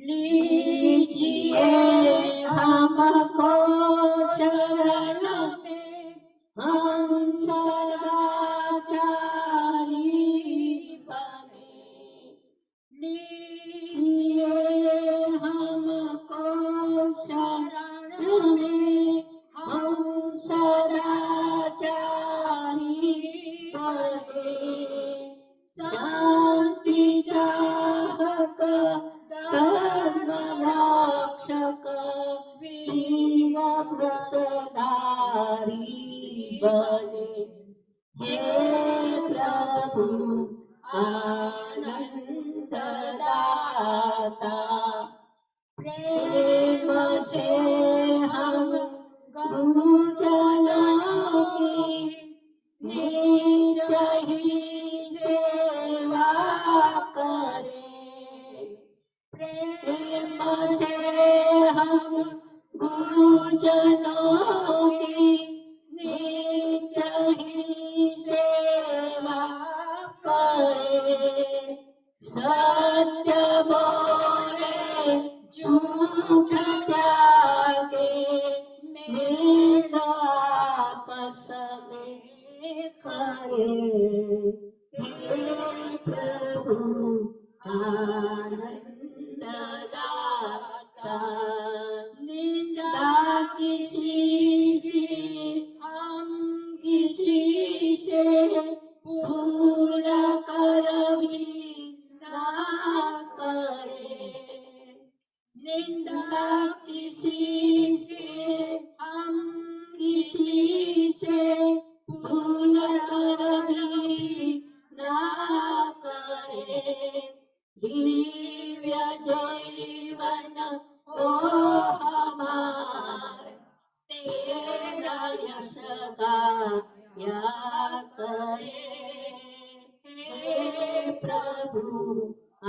लीजिए हमको शरण में, हम सदाचारी बने। लीजिए हमको शरण में, हम सदाचारी बने। शांति चाहक धर्म रक्षक वीर व्रतधारी बने। हे प्रभु आनंद दाता, प्रेम से हम गुरुजनों की निज ही सेवा करें। प्रेम से हम गुरुजनों की निज ही सेवा करें। सत्य बोले झूठ त्यागे, मेल आपस में करें। हे प्रभु आनंद दाता, निंदा किसी की हम किसी से भूल कर भी ना करें। निंदा किसी से हम किसी से भूल कर भी ना करें। दिव्य जीवन हो हमारे, तेरा यश गाया करें। हे प्रभु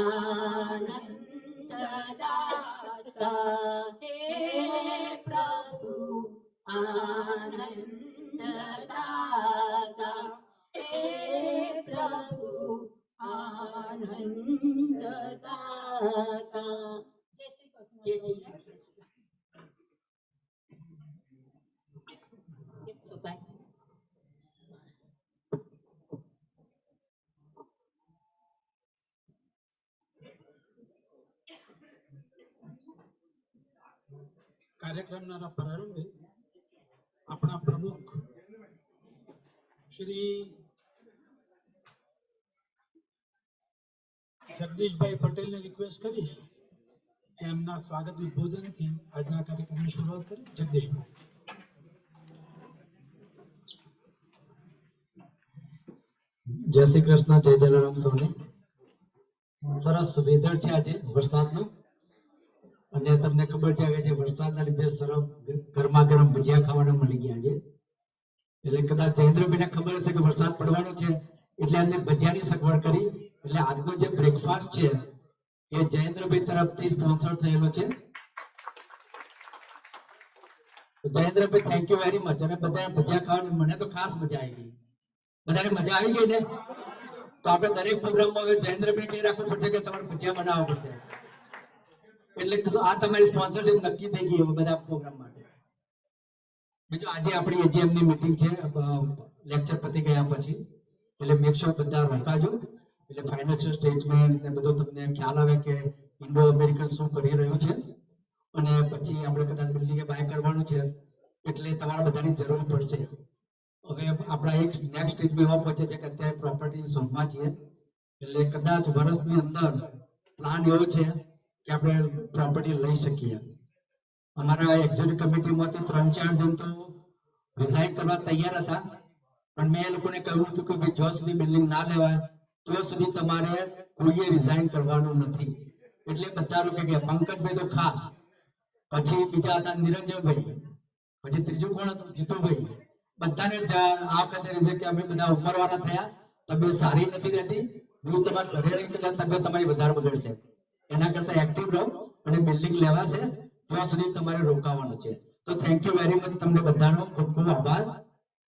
आनंद दाता, हे प्रभु आनंद दाता, हे प्रभु आनंद दाता। जय श्री कृष्ण। कार्यक्रमના પ્રારંભે આપણા પ્રમુખ શ્રી જગદીશભાઈ પટેલને રિક્વેસ્ટ કરીશ કે એમના સ્વાગત ઉદ્બોધનથી આજના કાર્યક્રમની શરૂઆત કરીએ. જગદીશભાઈ. જય શ્રી કૃષ્ણ, જય જલારામ સૌને. સરસ વેધર છે આજે વરસાદનું, અને તમને ખબર છે કે જે વરસાદના લીધે સરસ ગરમા ગરમ ભજીયા ખાવાના મળી ગયા છે. એટલે કદાચ જયેન્દ્રભાઈને ખબર હશે કે વરસાદ પડવાનો છે, એટલે એમને ભજીયાની સગવડ કરી. એટલે આજનો જે બ્રેકફાસ્ટ છે એ જયેન્દ્રભાઈ તરફથી સ્પોન્સર થયેલો છે. જયેન્દ્રભાઈ થેન્ક યુ વેરી મચ. અને બધાને ભજીયા ખાવાની મને તો ખાસ મજા આવી ગઈ. બધાને મજા આવી ગઈ ને? તો આપણે દરેક પ્રોગ્રામમાં હવે જયેન્દ્રભાઈ કહી રાખવું પડશે કે તમારે ભજીયા બનાવવા પડશે. એટલે આ તમારી સ્પોન્સરશિપ નક્કી થઈ ગઈ હવે બધા પ્રોગ્રામ માટે. બીજું આજે આપણી એજીએમની મીટિંગ છે લેક્ચર પતી ગયા પછી, એટલે મેક શ્યોર બધા રોકાજો. એટલે ફાઇનાન્શિયલ સ્ટેટમેન્ટ ને બધું તમને ખ્યાલ આવે કે ઇન્ડો અમેરિકન શું કરી રહ્યું છે. અને પછી આપણે કદાચ બિલ્ડિંગે બાય કરવાનું છે, એટલે તમારા બધાની જરૂર પડશે. હવે આપણા એક નેક્સ્ટ સ્ટેજમાં એવા પહોંચે છે કે અત્યારે પ્રોપર્ટી શોધમાં છીએ. એટલે કદાચ વર્ષની અંદર પ્લાન એવો છે કે આપણે પ્રોપર્ટી લઈ શકીએ. અમારા એક્ઝિક્યુટિવ કમિટીમાંથી 3-4 જણ તો રિઝાઇન કરવા તૈયાર હતા, પણ મેં એ લોકોને કહ્યું હતું કે ભાઈ જ્યાં સુધી બિલ્ડિંગ ના લેવાય ત્યાં સુધી તમારે કોઈએ રિઝાઇન કરવાનું નથી. એટલે બધા લોકો કે પંકજભાઈ તો ખાસ, પછી બીજા હતા નિરંજનભાઈ, પછી ત્રીજું કોણ હતું જીતુભાઈ. બધાને આ વખતે રીઝે કે અમે બધા ઉંમરવાળા થયા, તબિયત સારી નથી રહેતી, હું તમારા ઘરે રહી કદાચ તબિયત તમારી વધારે બગડશે, એના કરતા એક્ટિવ રહો અને બિલ્ડિંગ લેવાશે ત્યાં સુધી તમારે રોકાવાનું છે. તો થેન્ક યુ વેરી મચ, તમને બધાનો ખૂબ ખૂબ આભાર.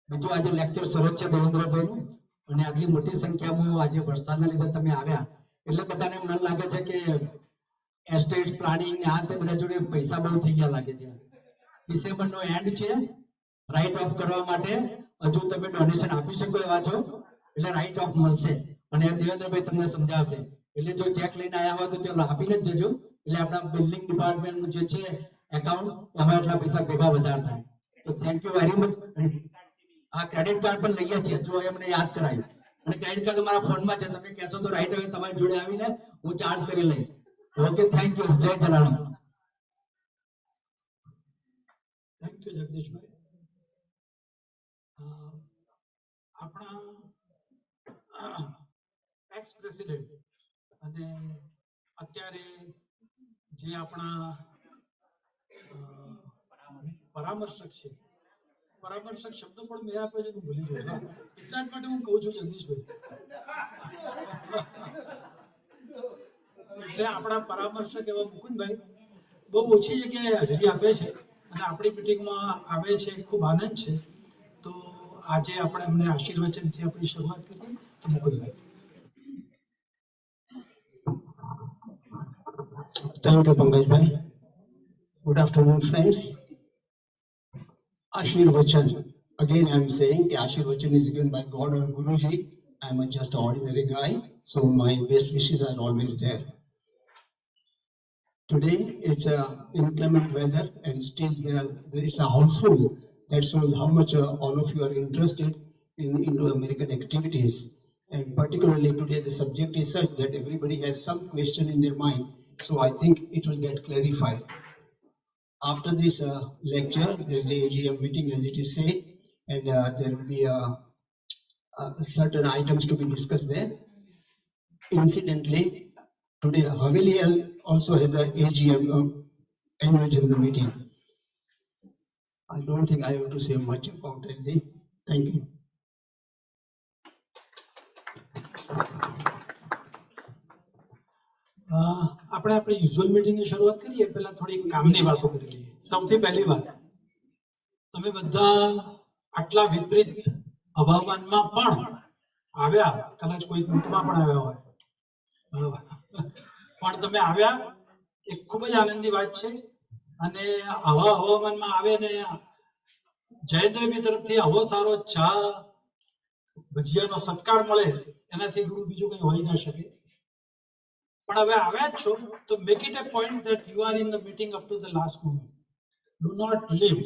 બીજું આજે લેક્ચર સરસ છે દેવેન્દ્રભાઈનું, અને આટલી મોટી સંખ્યામાં આજે વરસાદના લીધે તમે આવ્યા એટલે બધાને મન લાગે છે કે એસ્ટેટ પ્લાનિંગ ને આ તે બધા જોડે પૈસા બહુ થઈ ગયા લાગે છે. ડિસેમ્બરનો એન્ડ છે, રાઇટ ઓફ કરવા માટે હજુ તમે ડોનેશન આપી શકો એવા છો એટલે રાઇટ ઓફ મળશે અને દેવેન્દ્રભાઈ તમને સમજાવશે. એટલે જો ચેક લઈને આવ્યા હોય તો ચાલો આપીને જ જજો, એટલે આપણા બિલ્ડિંગ ડિપાર્ટમેન્ટ જે છે એકાઉન્ટ એમાં એટલા પૈસા ભેગા વધારે થાય. તો થેન્ક યુ વેરી મચ. આ ક્રેડિટ કાર્ડ પણ લઈએ છીએ, જો એમને યાદ કરાયું. અને ક્રેડિટ કાર્ડ તમારા ફોનમાં છે, તમે કહેશો તો રાઈટ હવે તમારી જોડે આવીને હું ચાર્જ કરી લઈશ. Okay, thank you. જય જલારામ. થેન્ક યુ જગદીશભાઈ. આપણા એક્સ પ્રેસિડેન્ટ અને અત્યારે જે આપણા પરામર્શક છે, પરામર્શક શબ્દ પણ મેં આપ્યો છે, હું ભૂલી ગયો. એટલા જ માટે હું કહું છું જગદીશભાઈ. એટલે આપણા પરામર્શક એવા મુકુંદભાઈ બહુ ઓછી જગ્યાએ હાજરી આપે છે અને આપણી મીટિંગમાં આવે છે, ખૂબ આનંદ છે. તો આજે આપણે એમને આશીર્વચનથી આપણી શરૂઆત કરીએ. તો Mukundbhai. Thank you, Pankajbhai. Good afternoon, friends. Ashirvachan. Again, I am saying the Ashirvachan is given by God or Guruji. I am just an ordinary guy, so my best wishes are always there. Today, it's inclement weather and still there is a house full. That shows how much all of you are interested in Indo-American activities. And particularly today, the subject is such that everybody has some question in their mind. So I think it will get clarified. After this lecture, there is a AGM meeting, as it is said, and there will be certain items to be discussed there. Incidentally, today Haveli also has an AGM annual general meeting. I don't think I have to say much about it. Thank you. આપણે આપણી usual મીટિંગની શરૂઆત કરીએ પહેલા થોડી કામની વાતો કરી લઈએ. સૌથી પહેલી વાત, તમે બધા આટલા વિપરીત હવામાનમાં પણ આવ્યા, કદાચ કોઈ ગ્રુપમાં પણ આવ્યા હોય, પણ તમે આવ્યા એ ખૂબ જ આનંદની વાત છે. અને આવા હવામાનમાં આવે ને જયેન્દ્રભાઈ તરફથી આવો સારો ચા ભજીયાનો સત્કાર મળે એનાથી બીજું કંઈ હોઈ ના શકે. પણ હવે આવ્યા જ છો તો make it a point that you are in the meeting up to the last moment. Do not leave.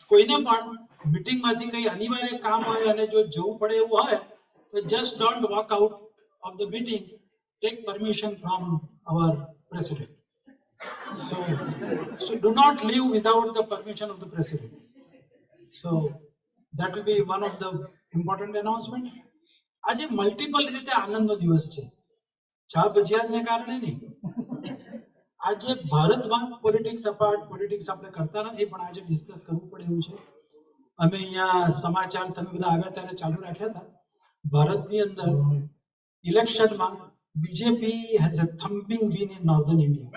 કોઈને પણ મીટિંગમાંથી કંઈ અનિવાર્ય કામ હોય અને જો જવું પડે એવું હોય તો just don't walk out of the meeting. Take permission from our president. So do not leave without the permission of the president. So that will be one of the important announcements. આજે multiple રીતે આનંદનો દિવસ છે, ચા ભજીયાને કારણે નહીં. આજે ભારતમાં પોલિટિક્સ અપાર્ટ, પોલિટિક્સ આપણે કરતા નથી પણ આજે ડિસ્કસ કરવું પડે એવું છે. અમે અહીંયા સમાચાર તમે બધા આવ્યા ત્યારે ચાલુ રાખ્યા હતા. ભારતની અંદર ઇલેક્શનમાં BJP has a thumping win in northern India.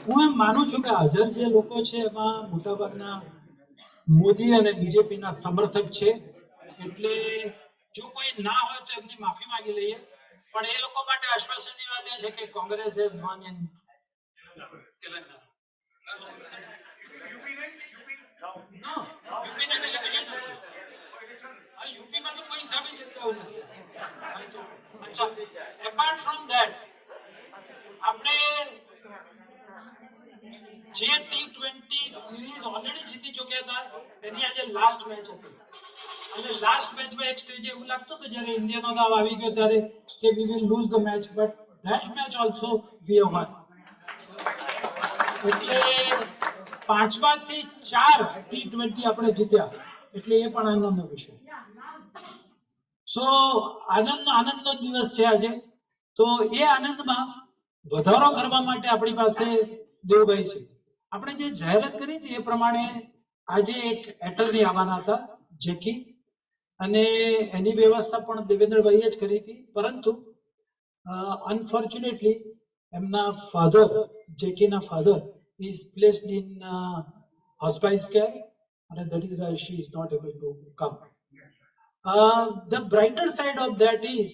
હું એમ માનું છું કે હાજર જે લોકો છે એમાં મોટાભાગના મોદી અને બીજેપીના સમર્થક છે. એટલે જો કોઈ ના હોય તો એમની માફી માંગી લઈએ. પણ એ લોકો માટે આશ્વાસનની વાત એ છે કે Congress has won in Telangana. યુપીમાં તો કોઈ હિસાબે જીતતા નથી. અચ્છા, એપાર્ટ ફ્રોમ ધેટ આપણે જે T20 સિરીઝ ઓલરેડી જીતી ચૂક્યા હતા એની આજે લાસ્ટ મેચ હતી. અને લાસ્ટ મેચમાં એક સ્ટેજ એવું લાગતું હતું જ્યારે ઇન્ડિયાનો દાવ આવી ગયો ત્યારે કે we will lose the match, but that match also we have won. એટલે 5માંથી 4 T20 આપણે જીત્યા, એટલે એ પણ આનંદનો વિષય. સો આનંદનો દિવસ છે આજે. તો એ આનંદમાં વધારો કરવા માટે આપણી પાસે દેવભાઈ છે. આપણે જે જાહેરાત કરી હતી એ પ્રમાણે આજે એક એટર્ની આવવાના હતા, જેકી, અને એની વ્યવસ્થા પણ દેવેન્દ્રભાઈએ જ કરી હતી. પરંતુ અનફોર્ચ્યુનેટલી એમના ફાધર, જેકીના father is placed in hospice care, and that is why she is not able to come. The brighter side of that is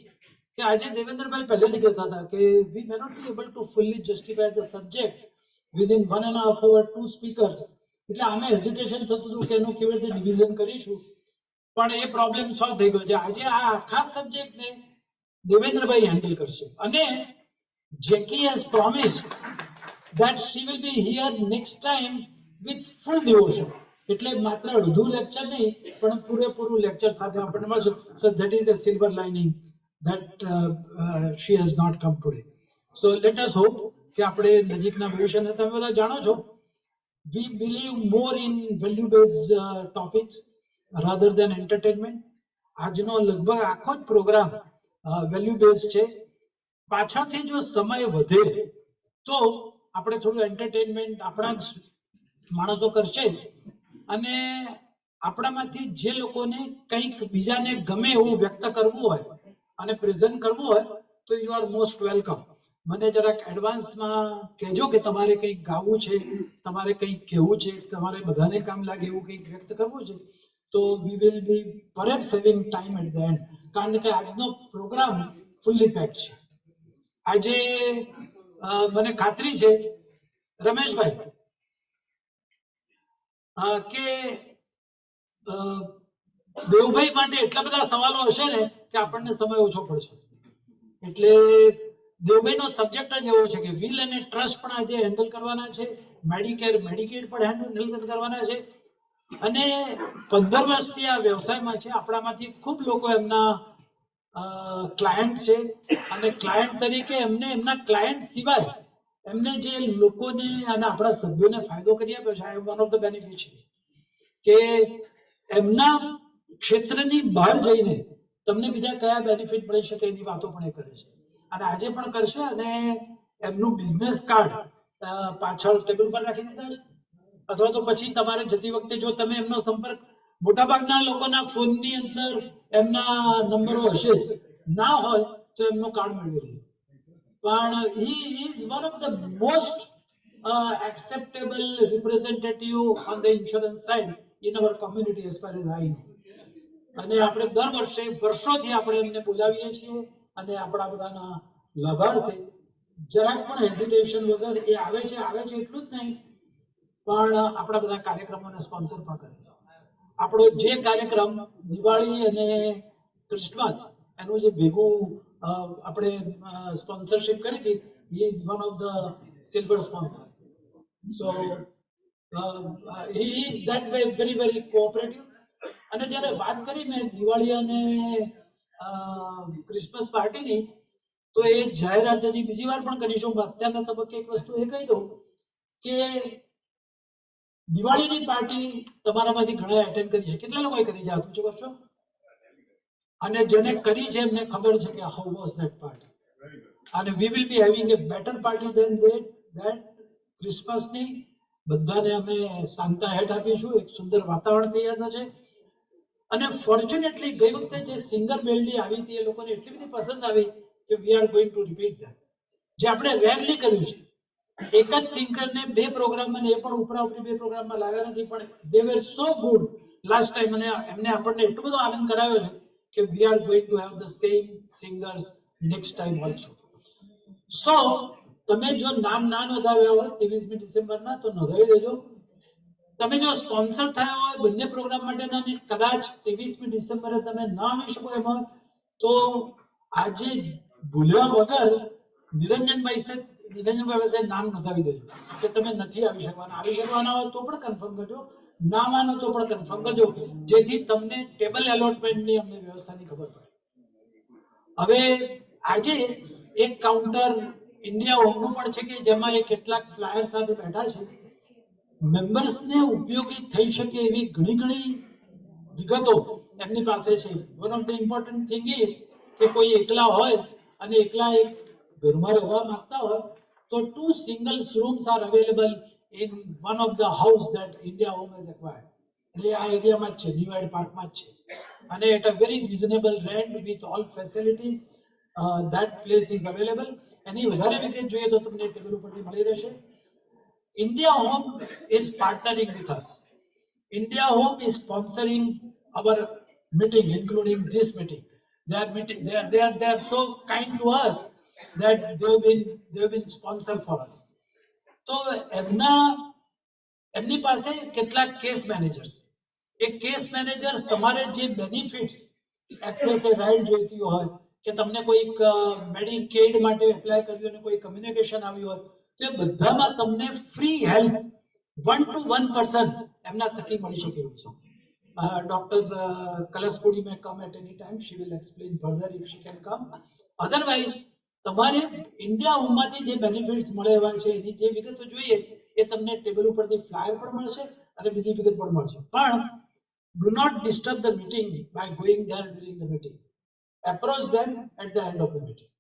કે આજે દેવેન્દ્રભાઈ પહેલેથી કહેતા હતા કે we may not be able to fully justify the subject within 1.5 hour 2 speakers. એટલે આમે hesitation થતું હતું કે એનું કેવી રીતે ડિવિઝન કરીશું, પણ એ પ્રોબ્લેમ સોલ્વ થઈ ગયો છે. આજે આ આખા સબ્જેક્ટને દેવેન્દ્રભાઈ હેન્ડલ કરશે અને Jackie has promised that she will be here next time with full devotion. એટલે માત્ર અડધું લેક્ચર નહીં પણ પૂરેપૂરું લેક્ચર સાથે આપણને મળશે. So that is a silver lining that she has not come today. So let us hope કે આપણે નજીકના ભવિષ્યને, તમે બધા જાણો છો, we believe more in value based topics rather than entertainment. આજનો લગભગ આખો જ પ્રોગ્રામ વેલ્યુ બેઝ છે. પાછળથી જો સમય વધે તો આપણે થોડું એન્ટરટેનમેન્ટ આપણા જ માણસો કરશે અને આપણામાંથી જે લોકોને કંઈક બીજાને ગમે એવું વ્યક્ત કરવું હોય અને પ્રેઝન્ટ કરવું હોય તો યુ આર મોસ્ટ વેલકમ. મને જરાક એડવાન્સમાં કહેજો કે તમારે કંઈક ગાવું છે, તમારે કંઈક કહેવું છે, તમારે બધાને કામ લાગે એવું કંઈક વ્યક્ત કરવું છે, તો we will be perhaps having time at the end, કારણ કે આજનો પ્રોગ્રામ ફુલ્લી પેક્ડ છે. આજે મને ખાતરી છે રમેશભાઈ કે દેવભાઈ માટે એટલા બધા સવાલો હશે ને કે આપણને સમય ઓછો પડશે. એટલે દેવભાઈનો સબ્જેક્ટ જ એવો છે કે વિલ અને ટ્રસ્ટ પણ આજે હેન્ડલ કરવાના છે, મેડિકેડ પણ હેન્ડલ કરવાના છે અને 15 વર્ષથી આ વ્યવસાયમાં છે. આપણામાંથી ખૂબ લોકો એમના ક્લાયન્ટ છે અને ક્લાયન્ટ તરીકે એમને એમના ક્લાયન્ટ સિવાય એમને જે લોકોને અને આપણા સભ્યોને ફાયદો કરી આપ્યો છે, આઈ એમ વન ઓફ ધ બેનિફિશિયરી, કે એમના ક્ષેત્રની બહાર જઈને તમને બીજા કયા બેનિફિટ મળી શકે એની વાતો પણ એ કરે છે અને આજે પણ કરશે. અને એમનું બિઝનેસ કાર્ડ પાછળ ટેબલ પર રાખી દીધા છે, અથવા તો પછી તમારે જતી વખતે જો તમે એમનો સંપર્ક, મોટાભાગના લોકોના ફોનની અંદર એમના નંબરો હશે, ના હોય તો એમનો કાર્ડ મેળવી લેજો. પણ he is one of the most acceptable representative on the insurance side in our community as far as I know. અને આપણે દર વર્ષે વર્ષોથી આપણે એમને બોલાવીએ છીએ અને આપણા બધાના લાભાર્થે જરાક પણ હેઝિટેશન વગર એ આવે છે એટલું જ નહીં પણ આપણા બધા કાર્યક્રમોને સ્પોન્સર પણ કરે છે. આપણો જે કાર્યક્રમ દિવાળી અને ક્રિસમસ એનું જે ભેગું આપણે સ્પોન્સરશિપ કરી હતી, he is one of the silver sponsor. So he is that way very very cooperative. અને જ્યારે વાત કરી મેં દિવાળી અને ક્રિસમસ પાર્ટીની, તો એ જાહેરાત હજી બીજી વાર પણ કરીશું. અત્યારના તબક્કે એક વસ્તુ એ કહી દઉં કે દિવાળીની પાર્ટી તમારામાંથી ઘણા એટેન્ડ કરી છે. કેટલા લોકોએ કરી છે? હાથ ઊંચો કરશો. અને જેને કરી છે એમને ખબર છે કે હાઉ વોઝ ધેટ પાર્ટી. અને we will be having a better party than that. ક્રિસમસની બધાને અમે સાંતા હેટ આપીશું, એક સુંદર વાતાવરણ તૈયાર થશે. અને ફોર્ચ્યુનેટલી ગઈ વખતે જે સિંગર મેલડી આવી હતી એ લોકોને એટલી બધી પસંદ આવી કે we are going two repeat that, જે આપણે રેરલી કર્યું છે. એક જ સિંગરને બે પ્રોગ્રામમાં, એ પણ ઉપરાઉપરી બે પ્રોગ્રામમાં લાવ્યા નથી, પણ they were so good last time. અને એમને આપણને એટલો બધો આનંદ કરાવ્યો છે કે we are going to have the same singers next time also. So તમે જો નામ ના નોંધાવ્યા હોય 23મી ડિસેમ્બરના, તો નોંધાવી દેજો. તમે જો સ્પોન્સર થયા હોય બંને પ્રોગ્રામ માટેના ને કદાચ 23મી ડિસેમ્બરે તમે ન આવી શકો એમાં, તો આજે ભૂલ્યા વગર નિરંજનભાઈ પાસે નામ નોંધાવી દેજો કે તમે નથી આવી શકવાના. આવી શકવાના હોય તો પણ કન્ફર્મ કરજો, ના માનો તો પણ કન્ફર્મ કરજો, જેથી તમને ટેબલ એલોટમેન્ટની અમને વ્યવસ્થાની ખબર પડે. હવે આજે એક કાઉન્ટર ઇન્ડિયા હોમનું પણ છે કે જેમાં એ કેટલાક ફ્લાયર સાથે બેઠા છે. મેમ્બર્સને ઉપયોગી થઈ શકે એવી ઘણી વિગતો એમની પાસે છે. One of the important thing is કે કોઈ એકલા હોય અને એકલા એક ઘરમાં રહેવા માંગતા હોય તો 2 single rooms are available in one of the house that India Home has acquired. એટલે આ એરિયામાં જ છે, ડિવાઇડ પાર્કમાં જ છે અને at a very reasonable rent with all facilities that place is available. એની વધારે વિગત જોઈએ તો તમને ટેબલ ઉપરથી મળી રહેશે. India Home is partnering with us. India Home is sponsoring our meeting, including this meeting. they are meeting, they are so kind to us that they have been sponsor for us. તો એમની પાસે કેટલાક case managers, એ case managers તમારે જે benefits access right જોઈતી હોય કે તમને કોઈક મેડિકેડ માટે એપ્લાય કર્યું અને કોઈ કમ્યુનિકેશન આવ્યું હોય તો એ બધામાં તમને ફ્રી હેલ્પ 1 to 1 પર્સન એમના થકી મળી શકે એવું છે. Dr. Kalaspudi may come at any time. She will explain further if she can come. Otherwise, તમારે ઇન્ડિયા હોમમાંથી જે બેનિફિટ્સ મળે એવા છે એની જે વિગતો જોઈએ એ તમને ટેબલ ઉપરથી ફ્લાયર પણ મળશે અને બીજી વિગત પણ મળશે. પણ do not disturb the meeting by going there during the meeting. Approach them at the end of the meeting.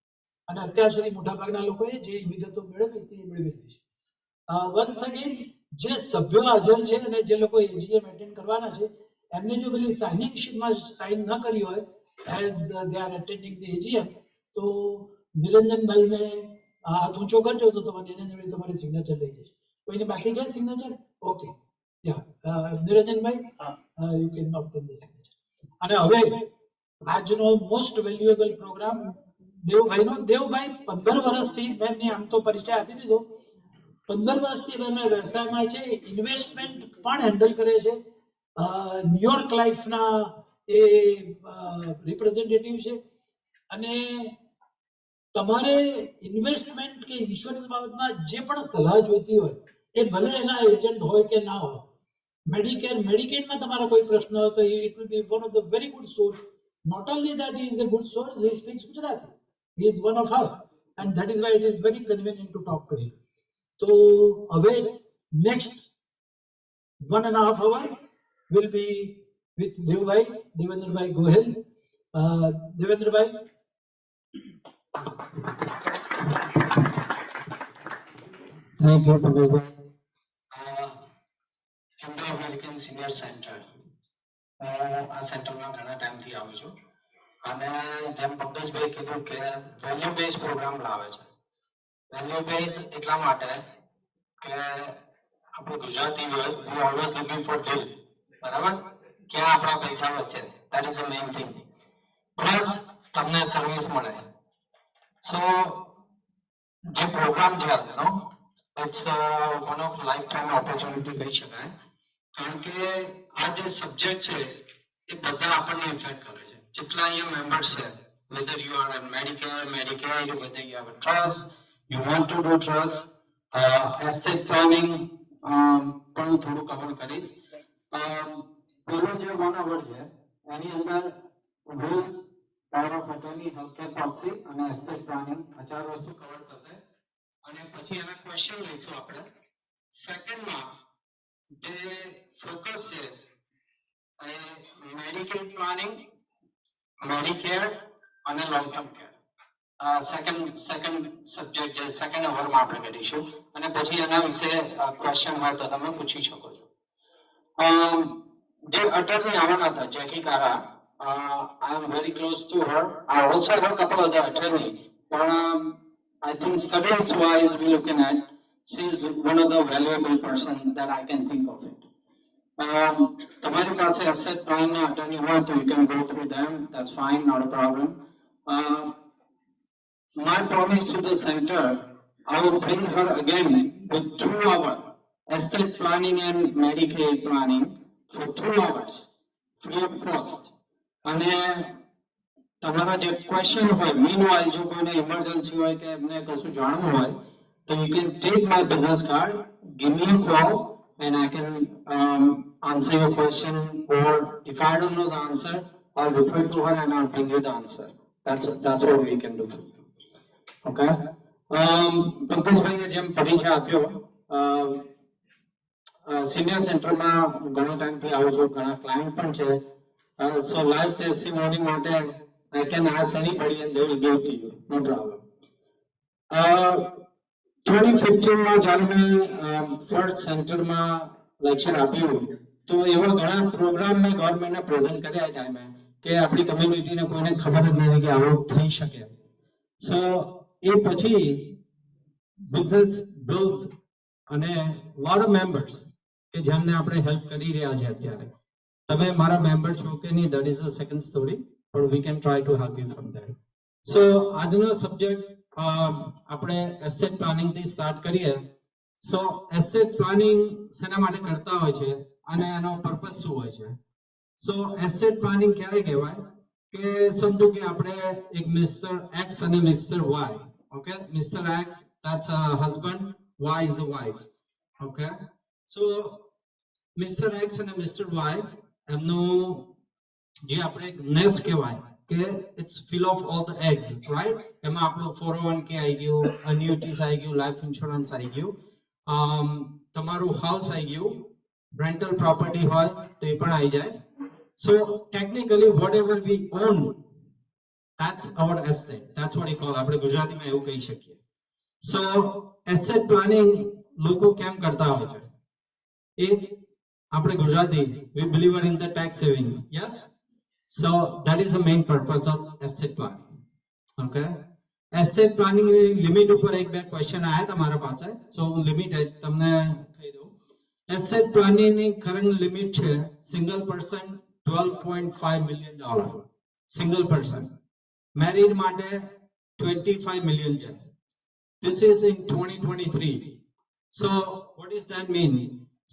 અને અત્યાર સુધી મોટાભાગના લોકોએ જે વિગતો મેળવી તે મેળવી લીધી છે. વન્સ અગેન જે સભ્યો હાજર છે અને જે લોકો એજીએમ એટેન્ડ કરવાના છે એમને જો પેલી સાઇનિંગ શીટમાં સાઇન ન કરી હોય as they are એટેન્ડિંગ the AGM તો નિરંજનભાઈને હાથ ઊંચો કરજો તો તમારે નિરંજનભાઈ તમારી સિગ્નેચર લઈ જશે. કોઈને બાકી છે signature? Okay, yeah Niranjanbhai you can not do the signature. અને હવે આજનો મોસ્ટ વેલ્યુએબલ પ્રોગ્રામ દેવભાઈનો. દેવભાઈ 15 વર્ષથી મેં એમની આમ તો પરિચય આપી દીધો. 15 વર્ષથી એમના વ્યવસાયમાં છે, ઇન્વેસ્ટમેન્ટ પણ હેન્ડલ કરે છે. ન્યુયોર્ક લાઈફના એ રિપ્રેઝેન્ટેટિવ છે અને તમારે ઇન્વેસ્ટમેન્ટ કે ઇન્સ્યોરન્સ બાબતમાં જે પણ સલાહ જોઈતી હોય એ ભલે એના એજન્ટ હોય કે ના હોય. મેડિકેડમાં તમારા કોઈ પ્રશ્ન હોય તો it will be one of the very good source. Not only that he is a good source, he speaks Gujarati, he is one of us and that is why it is very convenient to talk to him. તો હવે next 1.5 hour will be with Devendra Gohel. Devendra. Thank you, Pandit. Indo-American Senior Center. આ સેન્ટરમાં ઘણા ટાઈમથી આવું છું અને જેમ પંકજભાઈ કીધું કે વેલ્યુ બેઝ પ્રોગ્રામ લાવે છે. વેલ્યુ બેઝ એટલા માટે કે આપણે Gujarati we always looking for deal, બરાબર? ક્યાં આપણા પૈસા વચ્ચે, that is the main thing. Plus તમને સર્વિસ મળે. સો જે પ્રોગ્રામ છે આજનો, it's one of life time opportunity કહી શકાય. કારણ કે આ જે સબ્જેક્ટ છે એ બધા આપણને ઇફેક્ટ કરે છે. જેટલા અહીંયા મેમ્બર્સ છે, whether you are on Medicaid, whether you have a trust, you want to do trust, estate planning પણ થોડું કવર કરીશ. પેલો જે 1 hour છે એની અંદર wills, power of attorney, healthcare proxy અને estate planning આ 4 વસ્તુ કવર થશે અને પછી એના ક્વેશ્ચન લઈશું આપણે. સેકન્ડમાં જે ફોકસ છે એ મેડિકેડ પ્લાનિંગ, મેડિકેર અને long term care. Second subject જે સેકન્ડ અવરમાં આપણે કરીશું અને પછી એના વિશે ક્વેશ્ચન હોય તો તમે પૂછી શકો છો. જે અટર્ની આવવાના હતા જેકી કારા, I am very close to her. I also have a couple of the attorney, but I think studies wise we looking at, she is one of the valuable person that I can think of it. તમારી પાસે asset plan ના attorney હોય તો you can go through them, that's fine, not a problem. My promise to the center, I will bring her again with 2 hour estate planning and Medicaid planning for 2 hours free of cost. અને તમારા જે question હોય, meanwhile જો કોઈને emergency હોય કે એમને કશું જાણવું હોય તો you can take my business card, give me a call and I can answer your question, or if I don't know the answer I'll refer to her and I'll bring you the answer. That's what we can do. Okay. પંકજભાઈએ જેમ પરિચય આપ્યો, senior સેન્ટરમાં ઘણો ટાઈમથી આવું છું, ઘણા client પણ છે. So live testimony માટે I can ask anybody and they will give to you, no problem. 2015 માં જ્યારે મેં ફર્સ્ટ સેન્ટરમાં લેક્ચર આપ્યું તો એવા ઘણા પ્રોગ્રામ મેં ગવર્મેન્ટને પ્રેઝન્ટ કર્યા એ ટાઈમે કે આપણી કમ્યુનિટીને કોઈને ખબર જ નથી કે આવું થઈ શકે. સો એ પછી બિઝનેસ બિલ્ડ અને lot of members કે જેમને આપણે હેલ્પ કરી રહ્યા છે અત્યારે. તમે મારા મેમ્બર છો કે નહીં, that is the second story, but we can try to help you from there. So આજનો સબ્જેક્ટ આપણે એસ્ટેટ પ્લાનિંગ થી સ્ટાર્ટ કરીએ. સો એસ્ટેટ પ્લાનિંગ શેના માટે કરતા હોય છે અને એનો પર્પસ શું હોય છે? સો એસ્ટેટ પ્લાનિંગ ક્યારે કહેવાય કે સમજો કે આપણે એક મિસ્ટર એક્સ અને mister Y, okay, mister X that's a husband, y is a wife, okay. So Mr. X and Mr. Y એમનું જે આપણે નેસ્ટ કહેવાય કે it's full of all the eggs, right? એમાં આપણું 401k આવી ગયું, annuities આવી ગયું, life insurance આવી ગયું, તમારું હાઉસ આવી ગયું, rental property હોય તો એ પણ આવી જાય. So technically whatever we own, that's our estate. That's what we call, આપણે ગુજરાતીમાં એવું કહી શકીએ. So asset planning લોકો કેમ કરતા હોય છે? એ આપણે Gujarati, we believe in the tax saving, yes. So that is the main purpose of asset planning, okay. Asset planning limit ઉપર એક બે ક્વેશ્ચન આયા તમારા પાસે, so લિમિટ તમને કહી દઉં. asset planning ની કરંટ લિમિટ છે single person $12.5 million, single person. Married માટે 25 million છે. This is in 2023. So what does that mean?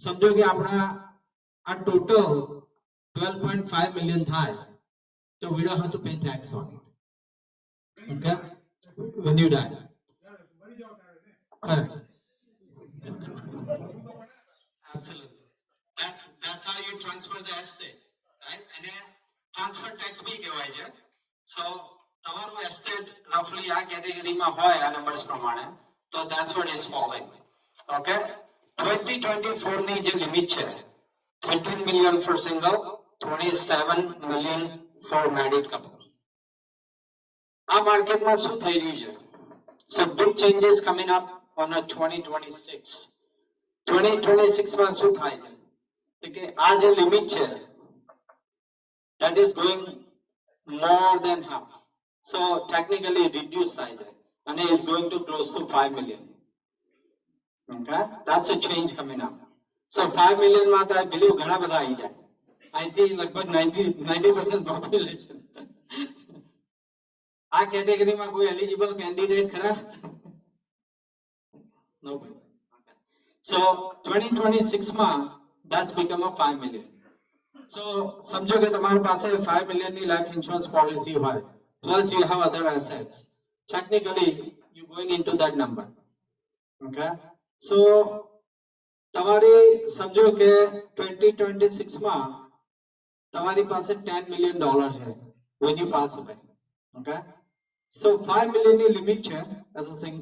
સમજો કે આપણા આ ટોટલ 12.5 million થાય તો we don't have to pay tax on it, okay, when you die. Correct. Absolutely. That's how you transfer the estate, right? And transfer tax bhi કહેવાય છે. So તમારું estate roughly આ કેટેગરીમાં હોય આ નંબર્સ પ્રમાણે, તો that's what is falling, okay. 2024 ની જે લિમિટ છે 13 million for single, 27 million for married couple. આ માર્કેટમાં શું થઈ રહ્યું છે? So big changes coming up on a 2026. 2026 માં શું થાય છે કે આ જે લિમિટ છે that is going more than half. So technically reduce થાય છે and is going to close to 5 million. Okay, that's a change coming up. So 5 million માં તો I believe ઘણા બધા આવી જાય. અહીંથી લગભગ 90% population. આ કેટેગરીમાં કોઈ એલિજિબલ કેન્ડિડેટ ખરા? Nobody. Okay. So 2026 માં that's become a 5 million. So સમજો કે તમારી પાસે 5 million ની life insurance policy હોય, plus you have other assets. Technically you going into that number. Okay. So તમારી સમજો કે 2026 માં તમારી પાસે $10 million છે when you pass away, okay. So 5 million ની લિમિટ છે as a thing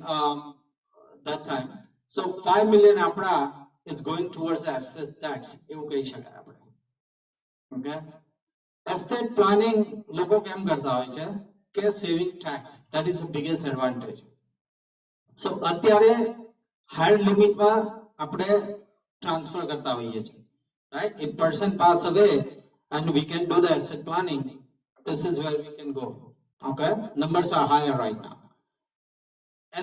that time. So 5 million આપડા is going towards the estate tax, એવું કહી શકાય આપણે, okay. Estate planning લોકો કેમ કરતા હોય છે કે saving tax, that is the biggest advantage. So અત્યારે higher limit માં આપણે transfer કરતા હોઈએ છે, right? If person pass away and we can do the asset planning, this is where we can go, okay. Numbers are higher right now.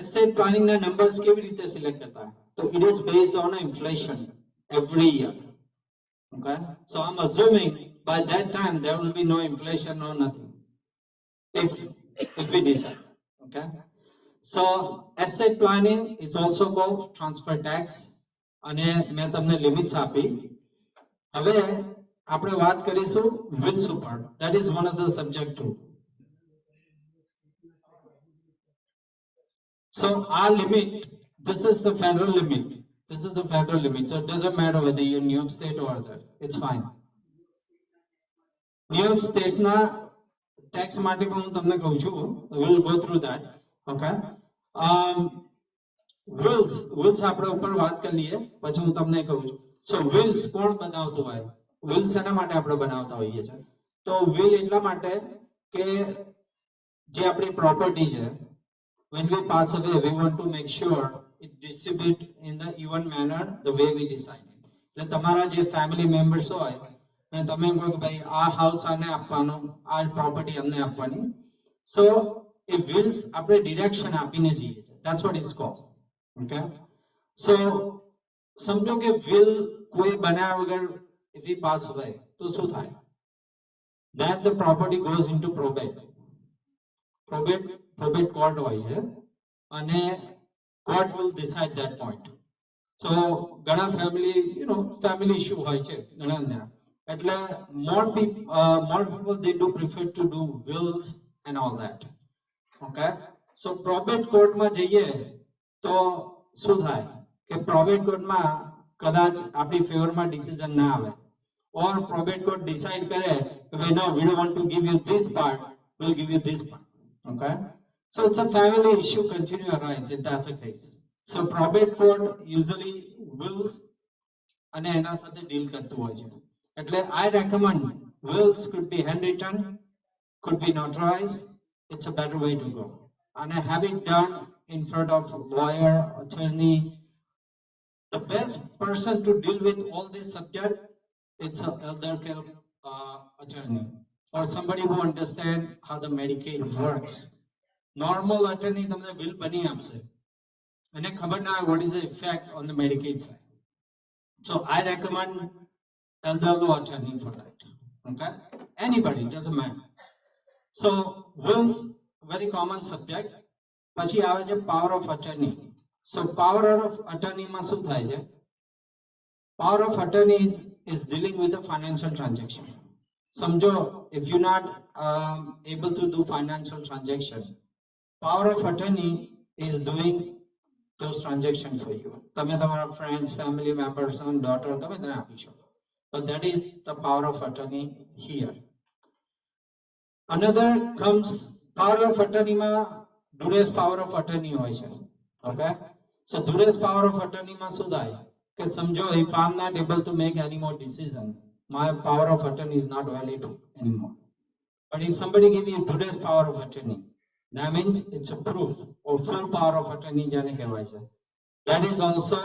Estate planning na numbers કેવી રીતે select કરતા? So it is based on inflation every year, okay. So I'm assuming by that time there will be no inflation or nothing if we decide, okay. So asset planning is also called transfer tax, અને મેં તમને limits આપી. હવે આપણે વાત કરીશું wills ઉપર. That is one of the subject too. So our limit, this is the federal limit. This is the federal limit. So it doesn't matter whether you're in New York State or other. It's fine. New York State na tax માટે પણ હું તમને કહું છું. We'll go through that. Okay. wills આપણે ઉપર વાત કરી લઈએ પછી હું તમને કહું છું. So wills કોણ બનાવતું હોય? wills એના માટે આપણે બનાવતા હોઈએ છે. તો will એટલા માટે કે જે આપણી પ્રોપર્ટી છે, when we pass away we want to make sure it distribute in the even manner the way we decide. એટલે તમારા જે ફેમિલી મેમ્બર્સ હોય અને તમે કહો કે ભાઈ આ હાઉસ આને આપવાનો, આ પ્રોપર્ટી અમને આપવાની. So એ wills આપણે ડિરેક્શન આપીને જઈએ છે. That's what it's called. Okay. So સમજો કે will કોઈ બનાવ્યા વગર if he pass away તો શું થાય? then the property goes into probate. Probate court હોય છે અને court will decide that point. So ઘણા family issue હોય છે ઘણા એટલે more people they do prefer to do wills and all that. Okay, so probate court માં જઈએ તો શું થાય કે probate court માં કદાચ આપણી ફેવર માં ડિસિઝન ના આવે, or probate court decide કરે કે no, we don't want to give you this part, we'll give you this part. Okay, so it's a family issue continue arise if that's the case. So probate court usually wills અને એના સાથે deal કરતું હોય છે. એટલે I recommend wills could be handwritten, could be notarized. It's a better way to go. And have it done in front of lawyer, attorney. The best person to deal with all this subject, it's an elder care attorney or somebody who understands how the Medicaid works. Normal attorney તમને bill બની આપશે અને ખબર ના હોય what is the effect on the Medicaid side. So I recommend elder law attorney for that. Okay, anybody, doesn't matter. So wills very common subject. પછી આવે છે power of attorney. So power of attorney માં શું થાય છે? Power of attorney is dealing with the financial transaction. સમજો if you're not able to do financial transaction, power of attorney is doing those transactions for you. તમે તમારા friends, family members, son, daughter તમે તેને આપી શકો. But that is the power of attorney here. Another comes power of attorney માં duress power of attorney હોય છે. Okay, so duress power of attorney માં શું થાય કે સમજો if I'm not able to make any more decision, my power of attorney is not valid anymore. But if somebody give you duress power of attorney, that means it's a proof or full power of attorney જેને કહેવાય છે. That is also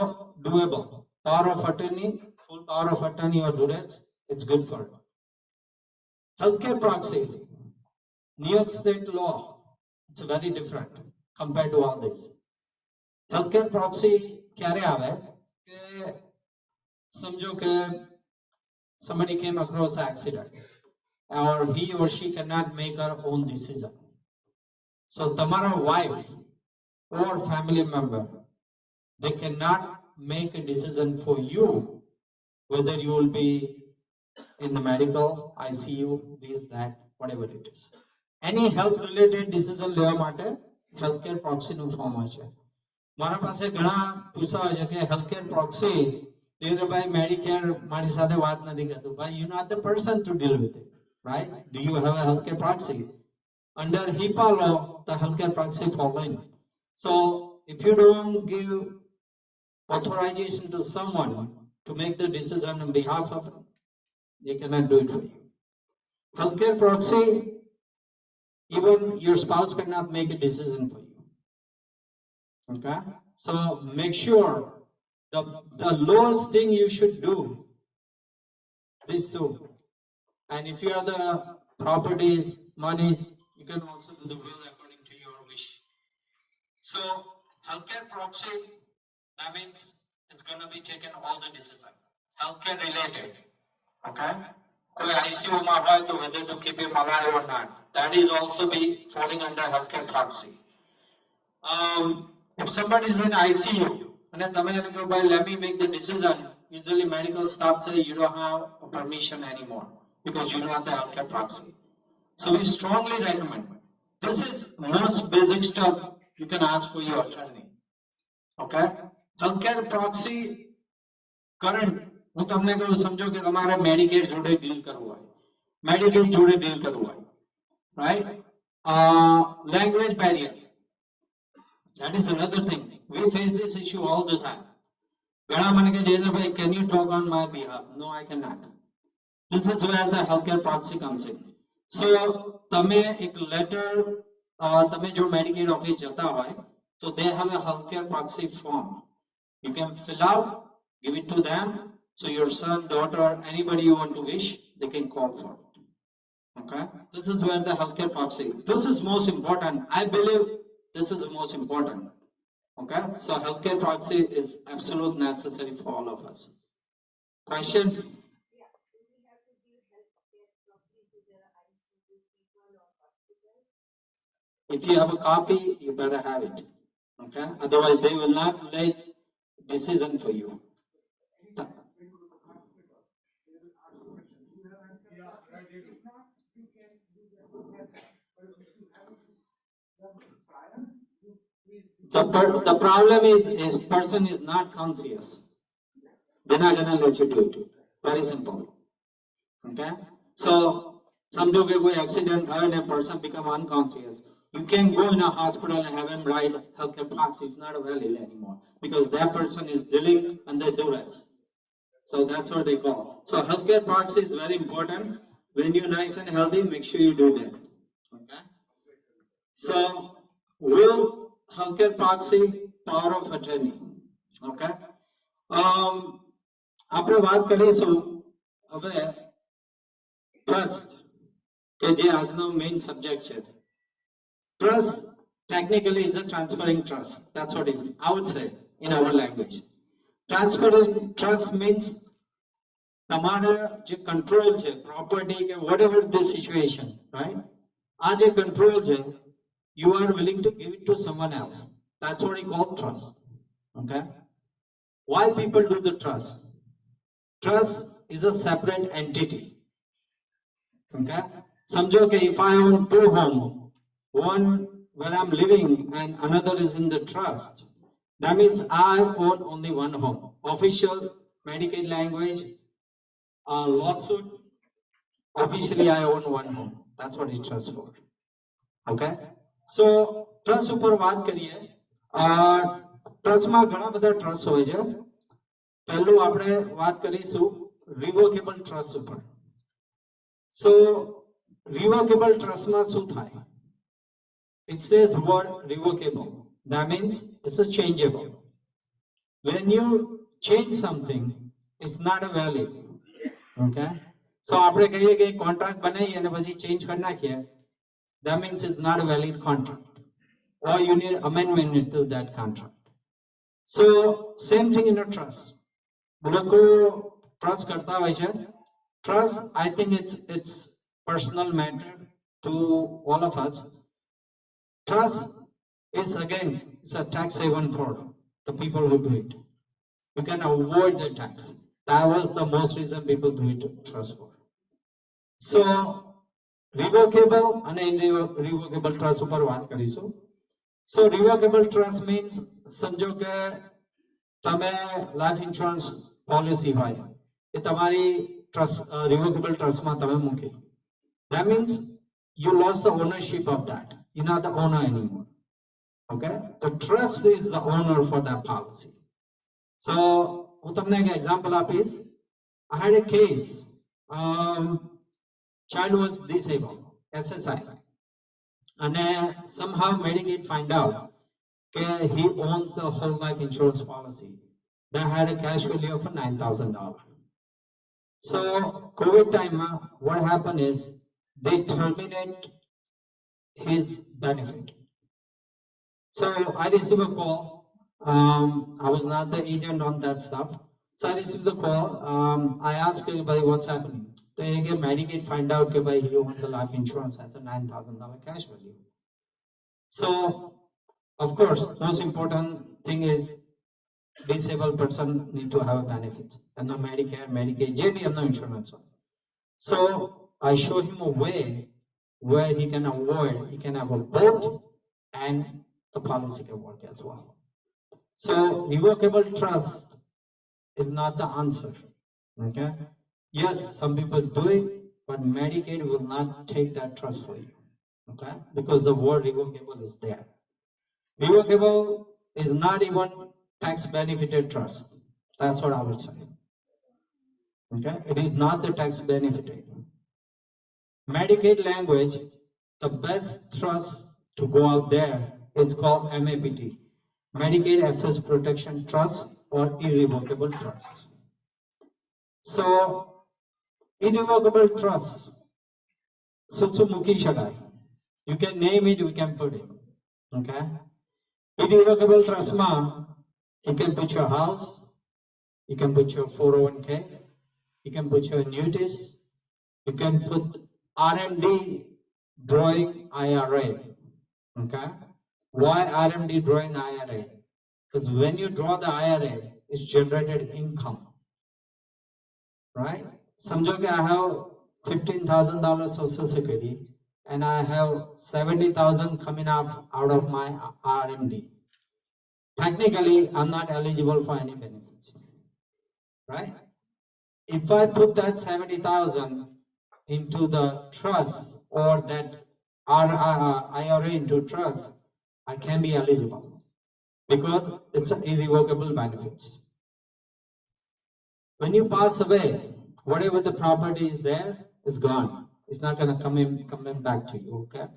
doable. Power of attorney, full power of attorney or duress, it's good for it. Healthcare proxy, New York State law, it's very different compared to all this. Healthcare proxy ક્યારે આવે કે સમજો કે somebody came across accident or he or she cannot make her own decision. So tamara wife or family member, they cannot make a decision for you whether you will be in the medical, ICU, this, that, whatever it is. Any health related decision લેવા માટે healthcare proxy નું form હોય છે. મારા પાસે ઘણા પૂછતા હોય છે કે healthcare proxy દેવેન્દ્રભાઈ મેડિકેર મારી સાથે વાત નથી કરતું. ભાઈ, you're not the person to deal with it, right? Do you have a healthcare proxy? Under HIPAA law, the healthcare proxy following. So if you don't give authorization to someone to make the decision on behalf of them, they cannot do it for you. Healthcare proxy, even your spouse cannot make a decision for you. Okay, so make sure the lowest thing you should do, these two. And if you have the properties, monies, you can also do the will according to your wish. So healthcare proxy, that means it's going to be taken all the decisions healthcare related. Okay, koi ICU માં હોય તો whether to keep him alive or not, that is also be falling under healthcare proxy. If somebody is in ICU and તમે એને કહો ભાઈ let me make the decision, usually medical staff say you don't have a permission anymore because you don't have the healthcare proxy. So we strongly recommend, this is most basic stuff you can ask for your attorney. Okay, healthcare proxy current, હું તમને કહું સમજો કે તમારે Medicaid જોડે deal કરવું હોય, Medicaid જોડે ડીલ કરવું હોય, right? Language barrier, that is another thing. We face this issue all the time. ઘણા મને કહે Devendrabhai, can you talk on my behalf? No, I cannot. This is where the healthcare proxy comes in. So તમે એક letter, તમે જો Medicaid office જતા હોય so they have a healthcare proxy form. You can fill out, give it to them, so your son, daughter, anybody you want to wish, they can call for it. Okay, this is where the healthcare proxy, this is most important. I believe this is the most important. Okay, so healthcare proxy is absolute necessary for all of us. Question? If you have a copy, you better have it. Okay? Otherwise, they will not make decision for you. The problem is person is not conscious. They're not gonna let you do it. Very simple. Okay? So, समझो कि कोई accident and a person become unconscious. You can go in a hospital and have him write healthcare proxy. It's not valid anymore because that person is dealing under duress. So that's what they call. So healthcare proxy is very important. When you're nice and healthy, make sure you do that. Okay? So will healthcare proxy power of attorney. Okay? આપણે વાત કરીશું હવે trust કે જે આજનો main subject છે. Trust technically is a transferring trust. That's what it is. I would say in our language. Transferring trust means તમારે જે control છે, property કે whatever this situation, right? આ જે control છે, you are willing to give it to someone else. That's what we call trust. Okay? Why people do the trust? Trust is a separate entity. Okay? समझो कि if I own two homes, one where I'm living and another is in the trust, that means I own only one home. Official Medicaid language, lawsuit, officially I own one home. That's what it's trust for. Okay? So trust ઉપર વાત કરીએ. Trust માં ઘણા બધા trust હોય છે. પહેલું આપણે વાત કરીશું રિવોકેબલ ટ્રસ્ટ ઉપર. So revocable trust માં શું થાય? It says word revocable. That means it's a changeable. When you change something, it's not a valid. Okay? So આપણે કહીએ કે કોન્ટ્રાક્ટ બનાવી અને પછી ચેન્જ કરી નાખીએ, that means it's not a valid contract. Or you need amendment to that contract. So same thing in a trust. લોકો trust કરતા હોય છે. Trust, I think it's personal matter to all of us. Trust is again, it's a tax haven for the people who do it. You can avoid the tax. That was the most reason people do it trust for. So revocable and irrevocable trust ઉપર વાત કરીશું. So revocable trust means સમજો કે તમે life insurance policy હોય એ તમારી trust revocable trust માં તમે મૂકી. That means you lost the ownership of that. You're not the owner anymore. Okay? The trust is the owner for that policy. So હું તમને એક example આપીશ. I had a case. Child was disabled, SSI. And somehow Medicaid find out that he owns the whole life insurance policy that had a cash value of $9,000. So COVID time, what happened is they terminate his benefit. So I received a call. I was not the agent on that stuff. So I received the call. I asked everybody what's happening. They get Medicaid find out that he owns a life insurance that's a $9,000 cash value. So of course, most important thing is disabled person need to have a benefit and no Medicare, Medicaid, JB and no insurance. So I show him a way where he can avoid, he can have a both and the policy can work as well. So revocable trust is not the answer. Okay? Yes, some people do it, but Medicaid will not take that trust for you. Okay? Because the word revocable is there. Revocable is not even tax benefited trust. That's what I would say. Okay? It is not the tax benefited. Medicaid language, the best trust to go out there is called MAPT, Medicaid Access Protection Trust or Irrevocable Trust. So irrevocable trust, Sutsumuki Shagai. You can name it, you can put it. Okay? Irrevocable trust ma, you can put your house, you can put your 401k, you can put your annuities, you can put RMD drawing IRA. Okay. Why RMD drawing IRA? Because when you draw the IRA, it's generated income, right? समझो कि I have $15,000 Social Security and I have 70,000 coming out of my RMD. Technically, I'm not eligible for any benefits, right? If I put that 70,000 into the trust or that IRA into trust, I can be eligible because it's an irrevocable benefits. When you pass away, whatever the property is there is gone. It's not going to come back to you. Okay.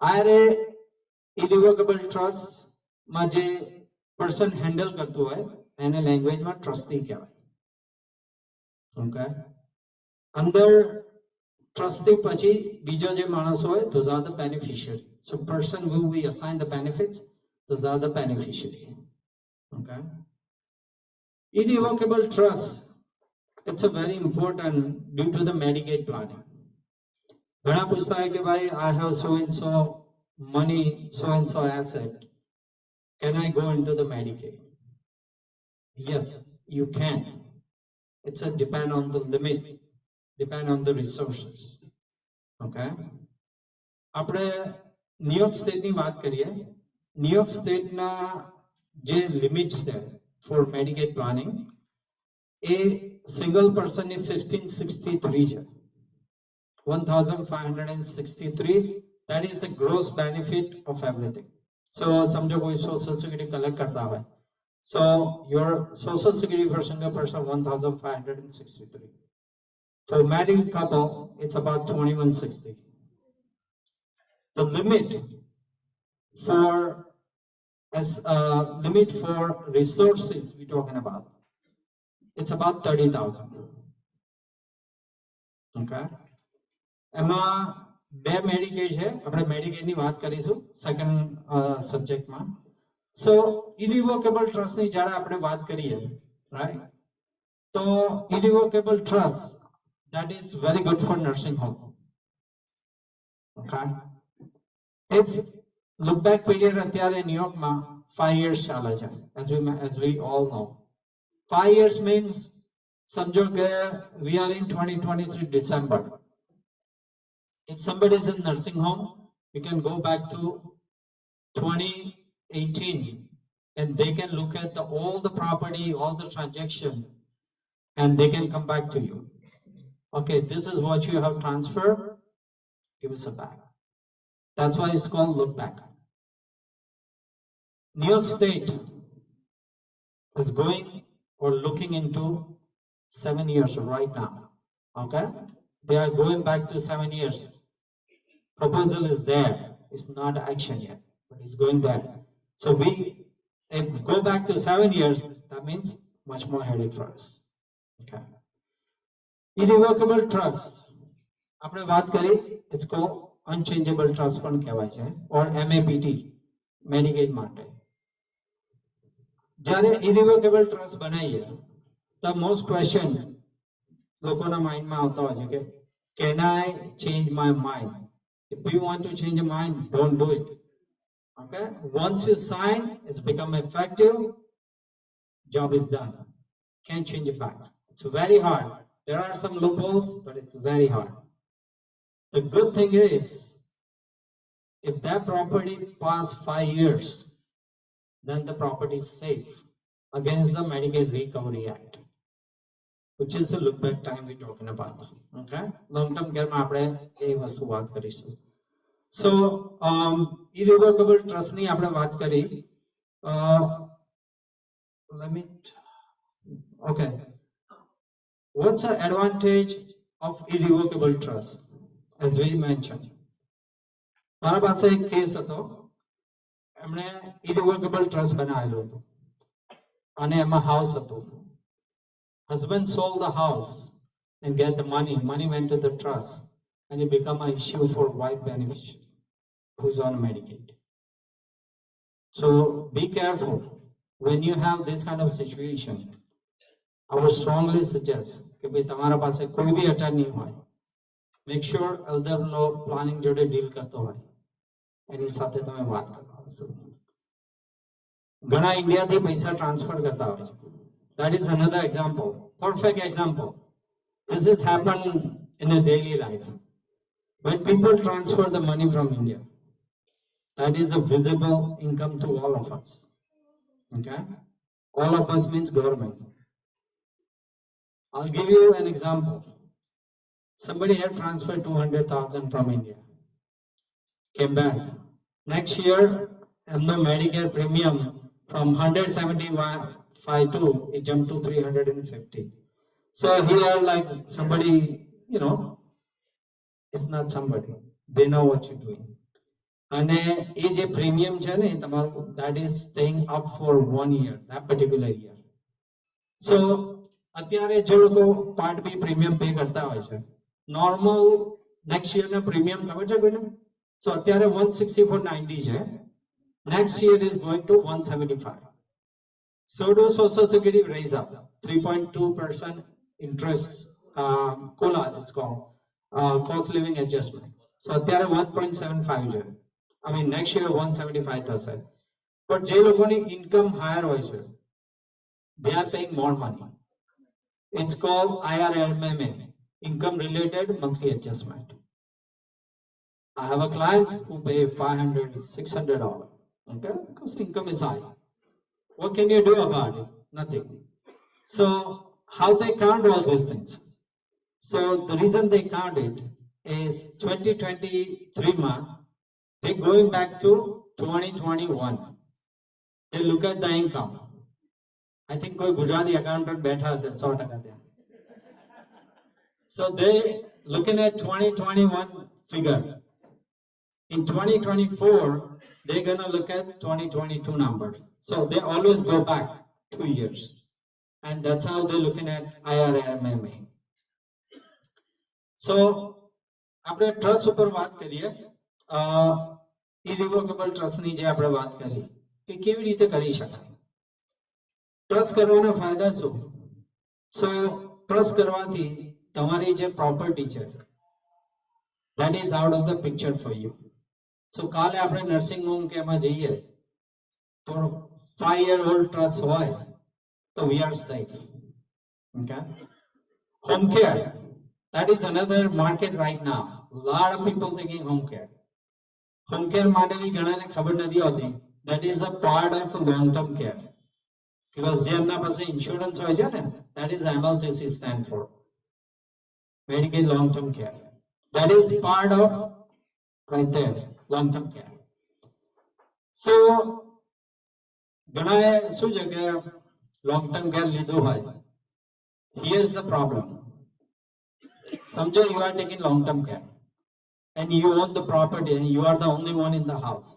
IRA irrevocable trust માં જે person handle કરતું હોય એને language માં trustee કહેવાય. Okay. Under trustee પછી બીજો જે માણસ હોય, those are the beneficiary. So person who we assign the benefits, those are the beneficiary. Okay. Irrevocable trust, it's a very important due to the Medicaid planning. ઘણા પૂછતા હોય કે ભાઈ I have so and so money, so and so asset. Can I go into the Medicaid? Yes, you can. It's a depend on the limit, depend on the resources. Okay. આપણે New York સ્ટેટની વાત કરીએ. New York સ્ટેટના જે limits છે for Medicaid planning, a single person is 1563 છે. 1563, that is a gross benefit of everything. So समझो कोई social security collect करता है, so your social security for single person 1563. For married couple, it's about 2160. The limit for resources we're talking about, it's about 30,000. Okay. એમાં બે Medicaid છે, આપણે Medicaid ની વાત કરીશું સેકન્ડ સબ્જેક્ટમાં. સો ઇરિવોકેબલ ટ્રસ્ટ ની જ્યારે આપણે વાત કરીએ, રાઈટ, તો ઇરિવોકેબલ trust that is very good for nursing home. Okay. If look back period અત્યારે ન્યુયોર્કમાં 5 years ચાલે છે, as we all know. 5 years means સમજો કે we are in 2023 December. If somebody is in nursing home, you can go back to 2018 and they can look at all the property, all the transaction, and they can come back to you. Okay, this is what you have transferred, give us a back. That's why it's called look back. New York State is going or looking into 7 years right now. Okay, they are going back to 7 years. Proposal is there, it's not action yet, but it's going there. So we go back to 7 years, that means much more headache for us. Okay. Irrevocable trust, આપણે વાત કરી, it's called unchangeable trust પણ કહેવાય છે, or MAPT, Medicaid માટે. જ્યારે irrevocable trust બનાવીએ, the most question લોકોના માઇન્ડમાં આવતા હોય છે કે can I change my mind? If you want to change your mind, don't do it. Okay, once you sign, it's become effective, job is done, can't change it back. It's very hard. There are some loopholes, but it's very hard. The good thing is, if that property past 5 years, then the property is safe against the Medicaid Recovery Act, which is the look back time we're talking about. Okay, long term care માં આપણે એ વસ્તુ વાત કરીશું. So irrevocable trust ની આપણે વાત કરી. Okay, what's the advantage of irrevocable trust? As we mentioned, મારા પાસે એક કેસ હતો, એમણે irrevocable trust બનાવેલું હતું અને એમાં હાઉસ હતું. Husband sold the house and get the money. Money went to the trust and it became an issue for wife beneficiary who's on Medicaid. So be careful when you have this kind of situation. I would strongly suggest that if તમારા પાસે કોઈ બી attorney હોય, make sure elder law planning જોડે deal કરતો હોય એની સાથે તમે વાત કરવા આવશો. ઘણા ઇન્ડિયાથી પૈસા ટ્રાન્સફર કરતા હોય છે. That is another example, perfect example. This has happened in a daily life. When people transfer the money from India, that is a visible income to all of us. Okay? All of us means government. I'll give you an example. Somebody had transferred 200,000 from India, came back. Next year, the Medicare premium from 175 it jumped to 350. So here, like somebody, you know, it's not somebody. They know what you're doing. And a premium that is staying up for 1 year, that particular year. So અત્યારે જે લોકો part B premium pay કરતા હોય છે, normal next year ના premium ખબર છે કોઈને? સો અત્યારે 164.90 છે, next year is going to 175. So do social security raise up 3.2% interest, COLA it's called, cost living adjustment. So અત્યારે 1.75 છે. I mean next year 175 થશે. But જે લોકોની income higher હોય છે, they are paying more money. It's called IRMMA, income related monthly adjustment. I have a client who pay $500, $600, okay, because income is high. What can you do about it? Nothing. So how they count all these things? So the reason they count it is 2023 they're going back to 2021. They look at the income. I think koi Gujarati accountant betha ase 100% there. So they looking at 2021 figure. In 2024, they're gonna look at 2022 numbers. So they always go back 2 years, and that's how they're looking at IRMMA. So આપણે trust ઉપર વાત કરીએ, ઇરિવોકેબલ ટ્રસ્ટની જે આપણે વાત કરી કે કેવી રીતે કરી શકાય. ટ્રસ્ટ કરવાના ફાયદા શું? સો ટ્રસ્ટ કરવાથી તમારી જે પ્રોપર્ટી છે that is out of the picture for you. So કાલે આપણે નર્સિંગ હોમ કે એમાં જઈએ તો 5-year-old trust હોય તો we are safe. Okay? Home care, that is another market right now. A lot of people taking home care. Home care માટે બી ઘણાને ખબર નથી હોતી. That is a part of long term care. Because જે એમના પાસે ઇન્સ્યોરન્સ હોય છે ને, that is MLTC stand for Medicaid long term care. That is part of right there, long term care. So ઘણાએ શું છે કે long term care લીધું હોય. Here's the problem. Samjho you are taking long term care and you own the property and you are the only one in the house.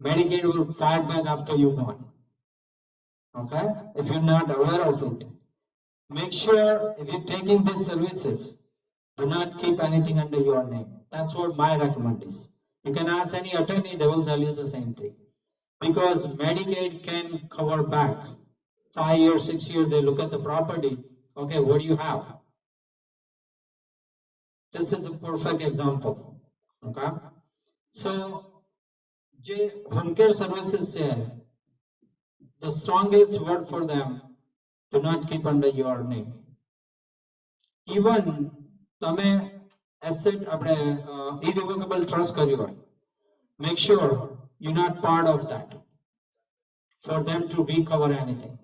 Medicaid will fight back after you gone. Okay? If you're not aware of it, make sure if you're taking these services, do not keep anything under your name. That's what my recommend is. You can ask any attorney, they will tell you the same thing. Because Medicaid can cover back 5 years, 6 years, they look at the property. Okay, what do you have? This is a perfect example. Okay? So, home care services say the strongest word for them, do not keep under your name. Even તમે asset આપણે irrevocable trust કર્યું હોય, make sure you're not part of that for them to recover anything,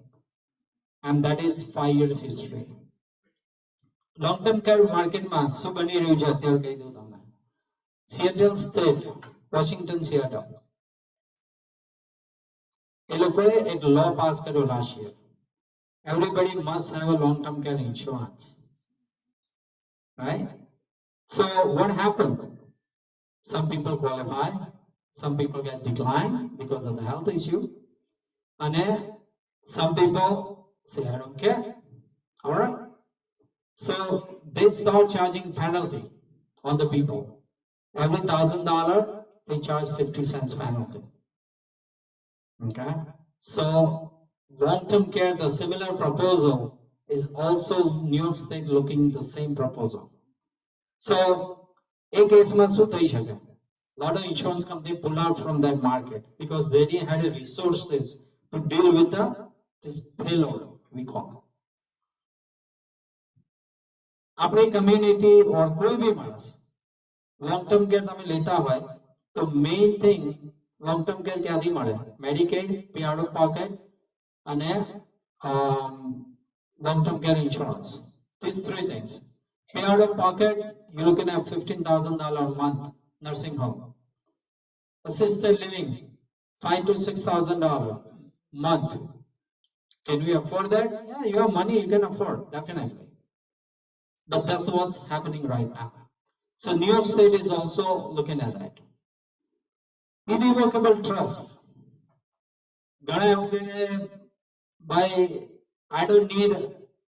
and that is 5 years history. Long term care market માં શું બની રહ્યું છે અત્યારે કહી દઉં તમને. Seattle State, Washington Seattle, એ લોકોએ એક law pass કર્યો last year. Everybody must have a long term care insurance. Right? So what happened? Some people qualify, some people get declined because of the health issue, and some people say, I don't care. All right? So they start charging penalty on the people. Every $1,000, they charge 50 cents penalty. Okay? So long-term care, the similar proposal is also New York State looking the same proposal. So, a case માં શું થઈ શકે? A lot of insurance companies pulled out from that market because they didn't have the resources to deal with this payload, we call. अपनी community or कोई भी मानस long term care તમે લેતા હોય તો main thing long term care ક્યાંથી મળે? Medicaid, pay out of pocket અને long term care insurance. These three things. Pay out of pocket, you're looking at $15,000 a month nursing home. Assisted living, $5,000 to $6,000 month. Can we afford that? Yeah, you have money, you can afford, definitely. But that's what's happening right now. So New York State is also looking at that. Irrevocable trust. By I don't need,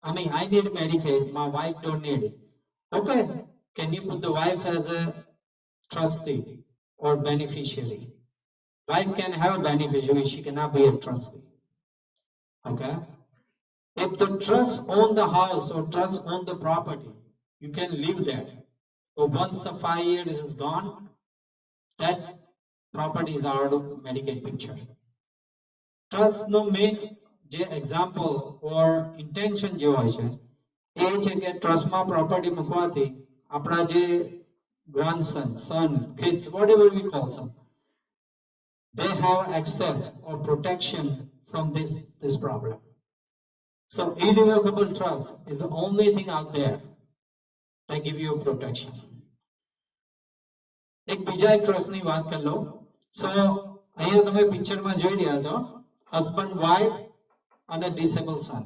I need Medicaid, my wife don't need it. Okay, can you put the wife as a trustee or beneficiary? Wife can have a beneficiary, she cannot be a trustee. Okay? If the trust own the house or trust own the property, you can live there. But once the 5 years is gone, that property is out of Medicaid picture. Trust no main example or intention જે હોય છે એ છે કે ટ્રસ્ટમાં property મૂકવાથી આપણા જે grandson, son, kids, whatever we call them, they have access or protection from this problem. So irrevocable trust is the only thing out there that give you protection. એક બીજા એક ટ્રસ્ટની વાત કરી લો. So અહીંયા તમે પિક્ચરમાં જોઈ રહ્યા છો husband, wife and a disabled son.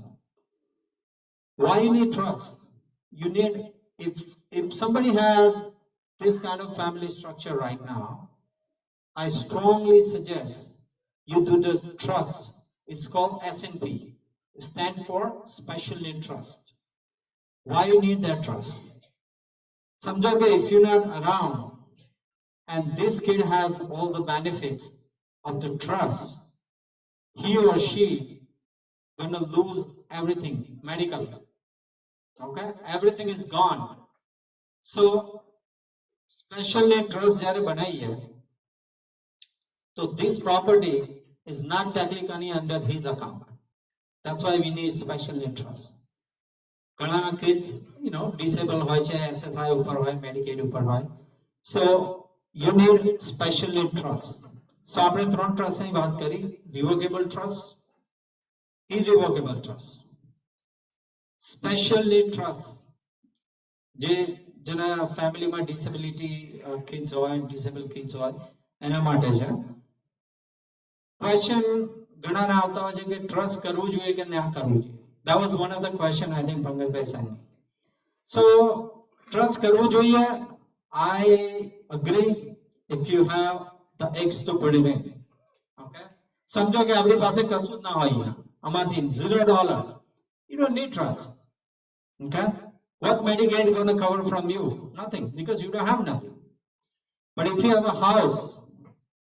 Why you need trust? You need, if somebody has this kind of family structure right now, I strongly suggest you do the trust. It's called S&P. It stands for Special Need Trust. Why you need that trust? Samjha ke if you're not around and this kid has all the benefits of the trust, he or she gonna lose everything medically. Okay, everything is gone. So special need trust jare banai hai, so this property is not technically under his account. That's why we need special need trust. Kana kids, disabled hoy che, SSI upar hoy, Medicaid upar hoy, so you need special need trust. So આપણે ત્રણ trust ની વાત કરી, revocable trust, irrevocable trust, special need trust. જેના ફેમિલીમાં disability kids હોય, disable kids હોય, એના માટે છે. ક્વેશ્ચન ઘણાના આવતા હોય છે કે ટ્રસ્ટ કરવું જોઈએ કે ના કરવું જોઈએ. That was one of the question I think Pankajbhai sent me. So trust કરવું જોઈએ. I agree if you have the eggs to put it in. Okay, સમજો કે આપણી પાસે કશું જ ના હોય, આમાંથી $0, you don't need trust. Okay, what Medicaid is going to cover from you? Nothing, because you don't have nothing. But if you have a house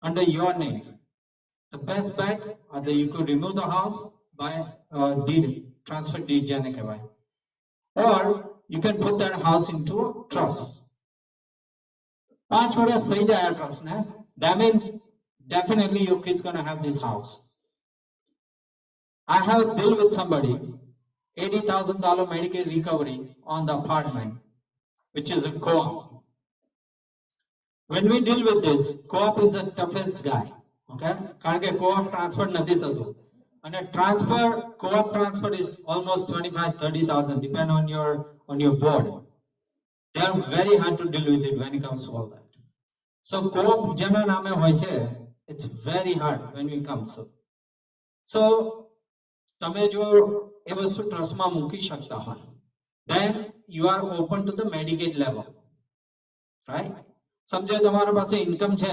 under your name, the best bet either you could remove the house by deed, transfer deed, or you can put that house into a trust. 5 વર્ષ થઈ જાય આ trust ને, that means definitely your kid's going to have this house. I have a deal with somebody, $80,000 Medicaid recovery on the apartment, which is a co-op. When we deal with this, co-op is the toughest guy. Okay, કારણ કે co-op transfer નથી થતું, અને transfer, co-op transfer is almost 25,000-30,000 depend on your board. They are very hard to deal with it when it comes to all that. So co-op જેના નામે હોય છે, it's very hard when it comes. So તમે જો એ વસ્તુ ટ્રસ્ટમાં મૂકી શકતા હોય, then you are open to the Medicaid level, right? સમજો તમારા પાસે ઇન્કમ છે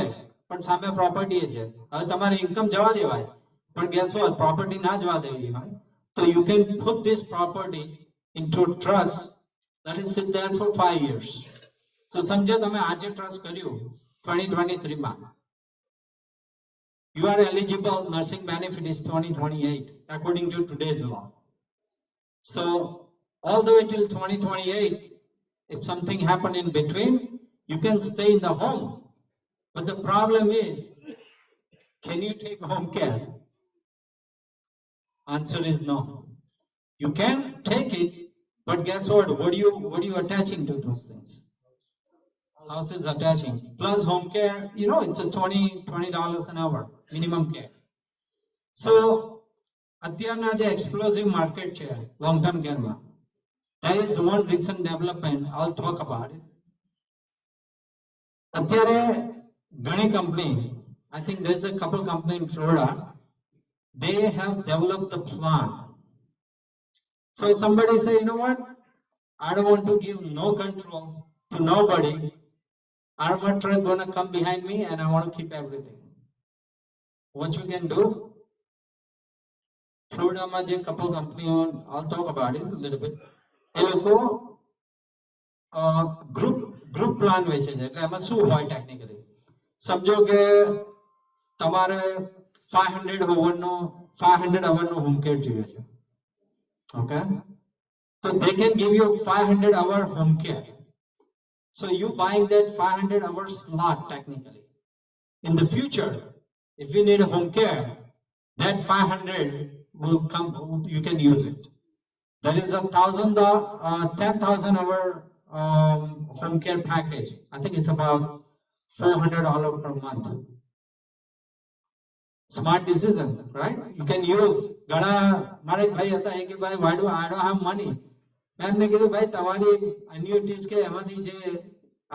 પણ સામે પ્રોપર્ટી છે, હવે તમારે ઇન્કમ જવા દેવાય, પણ guess what, પ્રોપર્ટી ના જવા દેવી હોય, so you can put this property into trust that is sit there for 5 years. So સમજો તમે આજે ટ્રસ્ટ કર્યું 2023 માં, you are eligible, nursing benefit is 2028 according to today's law. So all the way till 2028, if something happened in between, you can stay in the home But the problem is, can you take home care? Answer is no. You can take it, but guess what? What are you attaching to those things? House is attaching. Plus home care, it's a $20 an hour minimum care. So અત્યારના જે explosive market છે long term care માં, there is one recent development. I'll talk about it. અત્યારે ઘણી company, I think there's a couple company in Florida, they have developed a plan. So somebody say, you know what? I don't want to give no control to nobody. Armor truck gonna come behind me and I want to keep everything. What you can do? Florida માં જે couple company, I'll talk about it a little bit. એ લોકો group plan વેચે છે. એટલે એમાં શું હોય technically? સમજો કે તમારે 500 hour નો home care જોઈએ છે. Okay? So they can give you 500 hour home care. So you buying that 500 hour slot technically. In the future, if you need a home care, that 500 will come, you can use it. There is a 10,000 hour home care package. I think it's about $400 per month. Smart decision, right? You can use. Gada mare bhai hata hai ki bhai why do I don't have money? મેં એમને કીધું ભાઈ તમારી annuities કે એમાંથી જે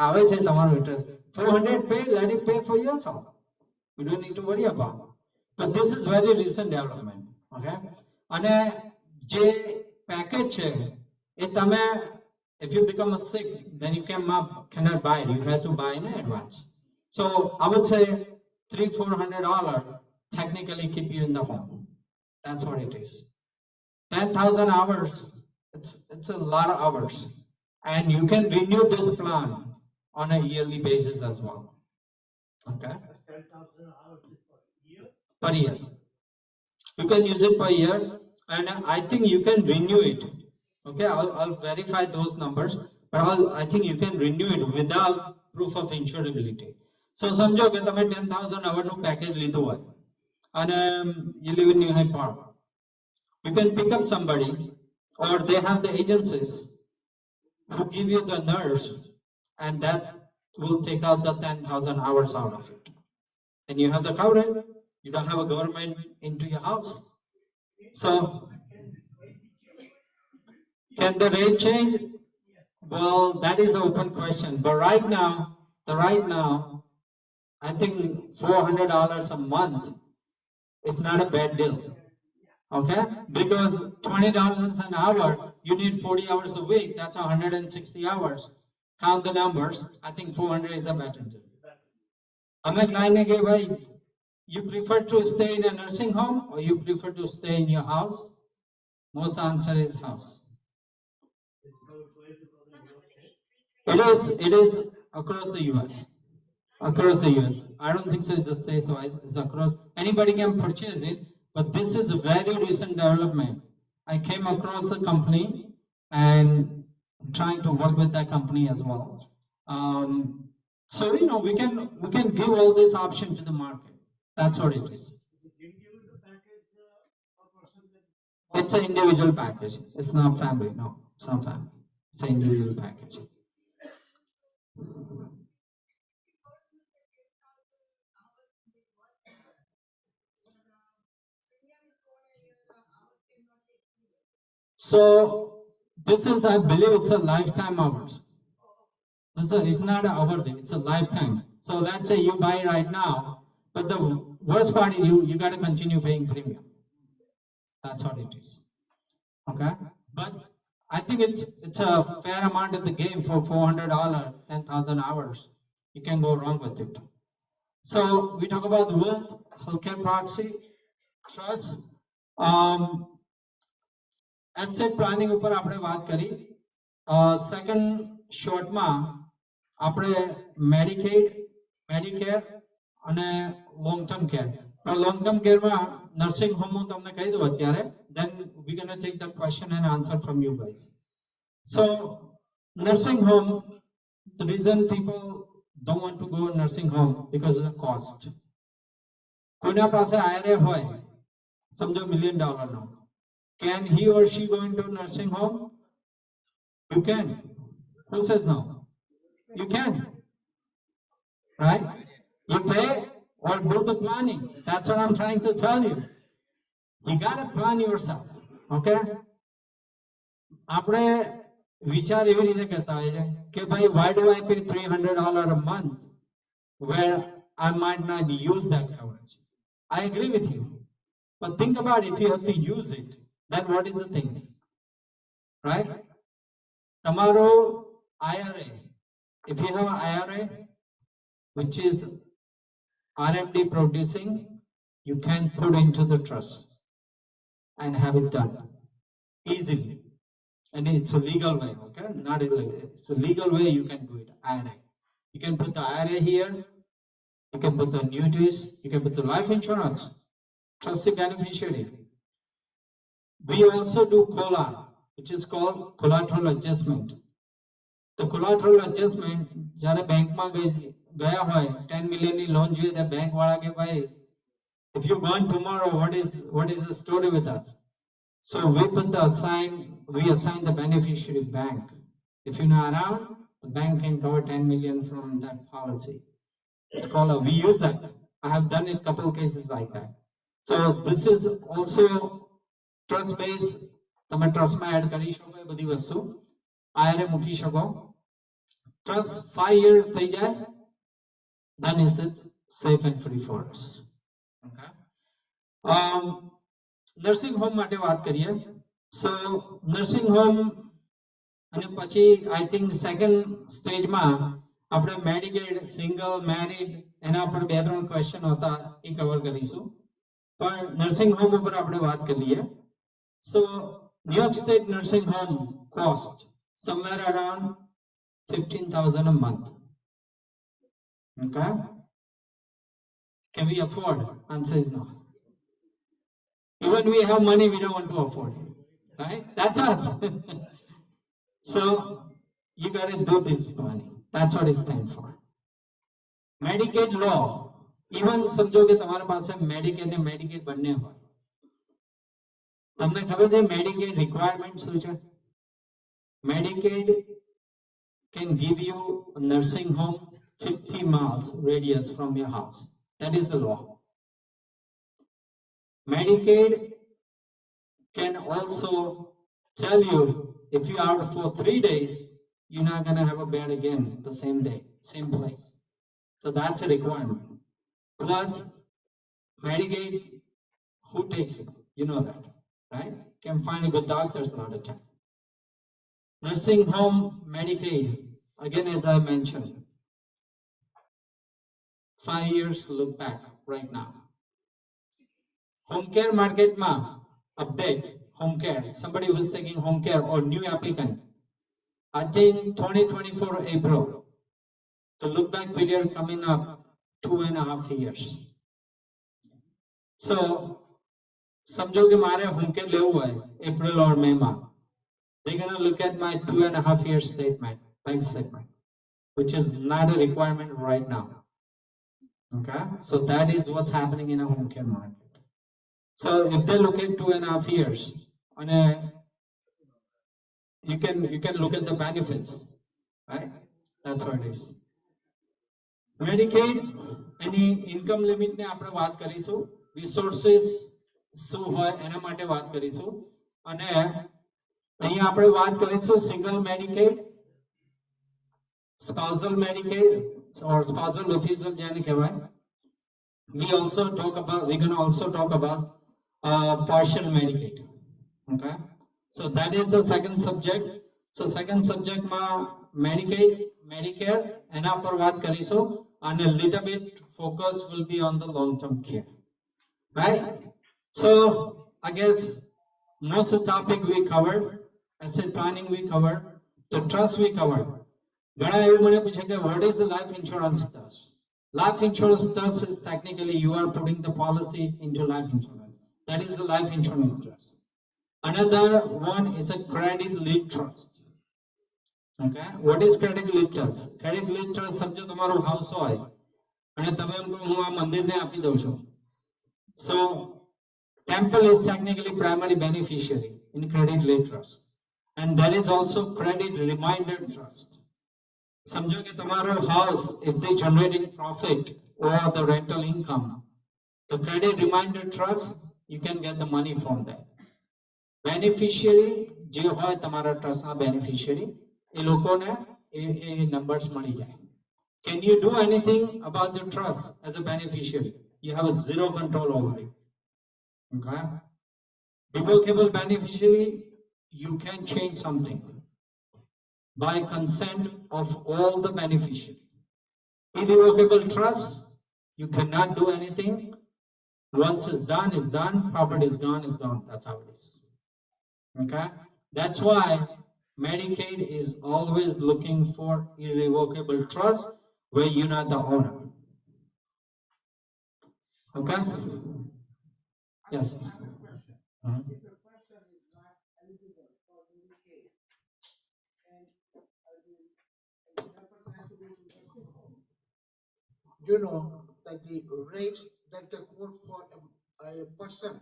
આવે છે તમારો interest 400 pay, let it pay for yourself. You don't need to worry about it. But this is very recent development. Okay? અને જે package છે એ તમે, if you become a sick, then you cannot buy it. You have to buy in advance. So I would say $300-400 technically keep you in the home. That's what it is. 10,000 hours, it's a lot of hours. And you can renew this plan on a yearly basis as well. Okay? 10,000 hours per year? Per year. You can use it per year, and I think you can renew it. Okay, I'll verify those numbers, but I think you can renew it without proof of insurability. So સમજો કે તમે 10,000 hour નું package લીધું હોય અને you live in New Hyde Park. You can pick up somebody, or they have the agencies who give you the nurse, and that will take out the 10,000 hours out of it. And you have the coverage. You don't have a government into your house. So, can the rate change? Well, that is an open question. But right now, I think $400 a month is not a bad deal. Okay? Because $20 an hour, you need 40 hours a week. That's 160 hours. Count the numbers. I think 400 is a better deal. I'm a client again, why you prefer to stay in a nursing home or you prefer to stay in your house? Most answer is house. It is across the US. Across the US. I don't think so it's a state wise, it's across. Anybody can purchase it, but this is a very recent development. I came across a company and I'm trying to work with that company as well. So we can give all this option to the market. That's what it is. It's an individual package. It's not family. No, it's not family. It's an individual package. So this is, I believe, it's a lifetime hours. It's not an hourly. It's a lifetime. So let's say you buy right now, but the worst part is you got to continue paying premium. That's what it is. Okay, but I think it's a fair amount of the game for $400, 10,000 hours. You can go wrong with it. So we talk about wealth, healthcare proxy, trust, asset planning ઉપર આપણે વાત કરી. Second short માં આપણે Medicaid, Medicare અને long term care. But long term care માં nursing home હું તમને કહી દઉં અત્યારે. Then we're going to take the question and answer from you guys. So nursing home, the reason people don't want to go nursing home because of the cost. કોઈના પાસે IRA હોય, સમજો $1 million no, can he or she go into nursing home? You can. Who says no? You can, right? You pay or do the planning. That's what I'm trying to tell you. You gotta plan yourself, okay? આપણે વિચાર એવી રીતે કરતા હોય છે કે ભાઈ, why do I pay $300 a month where I might not use that coverage? I agree with you, but think about if you have to use it, then what is the thing, right? Tomorrow IRA, if you have an IRA which is RMD producing, you can put into the trust and have it done easily. And it's a legal way, okay? Not illegal. It's a legal way you can do it. IRA. You can put the IRA here. You can put the annuities. You can put the life insurance. Trust the beneficiary. We also do COLA, which is called collateral adjustment. The collateral adjustment, જ્યારે બેંકમાં ગયા હોય 10 million ની loan જોઈએ તો bank વાળા કે ભાઈ, if you gone tomorrow, what is the story with us? So we assign the beneficiary bank. If you're not around, the bank can cover 10 million from that policy. It's called we use that. I have done it couple cases like that. So this is also trust based. તમે trust માં add કરી શકો એ બધી વસ્તુ. IRA મૂકી શકો. Trust 5 years થઈ જાય, then it's safe and free for us. Okay. Nursing home માટે વાત કરીએ. સો નર્સિંગ હોમ અને પછી આઈ થિંક સેકન્ડ સ્ટેજમાં આપણે મેડિકેડ, સિંગલ, મેરિડ, એના પર 2-3 ક્વેશ્ચન હતા, એ કવર કરીશું. પણ નર્સિંગ હોમ ઉપર આપણે વાત કરીએ. So New York state nursing home cost somewhere around $15,000 a month. Okay, can we afford? Answer is no. Even we have money, we don't want to afford, right? That's us. So you got to do this planning. That's what it stands for. Medicaid law, even સમજો કે તમારા પાસે Medicaid ને Medicaid બંને હોય, તમને ખબર છે Medicaid requirement શું છે? Medicaid can give you a nursing home 50 miles radius from your house. That is the law. Medicaid can also tell you if you're out for 3 days, you're not going to have a bed again the same day, same place. So that's a requirement. Plus, Medicaid, who takes it? You know that, right? Can find a good doctors a lot of time. Nursing home, Medicaid, again, as I mentioned, 5 years look back right now. Home care market ma update home care. Somebody who's taking home care or new applicant. I think 2024 April. The look back period coming up 2.5 years. So समझो कि मारे home care ले हुआ है April or May ma. They're gonna look at my 2.5 year statement, bank statement, which is not a requirement right now. Okay, so that is what's happening in a home care market. So if they look at 2.5 years, you can look at the benefits, right? That's what it is. Medicaid, any income limit ને આપણે વાત કરીશું, resources શું હોય એના માટે વાત કરીશું, અને અહીંયા આપણે વાત કરીશું single Medicaid, spousal Medicaid or spousal refusal જેને કહેવાય. We're going to also talk about partial Medicaid. Okay, so that is the second subject. So second subject ma Medicaid, Medicare, એના પર વાત કરીશું, and a little bit focus will be on the long term care, right? So I guess most of the topic we covered, asset planning we covered, the trust we covered. ઘણા એવું મને પૂછે કે what is the life insurance trust? Life insurance trust is technically you are putting the policy into life insurance. That is the life insurance trust. Another one is a credit lead trust. Okay, what is credit trust? Credit trust સમજો તમારો house હોય અને તમે એમ કહો હું આ મંદિરને આપી દઉં છું. So temple is technically primary beneficiary in credit trust, and there is also credit reminder trust. સમજો કે તમારો house, if they generating profit or the rental income, the credit reminder trust, you can get the money from that. Beneficiary જે હોય તમારા ટ્રસ્ટના beneficiary એ લોકોને એ numbers મળી જાય. Can you do anything about the trust as a beneficiary? You have a zero control over it. Okay. Revocable beneficiary, you can change something by consent of all the beneficiaries. Irrevocable trust, you cannot do anything. Once it's done, property is gone, that's how it is. Okay, that's why Medicaid is always looking for irrevocable trust where you're not the owner. Okay, yes. You know that the rates that they quote for a person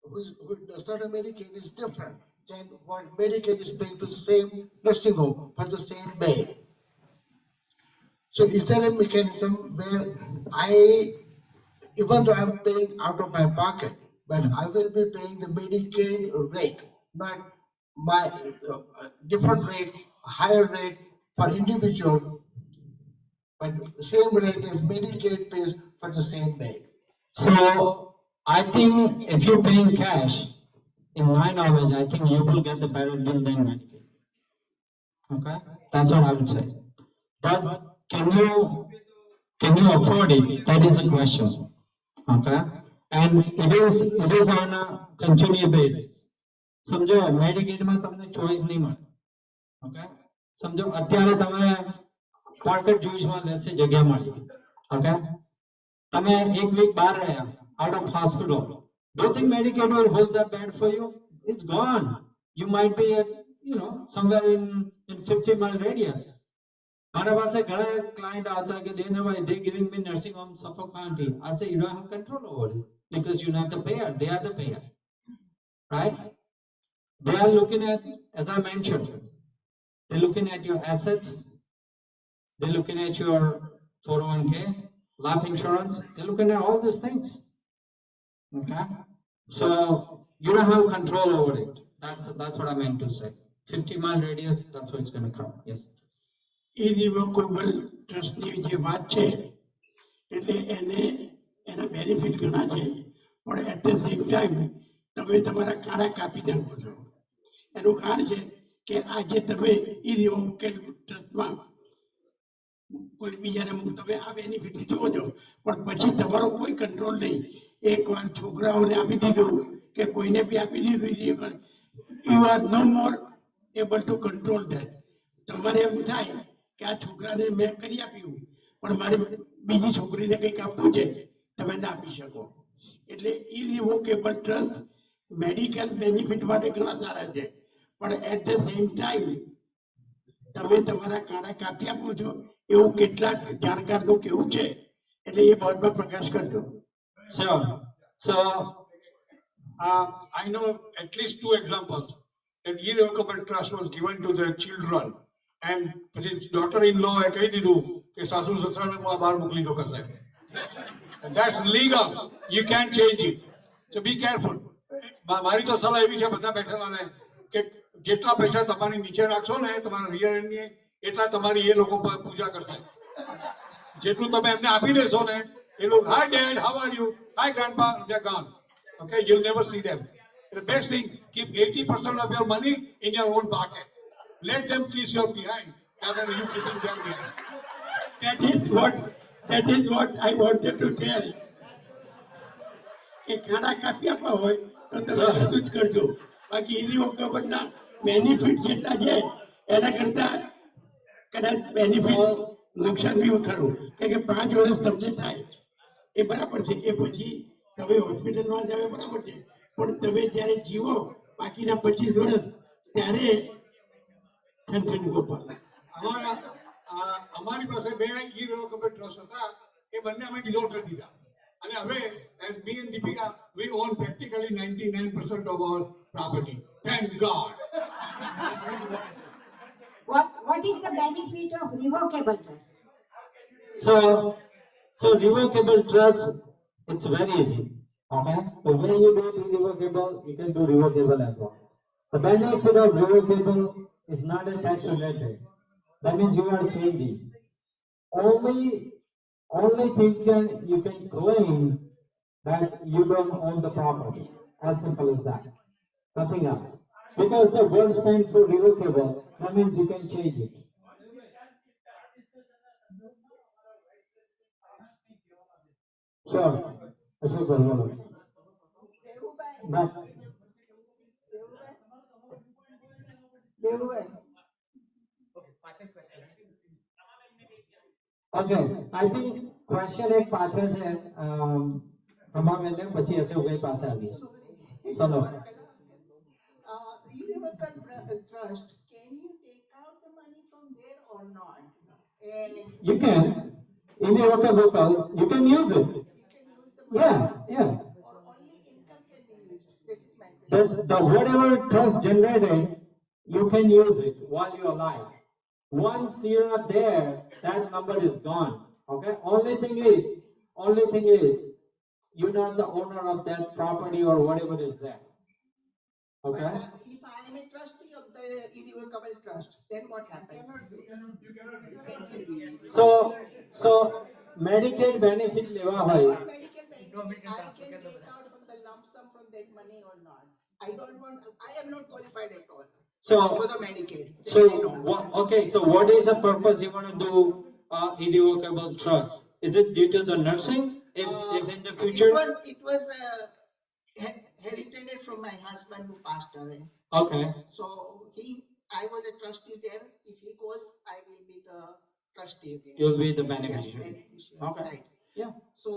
who does not have Medicaid is different than what Medicaid is paying for the same nursing home for the same bed. So is there a mechanism where even though I'm paying out of my pocket, but I will be paying the Medicaid rate, not my different rate, higher rate for individual, but same rate as Medicaid pays for the same bed. So I think if you're paying cash, in my knowledge, I think you will get the better deal than Medicaid. Okay, that's what I would say. But can you afford it? That is a question. Okay, and it is on a continuous basis. સમજો મેડિકેડમાં તમને choice નહીં મળે. Okay, સમજો અત્યારે તમે pocket જ્યુસમાં લેશે જગ્યા મળી. ઓકે, તમે એક વીક બહાર રહ્યા out of hospital. Do you think Medicaid will hold that bed for you? It's gone. You might be at, somewhere in 50-mile radius. મારા પાસે ઘણા client આવતા કે Devendrabhai, they giving me nursing home Suffolk County. I say you don't have control over it because you're not the payer. They are the payer, right? They are looking at, as I mentioned, they're looking at your assets. They're looking at your 401k, life insurance. They're looking at all these things. Okay, so you don't have control over it. That's what I meant to say. 50-mile radius, that's what it's going to come. Yes. Irrevocable trust ની જે વાત છે એટલે એના benefit ઘણા છે, પણ at the same time તમે તમારા કાળા કાપી નાખો છો. એનું કારણ છે કે આજે તમે ઇરરિવોકેબલ ટ્રસ્ટમાં કોઈ બીજાને તમે આ બેનિફિટ જુઓ છો, પણ પછી તમારો કોઈ કંટ્રોલ નહીં. એકવાર છોકરાઓને આપી દીધું કે કોઈને બી આપી દીધું, you are no more able to control that. તમારે એમ થાય કે આ છોકરાને મેં કરી આપ્યું, પણ મારે બીજી છોકરીને કંઈક આપવું છે, તમે ના આપી શકો. એટલે ઇરરિવોકેબલ ટ્રસ્ટ મેડિકલ બેનિફિટ માટે ઘણા સારા છે, પણ એટ ધ સેમ ટાઈમ તમે તમારા કાળા કાપી આપો છો એવું કેટલાક જાણકારનું કેવું છે, એટલે એ બાબતમાં પ્રકાશ કરજો. So I know at least 2 examples that irrevocable trust was given to the children, and his daughter-in-law એ કહી દીધું કે સાસુ સસરાને બહાર મોકલી દો કસે. That's legal. You can't change it. So be careful. મારી તો સલાહ એવી છે બધા બેઠેલાને કે જેટલા પૈસા તમારી નીચે રાખશો ને તમારા રિયર એન્ડની એટલા તમારી એ લોકો પૂજા કરશે. જેટલું તમે એમને આપી દેશો ને એ લોકો, hi dad, how are you, hi grandpa, they're gone. Okay, you'll never see them. The best thing, keep 80% of your money in your own pocket. Let them kiss your behind rather than you kissing them behind. That is what I wanted to tell. કે કાળા કાપી આપવા હોય તો તમે બધું જ કરજો, બાકી ઇરરિવોકેબલના બેનિફિટ જેટલા છે એના કરતા કદાચ બેનિફિટ નુકસાન બી ખરું, કે 5 વર્ષ તમને થાય એ બરાબર છે, એ પછી તમે હોસ્પિટલમાં જાવ બરાબર છે, પણ તમે જ્યારે જીવો બાકીના 25 વર્ષ ત્યારે Thank you, Gopal. અમારી પાસે બે irrevocable trust હતા એ બંને અમે dissolve કરી દીધા અને હવે as me and Deepika we own practically 99% of our property. Thank God. What is the benefit of revocable trust? So revocable trust, it's very easy. Okay? So when you do irrevocable, you can do revocable as well. The benefit of revocable is not a tax related. That means you are changing. Only thing you can claim that you don't own the property. As simple as that. Nothing else. Because the word stands for revocable, that means you can change it. Sure. Ashok bhai, bolo. But okay, I think question એક પાછળ છે રમાબેન ને પછી અશોકભાઈ પાસે આવીએ. ચલો. Irrevocable trust, can you take out the money from there or not? And You can irrevocable, you can use it. you can use the money, Yeah. or only income can be used. That is my question. The whatever trust generated, you can use it while you're alive. Once you're not there, that number is gone. Okay. Only thing is, you're not the owner of that property or whatever is there. Okay. But if I am a trustee of the irrevocable trust, then what happens? So Medicaid benefit lewa hoy. What medical benefit I can take out from the lump sum from that money or not? I am not qualified at all for the Medicaid. So okay, so what is the purpose you want to do irrevocable trust? Is it due to the nursing? If in the future? It was heritated from my husband who passed away. Okay. So I was a trustee there. If he goes, I will be the trustee again. You'll be the Yeah, beneficiary. beneficiary. Okay. Right. Yeah. So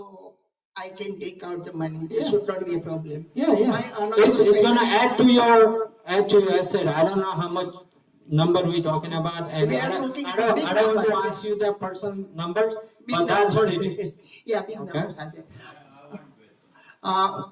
I can take out the money. This should not be a problem. Yeah. My another It's gonna question- add to your asset. I don't know how much number we're talking about, and We I are don't looking I for don't- big I don't want to numbers. ask you that person numbers, Big but that's what it numbers. is. Yeah, big Okay. numbers are there.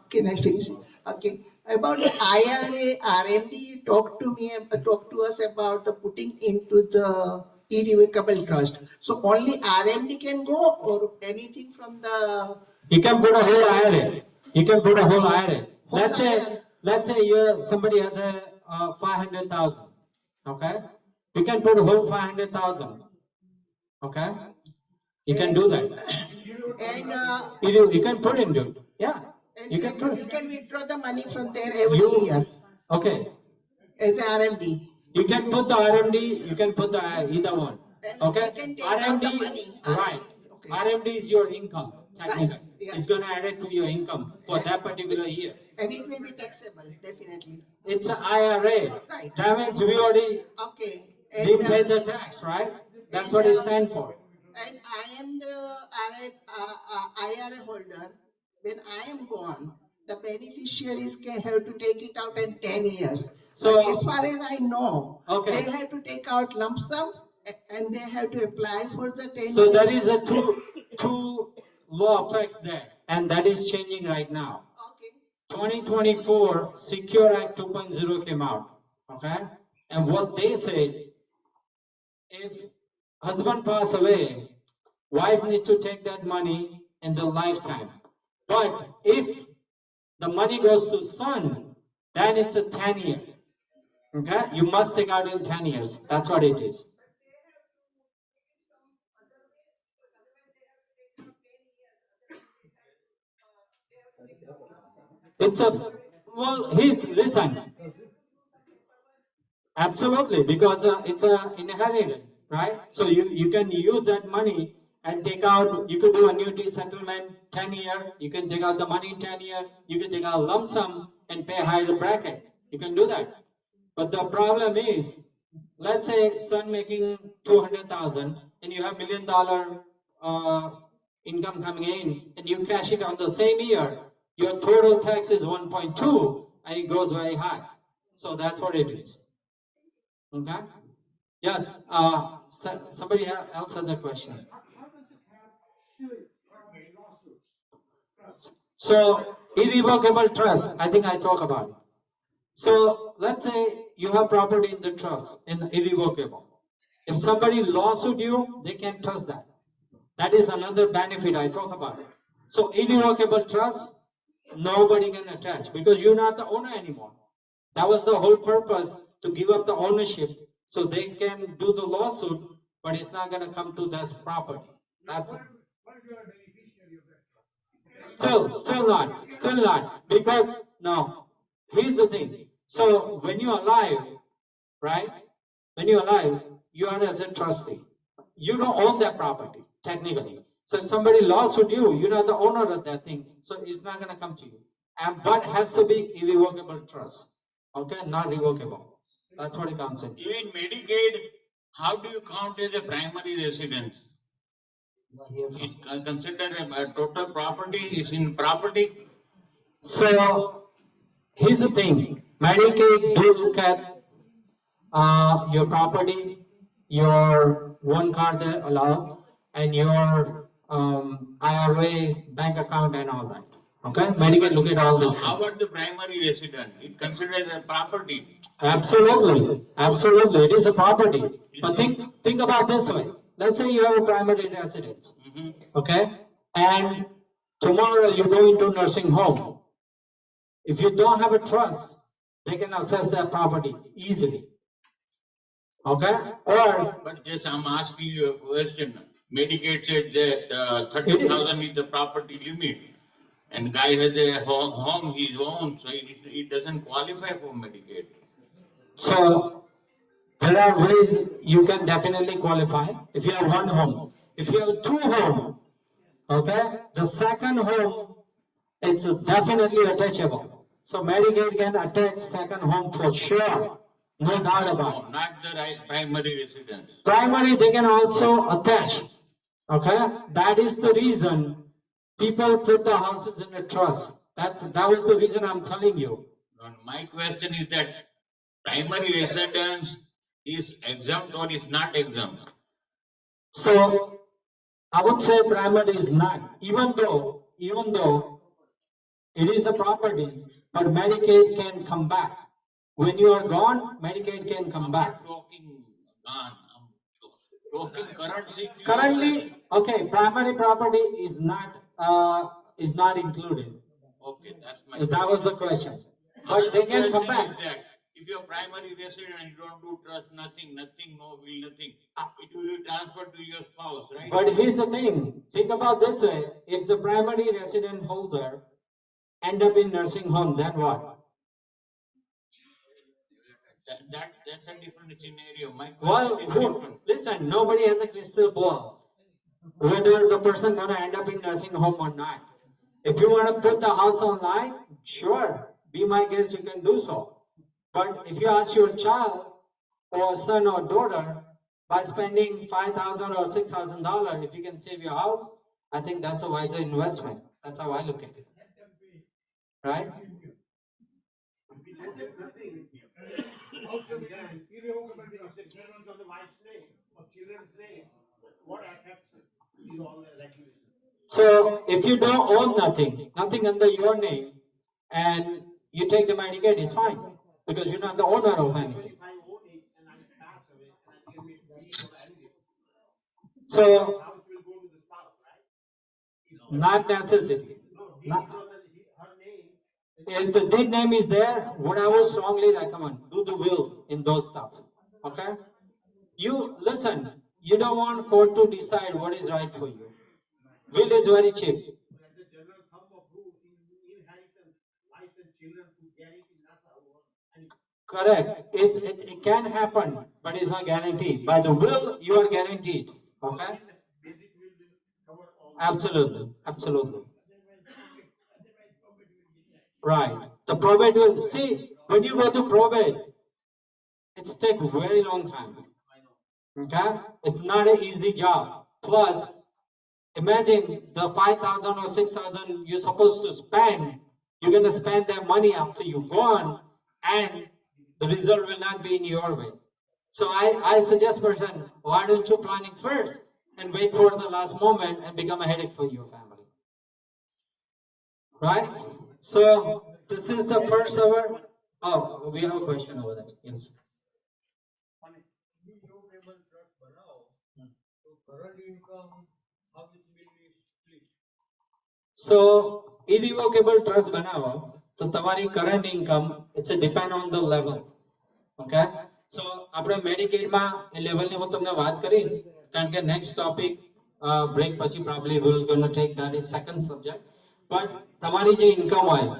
Can I finish? Okay. About the IRA, RMD, talk to us about the putting into the irrevocable trust. So only RMD can go, or anything from the. You can put a whole IRA. You can put a whole IRA. Whole Let's say somebody has a 500,000. Okay. You can put a whole 500,000. Okay. You can do that. And You can put into it. Yeah. You can put. we can withdraw the money from there every year Okay. as a RMD. You can put the RMD. You can put the either one. And Okay. we can take out the money. Right. Okay. RMD is your income. Technically, Right, yeah. it's gonna add it to your income for that particular year. And it will be taxable, definitely. It's an IRA. Right. That means we already Okay. didn't pay the tax, right? That's what it stands for. And I am the IRA holder. When I am gone, the beneficiaries can have to take it out in 10 years. So- But as far as I know, Okay. they have to take out lump sum and they have to apply for the 10 So years. there is a two law effects there, and that is changing right now. Okay. 2024 Secure Act 2.0 came out. Okay, and what they say, if husband pass away, wife needs to take that money in the lifetime. But if the money goes to son, then it's a 10 year. Okay, you must take out in 10 years. That's what it is. It's a well. Listen. Absolutely, because it's a inherited, right? So you can use that money and take out. You could do annuity settlement 10 year. You can take out the money in 10 year. You can take out lump sum and pay higher bracket. You can do that. But the problem is, let's say son making 200,000 and you have $1 million income coming in, and you cash it on the same year. Your total tax is 1.2, and it goes very high. So that's what it is. Okay? Yes, somebody else has a question. So, irrevocable trust, I think I talk about it. So, let's say you have property in the trust, in irrevocable. If somebody lawsuit you, they can trust that. That is another benefit I talk about it. So, irrevocable trust, nobody can attach because you're not the owner anymore. That was the whole purpose, to give up the ownership so they can do the lawsuit, but it's not going to come to this property. That's still not, because no. Here's the thing. So when you're alive, right? When you're alive, you are as a trustee. You don't own that property technically. So if somebody lawsuit you, you're not the owner of that thing, so it's not going to come to you. And but has to be irrevocable trust. Okay, not revocable. That's what it comes in. In Medicaid, how do you count as a primary residence? It's considered a total property, is in property. So here's the thing. Medicaid do look at your property, your one card they allow, and your IRA, bank account, and all that. Okay, Medicaid look at all this. How about the primary resident? It considered a property. Absolutely, absolutely, it is a property. But think about this way. Let's say you have a primary residence, okay, and tomorrow you go into a nursing home. If you don't have a trust, they can access that property easily. Okay, or but just I'm asking you a question. Medicaid said that 30,000 is the property limit, and guy has a home his own, so it doesn't qualify for Medicaid. So there are ways you can definitely qualify if you have one home. If you have two homes, okay, the second home it's definitely attachable. So Medicaid can attach second home for sure, no doubt about it. Not the primary residence. Primary they can also attach. Okay, that is the reason people put the houses in a trust. That was the reason I'm telling you. My question is that primary residence is exempt or is not exempt? So I would say primary is not, even though it is a property, but Medicaid can come back. When you are gone, Medicaid can come back. Talking gone. I'm talking current situation. Currently, okay, primary property is not included. Okay, that's my. That was the question. But they can come back. If you're primary resident and you don't do trust, nothing, no will, nothing, it will be transferred to your spouse, right? But here's the thing. Think about this way. If the primary resident holder end up in nursing home, then what? That's a different scenario. My Well, listen, nobody has a crystal ball. Whether the person gonna end up in nursing home or not. If you want to put the house online, sure, be my guest, you can do so. But if you ask your child or son or daughter, by spending $5,000 or $6,000, if you can save your house, I think that's a wiser investment. That's how I look at it. Right? Also, irrevocable if the children's on the wife's name or children's name, what affects all the regulations? So if you don't own nothing under your name, and you take the Medicaid, it's fine because you're not the owner of anything. If I own it and I pass away and I give it So the house will go to the spouse, right? not necessity. No, her name. If the deed name is there, what I would strongly recommend, do the will in those stuff. Okay? You listen, you don't want court to decide what is right for you. Will is very cheap. The general thumb of rule in inheritance, wife and children who get it in NASA. Correct. It can happen, but it's not guaranteed. By the will, you are guaranteed. Okay? Absolutely. Absolutely. Right. The probate will, see, when you go to probate, it's take a very long time. Okay? It's not an easy job. Plus, imagine the 5,000 or 6,000 you're supposed to spend, you're going to spend that money after you're gone, and the result will not be in your way. So I suggest person, why don't you plan it first and wait for the last moment and become a headache for your family, right? So this is the first hour. Oh, we have a question over there. Yes. So irrevocable trust બનાવો તો તમારી current income it's a depend on the level. Okay, so આપણે Medicaid માં એ level ની હું તમને વાત કરીશ કારણ કે next topic break પછી probably we're going to take that is second subject. But તમારી જે income હોય,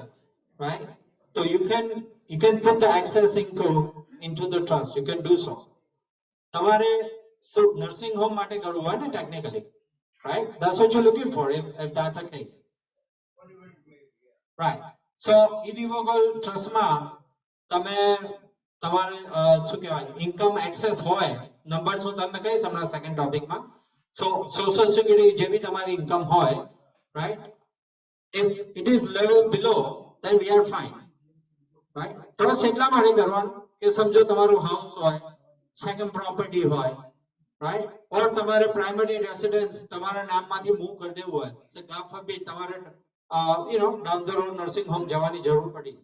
right, so you can put the excess income into the trust. You can do so. તમારે so nursing home માટે કરવું હોય ને technically, right? That's what you're looking for if that's the case. Right. So irrevocable trust માં તમે તમારે શું કહેવાય income excess હોય, numbers હું તમને કહીશ હમણાં second topic માં. So social security જે બી તમારી income હોય, right? If it is level below, then we are fine, right? Trust એટલા માટે કરવાનું કે સમજો તમારું house હોય, second property હોય, right? Or તમારે primary residence તમારા નામમાંથી move કરી દેવું હોય, so God forbid તમારે down the road nursing home જવાની જરૂર પડી.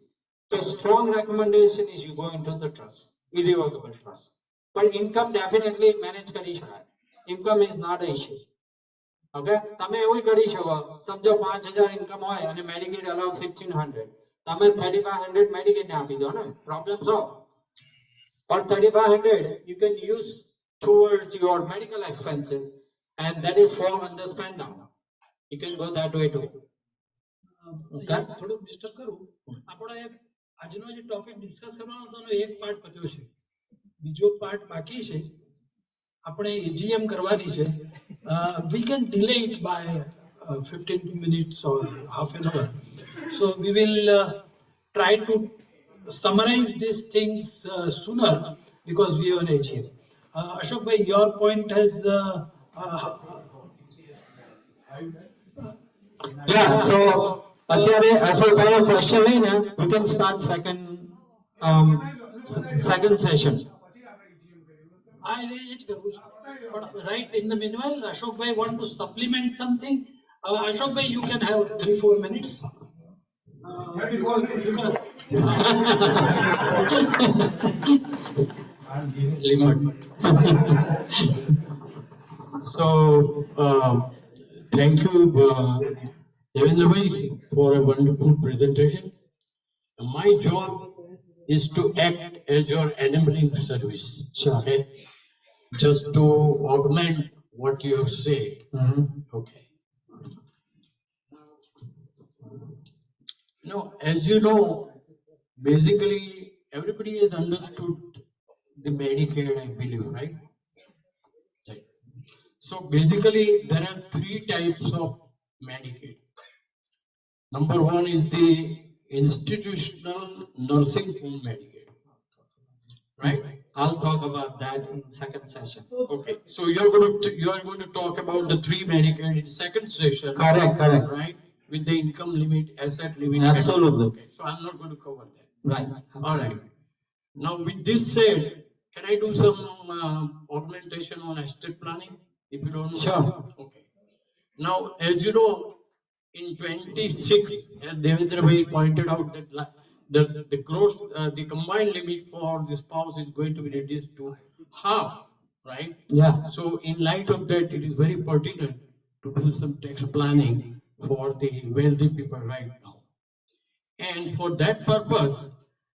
The strong recommendation is you go into the trust, irrevocable trust. But income definitely manage કરી શકાય. Income is not an issue. Okay? તમે એવું કરી શકો, સમજો 5000 income હોય અને Medicaid allow 1500. તમે 3500 Medicaid ને આપી દો ને, problem solve. Or 3500 you can use towards your medical expenses and that is fall under spend down. You can go that way too. Okay? થોડું ડિસ્ટર્બ કરું. આપણે આજનો જે ટોપિક ડિસ્કસ કરવાનો હતો એનો એક પાર્ટ પત્યો છે, બીજો પાર્ટ બાકી છે. આપણે એજીએમ કરવાની છે. We can delay it by 15 minutes or half an hour. So we will try to summarize these things sooner because we have an AGM. Ashok bhai, your point has yeah, so અત્યારે અશોકભાઈનો question લઈને we can start second session. Right, in the meanwhile, Ashok bhai want to supplement something. Ashok bhai, you can have 3-4 minutes. So, thank you, Devendra bhai, for a wonderful presentation. My job is to act as your enabling service. Sure. Okay? Just to augment what you have said. Okay. Now, as you know, basically everybody has understood the Medicaid, I believe, right? Right. So basically there are 3 types of Medicaid. Number 1 is the institutional nursing home Medicaid, right? I'll talk about that in second session. Okay, so you are going to talk about the 3 Medicaid in second session. Correct. Right? With the income limit, asset limit. Absolutely. Okay, so I'm not going to cover that. Right. All right. Now, with this said, can I do some augmentation on estate planning? If you don't know. Sure. Okay. Now, as you know, in 26, as Devendra bhai pointed out, that the gross, the combined limit for the spouse is going to be reduced to half, right? Yeah. So, in light of that, it is very pertinent to do some tax planning for the wealthy people right now. And for that purpose,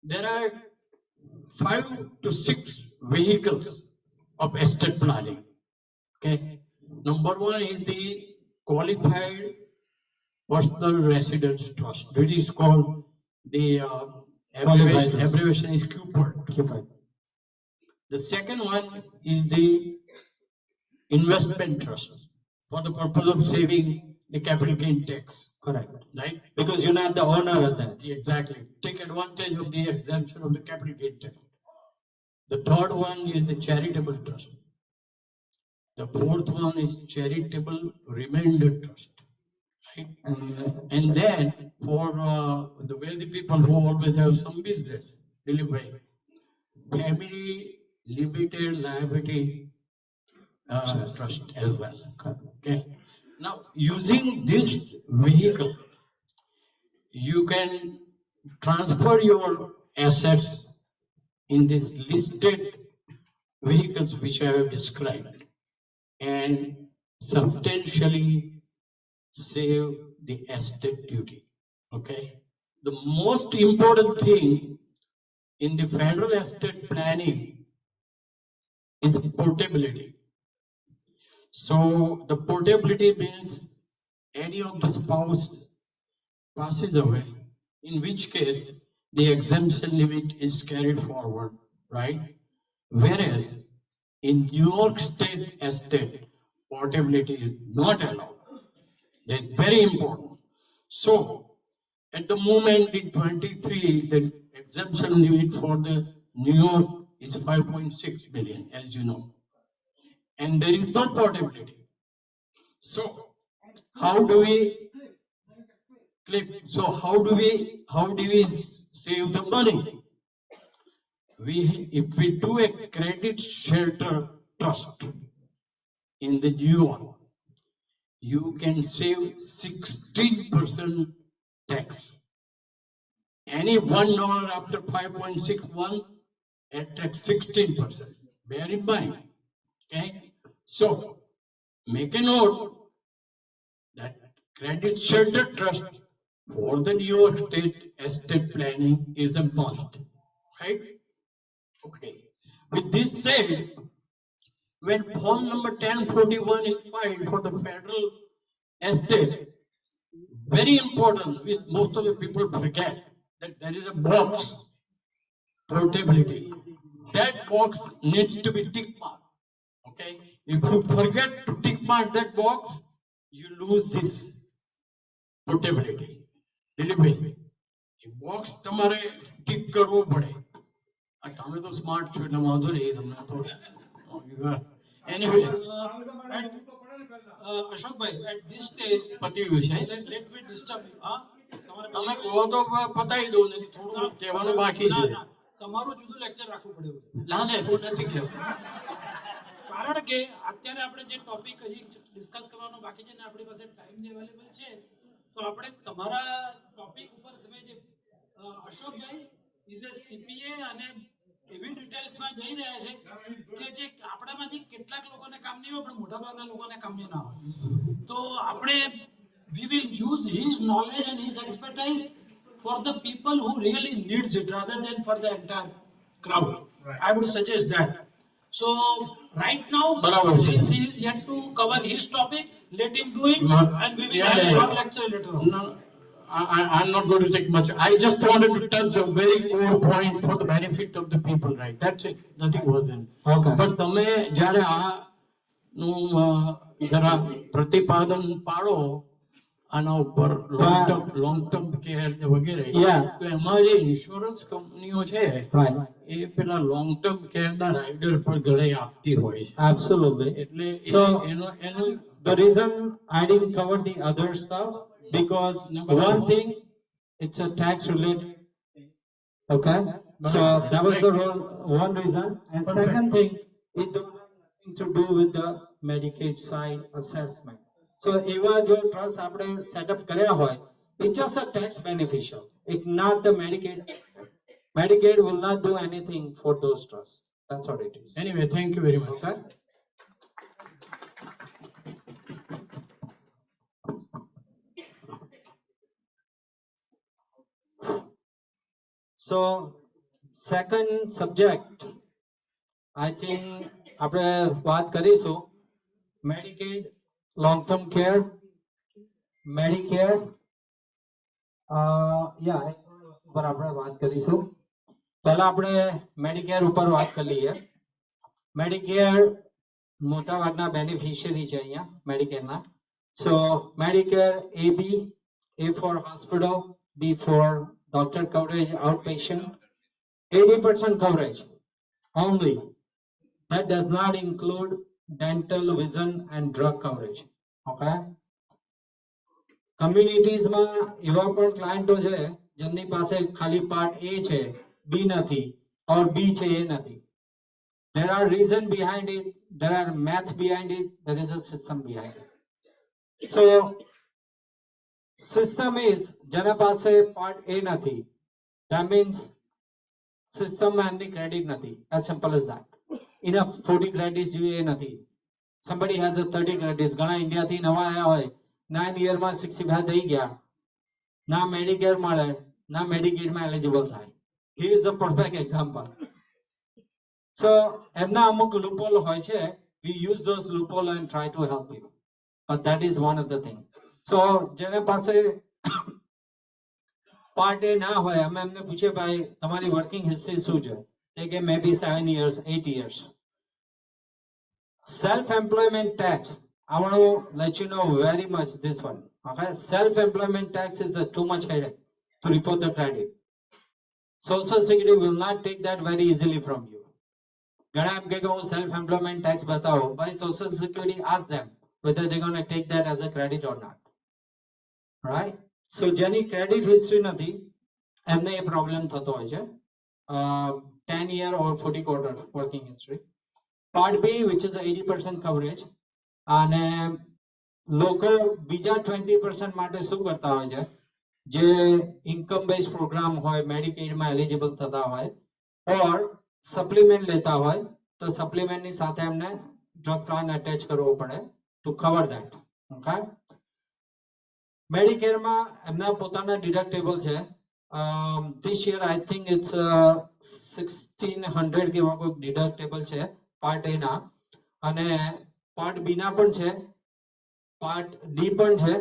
there are 5 to 6 vehicles of estate planning. Okay. Number 1 is the qualified personal residence trust, which is called the abbreviation is QPERT. The second one is the investment trust for the purpose of saving the capital gain tax. Correct. Right? Because you're not the owner of that. Exactly. Take advantage of the exemption of the capital gain tax. The third one is the charitable trust. The fourth one is charitable remainder trust. Right? And then for the wealthy people who always have some business, family limited liability trust as well. Okay. Now, using this vehicle, you can transfer your assets in this listed vehicles which I have described and substantially save the estate duty. Okay. The most important thing in the federal estate planning is portability. So the portability means any of the spouse passes away, in which case the exemption limit is carried forward, right? Whereas in New York State estate, portability is not allowed. That's very important. So at the moment in 23, the exemption limit for the New York is 5.6 billion, as you know, and there is no portability. So how do we how do we save the money? If we do a credit shelter trust in the New York, you can save 16% tax. Any $1 after 5.61 at tax 16%. Bear in mind. Okay. So make a note that credit shelter trust for the New York State estate planning is a must. Right? Okay. With this said, when form number 1041 is filed for the federal estate, very important, which most of the people forget, that there is a box, portability. That box needs to be tick marked. Okay? If you forget to tick mark that box, you lose this portability. Delivery. The box તમારે tick કરવો પડે. તમે તો smart છો એટલે વાંધો નહીં તમને તો. Anyway, Ashok bhai, at this stage, પતી ગયું છે. let me disturb you. હા? તમે કહો તો પતાવી દઉં ને થોડું કહેવાનું બાકી છે. તમારું જુદું લેક્ચર રાખવું પડે. ના ના એવું નથી કહેવું. કારણ કે અત્યારે આપણે જે ટોપિક હજી ડિસ્કસ કરવાનો બાકી છે ને આપણી પાસે ટાઈમ જે અવેલેબલ છે તો આપણે તમારા ટોપિક ઉપર તમે જે અશોકભાઈ ઇઝ એ સીપીએ અને એવી ડિટેલ્સમાં જઈ રહ્યા છે કે જે આપણામાંથી કેટલાક લોકોને કામ નહીં હોય પણ મોટાભાગના લોકોને કામની ના હોય. તો આપણે we will use his knowledge and his expertise for the people who really needs it rather than for the entire crowd. Right. I would suggest that. So right now, since he is yet to cover his topic, let him do it, and we will have one lecture later on. No, I'm not going to take much. I just wanted to touch the very core point for the benefit of the people, right? That's it. Nothing more than. Okay. But તમે જ્યારે આ નું જરા પ્રતિપાદન પાડો આના ઉપર long term care વગેરે તો એમાં જે ઇન્સ્યોરન્સ કંપનીઓ છે એ પેલા લોંગ ટર્મ કેર ના રાઇડર પર ઘરે આપતી હોય છે. Absolutely. એટલે એનું the reason I didn't cover the other stuff because one thing, it's a tax related. Okay. So that was the one reason, and second thing, it don't have nothing to do with the Medicaid side assessment. So એવા જો trust આપણે setup કર્યા હોય, it's just a tax beneficial. It's not the Medicaid. Medicaid will not do anything for those trusts. That's what it is. Anyway, thank you very much. Okay. So second subject, I think આપણે વાત કરીશું Medicaid, long-term care, Medicare. ઉપર આપણે વાત કરીશું. પહેલા આપણે Medicare ઉપર વાત કરી લઈએ. Medicare મોટા ભાગના બેનિફિશિયરી છે અહીંયા Medicare. So Medicare AB, A for hospital, B for doctor coverage, outpatient, 80% coverage only. That does not include dental, vision, and drug coverage. Okay. Communities માં એવા પણ ક્લાયન્ટો છે જેમની પાસે ખાલી પાર્ટ A છે, B નથી, or B છે A નથી. There are reason behind it. There are math behind it. There is a system behind it. So system is જેના પાસે part A નથી. That means system માં એમની credit નથી. As simple as that. Enough 40 credits જોઈએ નથી. Somebody has a 30 credits. ઘણા ઇન્ડિયાથી નવા આયા હોય 9 year માં 65 થઈ ગયા. ના Medicare મળે, ના Medicaid માં eligible થાય. He is a perfect example. So એમના અમુક loophole હોય છે. We use those loophole and try to help you. But that is one of the thing. So જેને પાસે part A ના હોય અમે એમને પૂછીએ ભાઈ તમારી working history શું છે? They get maybe 7 years, 8 years. Self-employment tax. I want to let you know very much this one. Okay, self-employment tax is a too much headache to report the credit. Social Security will not take that very easily from you. ઘણા એમ કહે કે હું self-employment tax બતાવો. By Social Security, ask them whether they're going to take that as a credit or not. Right? So જેની credit history નથી એમને એ problem થતો હોય છે. 10 year or 40 quarter working history. Part B, which is 80% coverage, અને લોકો બીજા 20% માટે શું કરતા હોય છે? જે ઇન્કમ બેઝ પ્રોગ્રામ હોય મેડિકેડ માં એલિજિબલ થતા હોય ઓર સપ્લિમેન્ટ લેતા હોય તો સપ્લિમેન્ટ ની સાથે એમને ડ્રગ પ્લાન અટેચ કરવો પડે to cover that. Okay, Medicare માં એમના પોતાના ડિડક્ટેબલ છે. This year I think it's 1600 કેવા કોઈ ડિડક્ટેબલ છે પાર્ટ A ના, અને પાર્ટ B ના પણ છે, પાર્ટ D પણ છે.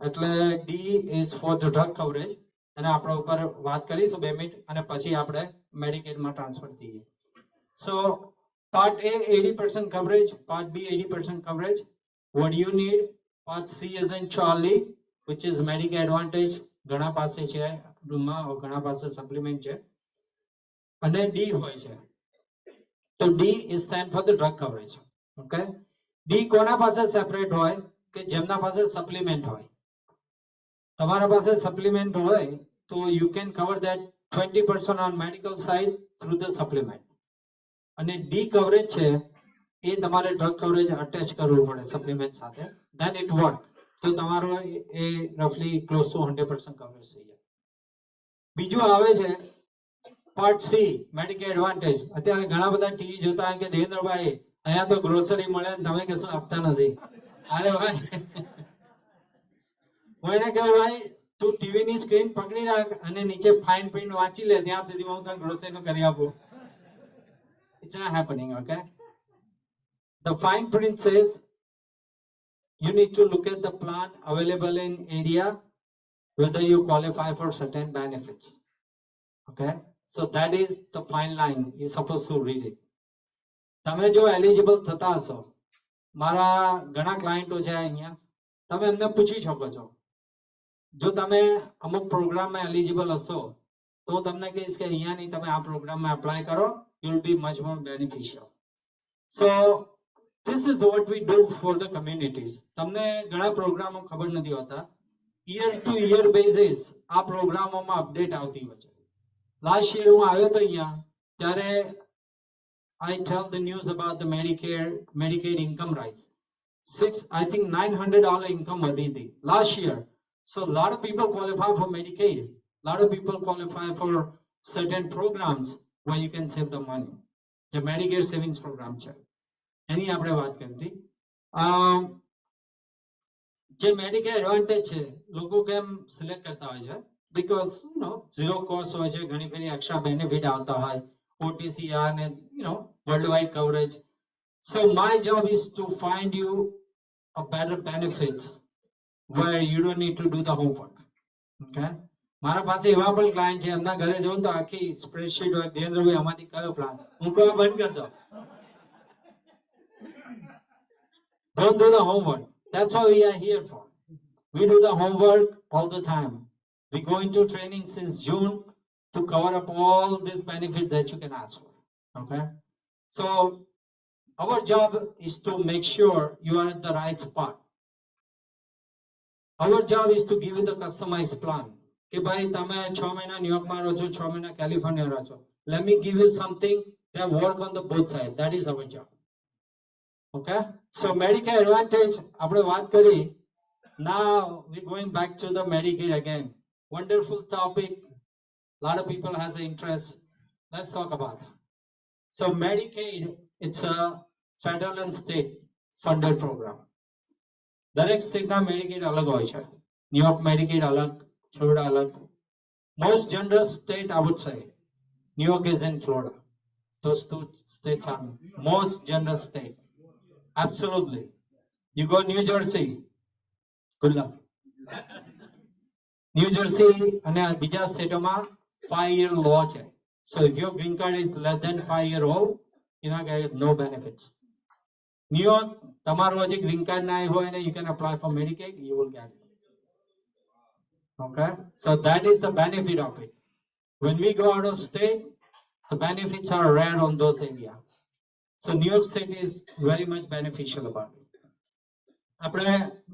એટલે D is for the drug coverage અને આપણે ઉપર વાત કરીશું 2 મિનિટ અને પછી આપણે મેડિકેડ માં ટ્રાન્સફર થઈએ. So part A 80% coverage, part B 80% coverage. What do you need? Part C is in Charlie, which is Medicare Advantage. ઘણા પાસે છે રૂમમાં ઘણા પાસે સપ્લિમેન્ટ છે અને D હોય છે. તો D is stand for the drug coverage. Okay, D કોના પાસે સેપરેટ હોય કે જેમના પાસે સપ્લિમેન્ટ હોય. તમારા પાસે સપ્લિમેન્ટ હોય તો you can cover that 20% on medical side through the supplement. અને D coverage છે એ તમારે drug coverage attach કરવું પડે supplement સાથે, then it work. તો તમારો એ roughly close to 100% coverage થઈ જાય. બીજું આવે છે part C, Medicare Advantage. અત્યારે ઘણા બધા ટીવી જોતા હોય કે દેવેન્દ્રભાઈ અહીંયા તો ગ્રોસરી મળે ને તમે કશું આપતા નથી. અરે ભાઈ હું એને કહું ભાઈ તું ટીવી ની સ્ક્રીન પકડી રાખ અને નીચે ફાઇન પ્રિન્ટ વાંચી લે ત્યાં સુધીમાં હું તને ગ્રોસરી નું કરી આપું. It's not happening. Okay, the fine print says you need to look at the plan available in area whether you qualify for certain benefits. Okay, so that is the fine line you're supposed to read it. તમે જો eligible થતા હશો, મારા ઘણા ક્લાયન્ટો છે અહીંયા, તમે એમને પૂછી શકો છો જો તમે અમુક પ્રોગ્રામમાં એલિજિબલ હશો તો હું તમને કહીશ કે અહીંયાની તમે આ પ્રોગ્રામમાં એપ્લાય કરો, you will be much more beneficial. So this is what we do for the communities. તમને ઘણા પ્રોગ્રામો ખબર નથી હોતા, year to year basis આ પ્રોગ્રામોમાં અપડેટ આવતી હોય છે. લાસ્ટ યર હું આવ્યો તો અહીંયા ત્યારે I tell the news about the Medicaid income rise. I think $900 income વધી હતી last year. So a lot of people qualify for Medicaid. A lot of people qualify for certain programs where you can save the money. The Medicare savings program છે એની આપણે વાત કરી હતી. જે Medicare Advantage છે લોકો કેમ સિલેક્ટ કરતા હોય છે? Because you know zero cost હોય છે, ઘણી ફેરી extra benefit આવતા હોય, OTCR and worldwide coverage. So my job is to find you a better benefits where you don't need to do the homework. Okay, મારા પાસે એવા પણ ક્લાયન્ટ છે એમના ઘરે જવું તો આખી સ્પ્રેડશીટ હોય, દેવેન્દ્રભાઈ આમાંથી કયો પ્લાન, હું કહું બંધ કરી દો. Don't do the homework. That's what we are here for. We do the homework all the time. We go into training since June to cover up all these benefits that you can ask for. Okay, so our job is to make sure you are at the right spot. Our job is to give you the customized plan. કે ભાઈ તમે 6 મહિના ન્યુયોર્કમાં રહો છો, 6 મહિના California રહો છો, let me give you something that work on the both sides. That is our job. Okay? So Medicare Advantage, આપણે વાત કરી. Now we're going back to the Medicaid again. Wonderful topic. A lot of people has an interest. Let's talk about that. So Medicaid, it's a federal and state funded program. દરેક સ્ટેટના Medicaid અલગ હોય છે. New York Medicaid અલગ, Florida અલગ. Most generous state, I would say, New York is in Florida. Those two states are most generous state. Absolutely. You go New Jersey, good luck. New Jersey and બીજા સ્ટેટોમાં 5-year law છે. So if your green card is less than 5 years old, you're not going to get no benefits. New York, તમારું હજી green card ના હોય ને, you can apply for Medicaid, you will get it. Okay, so that is the benefit of it. When we go out of state, the benefits are rare on those areas. So New York State is very much beneficial about it. આપણે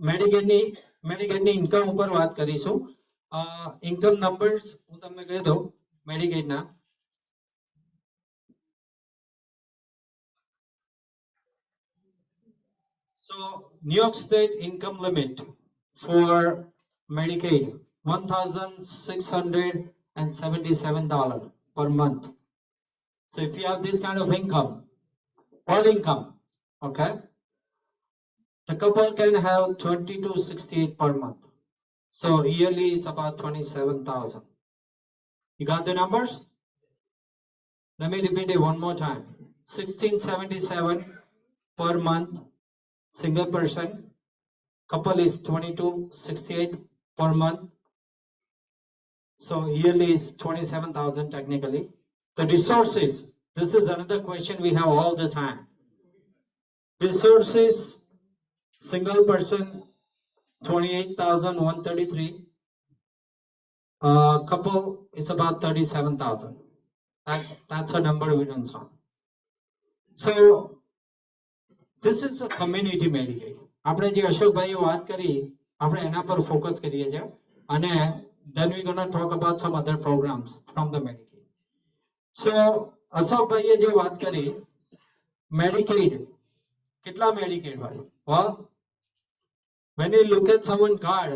Medicaidની income ઉપર વાત કરીશું. Income numbers હું તમને કહી દઉં Medicaidના. So New York State income limit for Medicaid $1,677 per month. So if you have this kind of income, all income, okay, the couple can have 2268 per month. So yearly is about 27,000. You got the numbers? Let me repeat it one more time. 1677 per month, single person. Couple is 2268 per month. So yearly is 27,000 technically. The resources, this is another question we have all the time. Resources, single person 28,133. Couple is about 37,000. That's a number we don't saw. So this is a community Medicaid. આપણે જે અશોકભાઈએ વાત કરી, આપણે એના પર focus કરીએ છીએ, અને then we're going to talk about some other programs from the Medicaid. So અશોકભાઈએ જે વાત કરી, Medicaid, કેટલા Medicaid હોય? Well, when you look at someone card,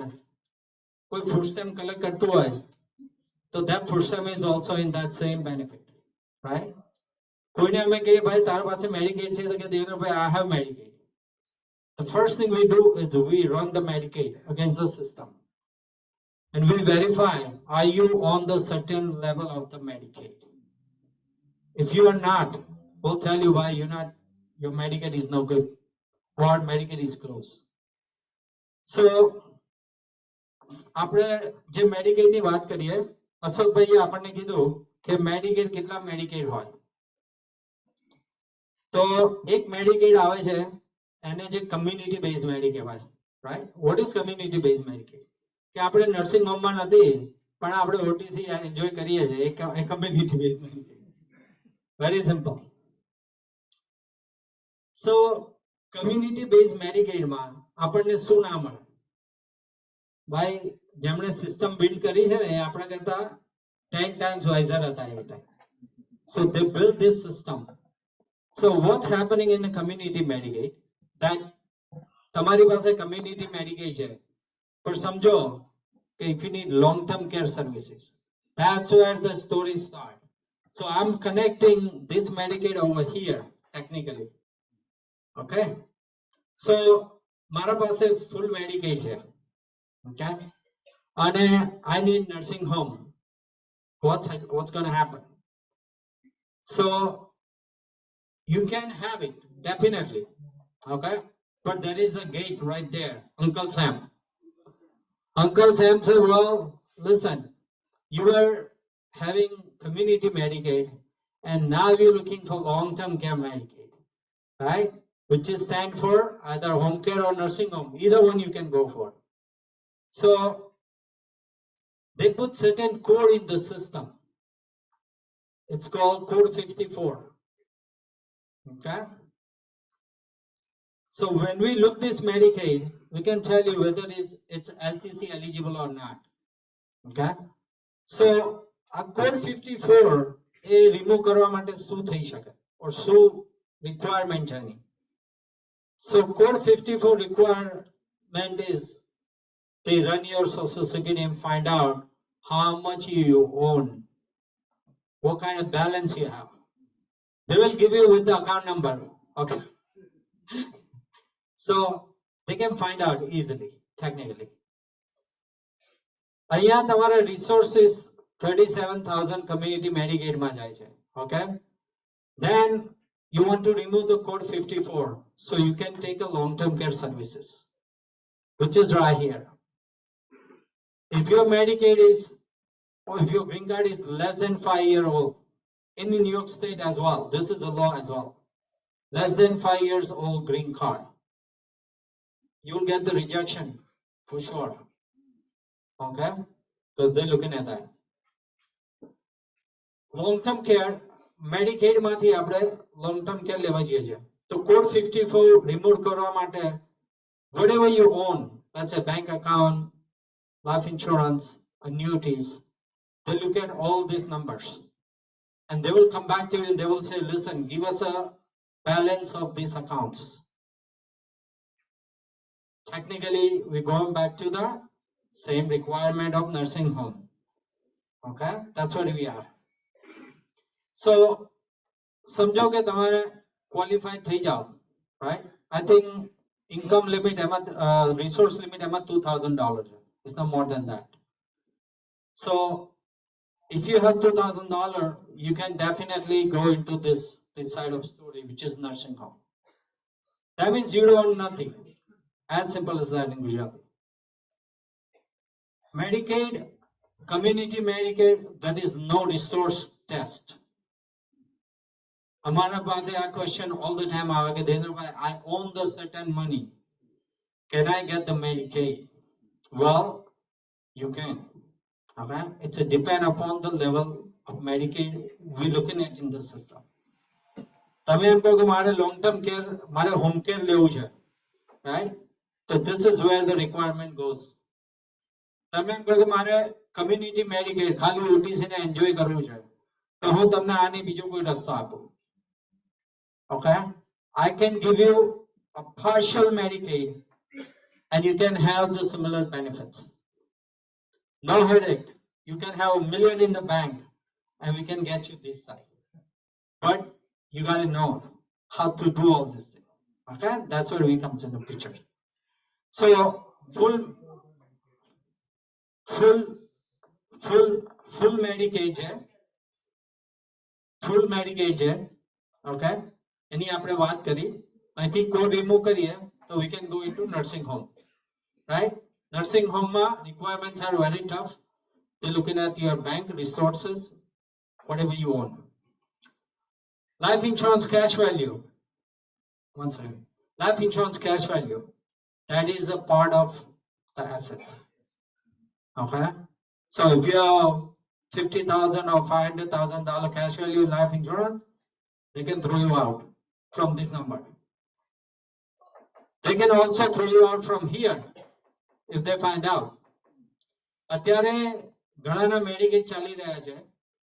કોઈ food stamp collect કરતું હોય, so that food stamp is also in that same benefit, right? કોઈને અમે કહીએ ભાઈ તારા પાસે Medicaid છે, તો કે દેવેન્દ્ર ભાઈ I have Medicaid. The first thing we do is we run the Medicaid against the system. And we verify, are you on the certain level of the Medicaid? If you are not, we'll tell you why you're not, your Medicaid is no good, or Medicaid is close. So, આપણે જે Medicaid ની વાત કરીએ, અશોકભાઈએ આપણને કીધું કે Medicaid કેટલા Medicaid હોય. તો એક Medicaid આવે છે, એને જે community based Medicaid કહેવાય, right? What is community based Medicaid? કે આપણે નર્સિંગ હોમમાં નથી, પણ આપણે OTC એન્જોય કરીએ છીએ, એ community based Medicaid. Very simple. So community based Medicaid માં આપણને શું ના મળે? ભાઈ જેમણે સિસ્ટમ બિલ્ડ કરી છે ને, એ આપણા કરતા 10 times wiser હતા એ time. So they built this system. So what's happening in the community Medicaid? That તમારી પાસે community Medicaid છે, પણ સમજો કે if you need long-term care services, that's where the story starts. So I'm connecting this Medicaid over here technically. Okay? So મારા પાસે full Medicaid છે. Okay? And I need nursing home. What's going to happen? So you can have it, definitely. Okay? But there is a gate right there. Uncle Sam. Uncle Sam said, well, listen, you are having community Medicaid and now you're looking for long-term care Medicaid, right? Which is stand for either home care or nursing home. Either one you can go for. So they put certain code in the system. It's called code 54. Okay? So when we look this Medicaid, we can tell you whether it's LTC eligible or not. Okay? So a code 54 A remove કરવા માટે શું થઈ શકે or શું requirement છે એની. So code 54 requirement is they run your social security and find out how much you own, what kind of balance you have. They will give you with the account number. Okay. So they can find out easily, technically. અહીંયા તમારા resources 37,000 community Medicaid માં જાય છે. Okay. Then you want to remove the code 54 so you can take a long-term care services, which is right here. If your Medicaid is, or if your green card is less than 5 years old, in New York State as well, this is a law as well. Less than 5 years old green card, you'll get the rejection for sure. Okay, because they're looking at that. Long-term care, Medicaid માંથી આપણે long-term care લેવા જઈએ છીએ. તો code 54 remove કરવા માટે whatever you own, let's say bank account, life insurance, annuities, they look at all these numbers and they will come back to you and they will say, listen, give us a balance of these accounts. Technically, we're going back to the same requirement of nursing home. Okay, that's what we are. So, સમજો કે તમારે qualify થઈ જાઓ, right? I think income limit resource limit $2,000. It's not more than that. So, if you have $2,000, you can definitely go into this side of story, which is nursing home. That means you don't own nothing. As simple as that in Gujarati. Medicaid, community Medicaid, that is no resource test. Amara પાસે આ question all the time આવે કે દેન્દ્રભાઈ, I own the certain money. Can I get the Medicaid? Well, you can. Okay? It's a depend upon the level of Medicaid we're looking at in the system. તમે એમ કહો કે મારે long term care, મારે home care લેવું છે, right? So this is where the requirement goes. તમે એમ કહો કે મારે community Medicaid ખાલી OTC ને enjoy કરવું છે, તો હું તમને આની બીજો કોઈ રસ્તો આપું. Okay, I can give you a partial Medicaid and you can have the similar benefits. No headache. You can have $1 million in the bank and we can get you this side. But you got to know how to do all this thing. Okay, that's where we comes in the picture. So full Medicaid है, full Medicaid है. Okay. એની આપણે વાત કરી, અહીંથી code remove કરીએ તો we can go into nursing home, right? Nursing home માં requirements are very tough. They're looking at your bank resources, whatever you own. Life insurance cash value. One second. Life insurance cash value, that is a part of the assets. Okay. So if you have $50,000 or $500,000 cash value in life insurance, they can throw you out from this number. They can also throw you out from here if they find out. અત્યારે ઘણાના Medicaid ચાલી રહ્યા છે.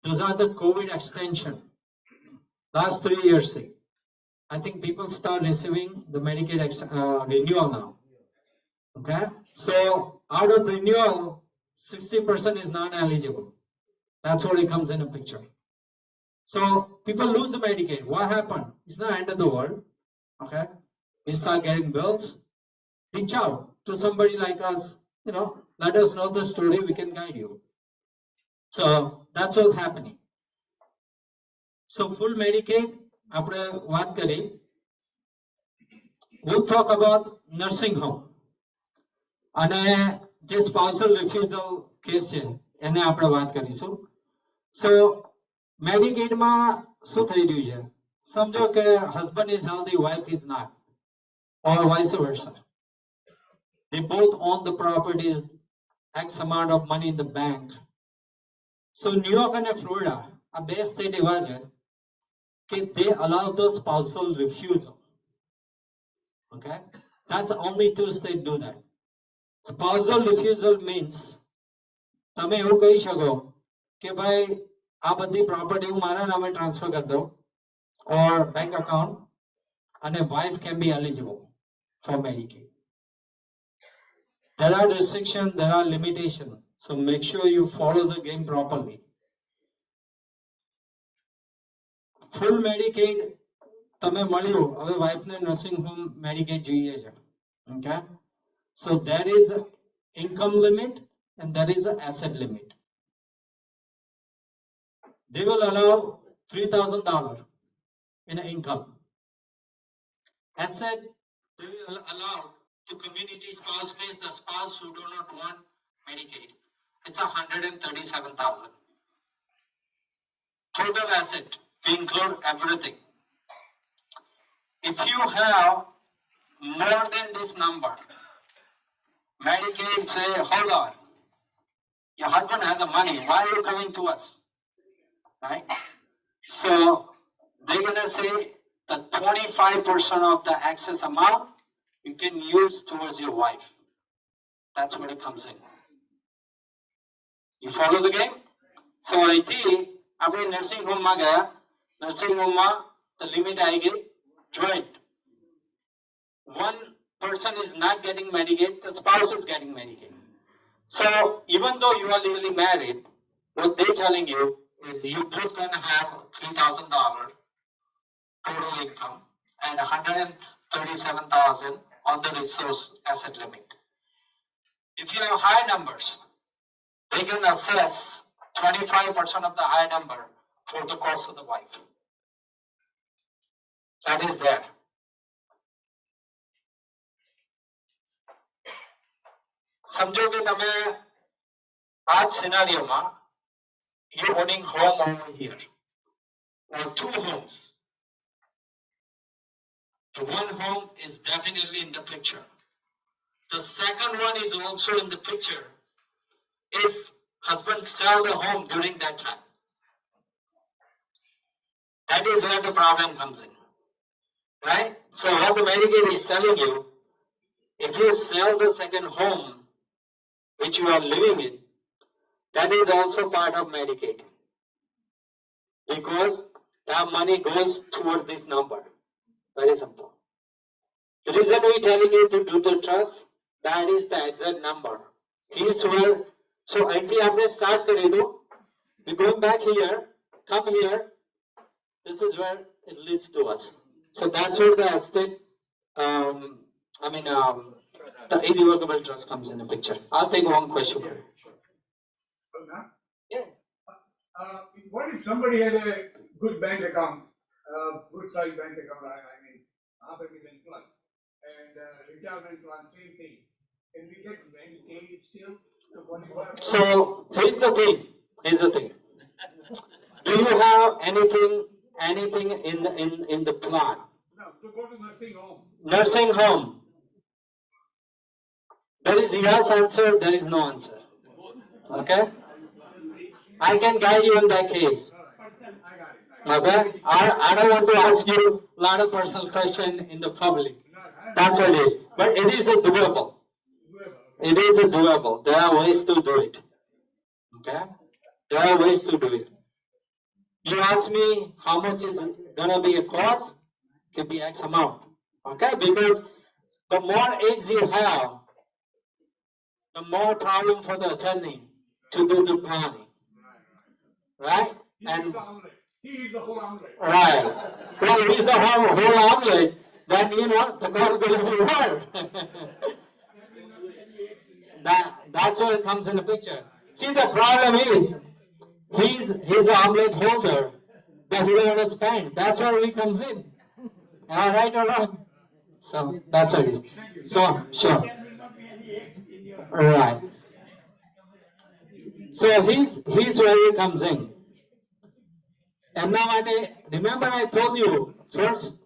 Those are the COVID extension. Last 3 years. I think people start receiving the Medicaid renewal now. Okay. So out of renewal, 60% is non-eligible. That's what it comes in a picture. So people lose the Medicaid. What happened? It's not end of the world. Okay. You start getting bills. Reach out to somebody like us. You know, let us know the story. We can guide you. So that's what's happening. So full Medicaid, આપણે વાત કરી. We'll talk about nursing home. અને જે spousal refusal case છે, એને આપણે વાત કરીશું. So Medicaid માં શું થઈ રહ્યું છે? સમજો કે husband is healthy, wife is not, or vice versa. They both own the properties, X amount of money in the bank. So New York and Florida, a બે state એવા છે કે they allow the spousal refusal. Okay, that's only 2 states do that. Spousal refusal means તમે એવું કહી શકો કે ભાઈ આ બધી પ્રોપર્ટી હું મારા નામે ટ્રાન્સફર કરી દઉં or bank account and a wife can be eligible for Medicaid. There are restrictions, there are limitations, so make sure you follow the game properly. Full Medicaid તમે મળ્યું, હવે wife ને nursing home Medicaid જોઈએ છે. Okay, so there is an income limit and there is an asset limit. They will allow $3,000 in income. Asset, they will allow to community spouse pays the spouse who do not want Medicaid. It's 137,000. Total asset, we include everything. If you have more than this number, Medicaid say, hold on, your husband has the money, why are you coming to us? Right? So they're gonna say the 25% of the excess amount you can use towards your wife. That's what it comes in. You follow the game? So after nursing home nursing home the limit आएगी joint. One person is not getting Medicaid, the spouse is getting Medicaid. So even though you are legally married, what they're telling you is you both gonna have $3,000 total income and 137,000 on the resource asset limit. If you have high numbers, they can assess 25% of the high number for the cost of the wife. That is there. समझो कि तमे आज scenario में you owning home over here or two homes. The one home is definitely in the picture. The second one is also in the picture if husband sell the home during that time. That is where the problem comes in. Right? So what the Medicaid is telling you, if you sell the second home which you are living in, that is also part of Medicaid. Because that money goes toward this number. Very simple. The reason we're telling you to do the trust, that is the exact number. Here's where, so I think I'm going to start karidu. We're going back here, come here. This is where it leads to us. So that's where the estate, the irrevocable trust comes in the picture. I'll take one question. Yeah. What if somebody has a good bank account, good size bank account, I mean, $500,000 plus, and retirement plan, same thing. Can we get Medicaid still? So here's the thing. Do you have anything in the plan? No, to go to nursing home. Nursing home. There is yes answer, there is no answer. Okay? I can guide you in that case. Okay? I don't want to ask you a lot of personal question in the public. That's what it is. But it is a doable. It is a doable. There are ways to do it. Okay? There are ways to do it. You ask me how much is gonna be a cost? Could be X amount. Okay? Because the more eggs you have, the more problem for the attorney to do the planning. Right? And He is the whole omelet. right. Well, he's the whole omelet, then the cost is gonna be more. That's where it comes in the picture. See, the problem is he's the omelet holder, but he don't want to spend. That's where he comes in. Am I right or wrong? So that's what it is. So sure. Right. So he's where he comes in. And now remember I told you first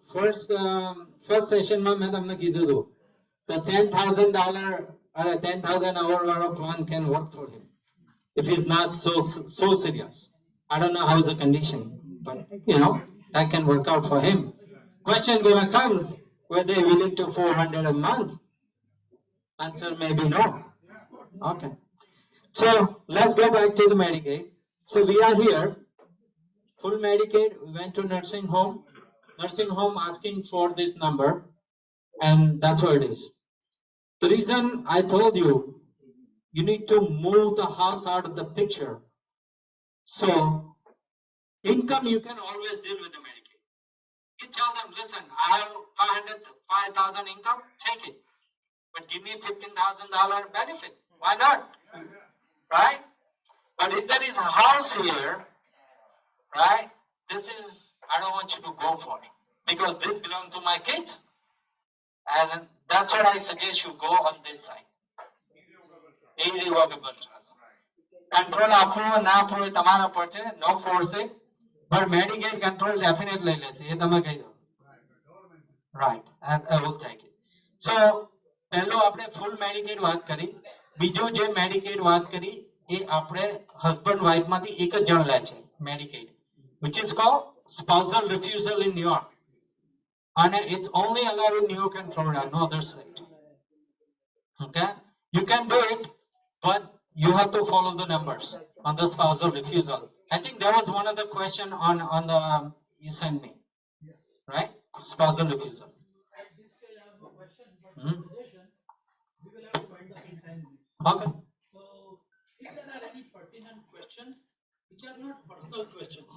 session માં મેં તમને કીધું હતું the $10,000 or a 10,000 hour plan can work for him if he's not so serious. I don't know how is the condition, but that can work out for him. Question gonna comes whether they're willing to $400 a month. Answer may be no. Okay. So let's go back to the Medicaid. So we are here. full Medicaid, we went to nursing home asking for this number, and that's what it is. The reason I told you, you need to move the house out of the picture. So income, you can always deal with the Medicaid. You tell them, listen, I have 5,000 income, take it. But give me $15,000 benefit. Why not? Right? But if there is a house here, right, this is, I don't want you to go for it. Because this belongs to my kids. And that's what I suggest you go on this side. Irrevocable trust. Control આપવો ના આપવો એ તમારા પર છે, no force it. But Medicaid control definitely લેશે, એ તમે કહી દો. Right, I will take it. So, પહેલો આપણે full Medicaid વાત કરી. બીજો જે Medicaid વાત કરી, એ આપણે husband wife માંથી એક જ જણ લે છે, Medicaid, which is called spousal refusal in New York. And it's only allowed in New York and Florida, no other state. Okay? You can do it, but you have to follow the numbers on the spousal refusal. I think there was one other question on the you sent me, right? Spousal refusal. Okay. So, if there are any pertinent questions which are not personal questions,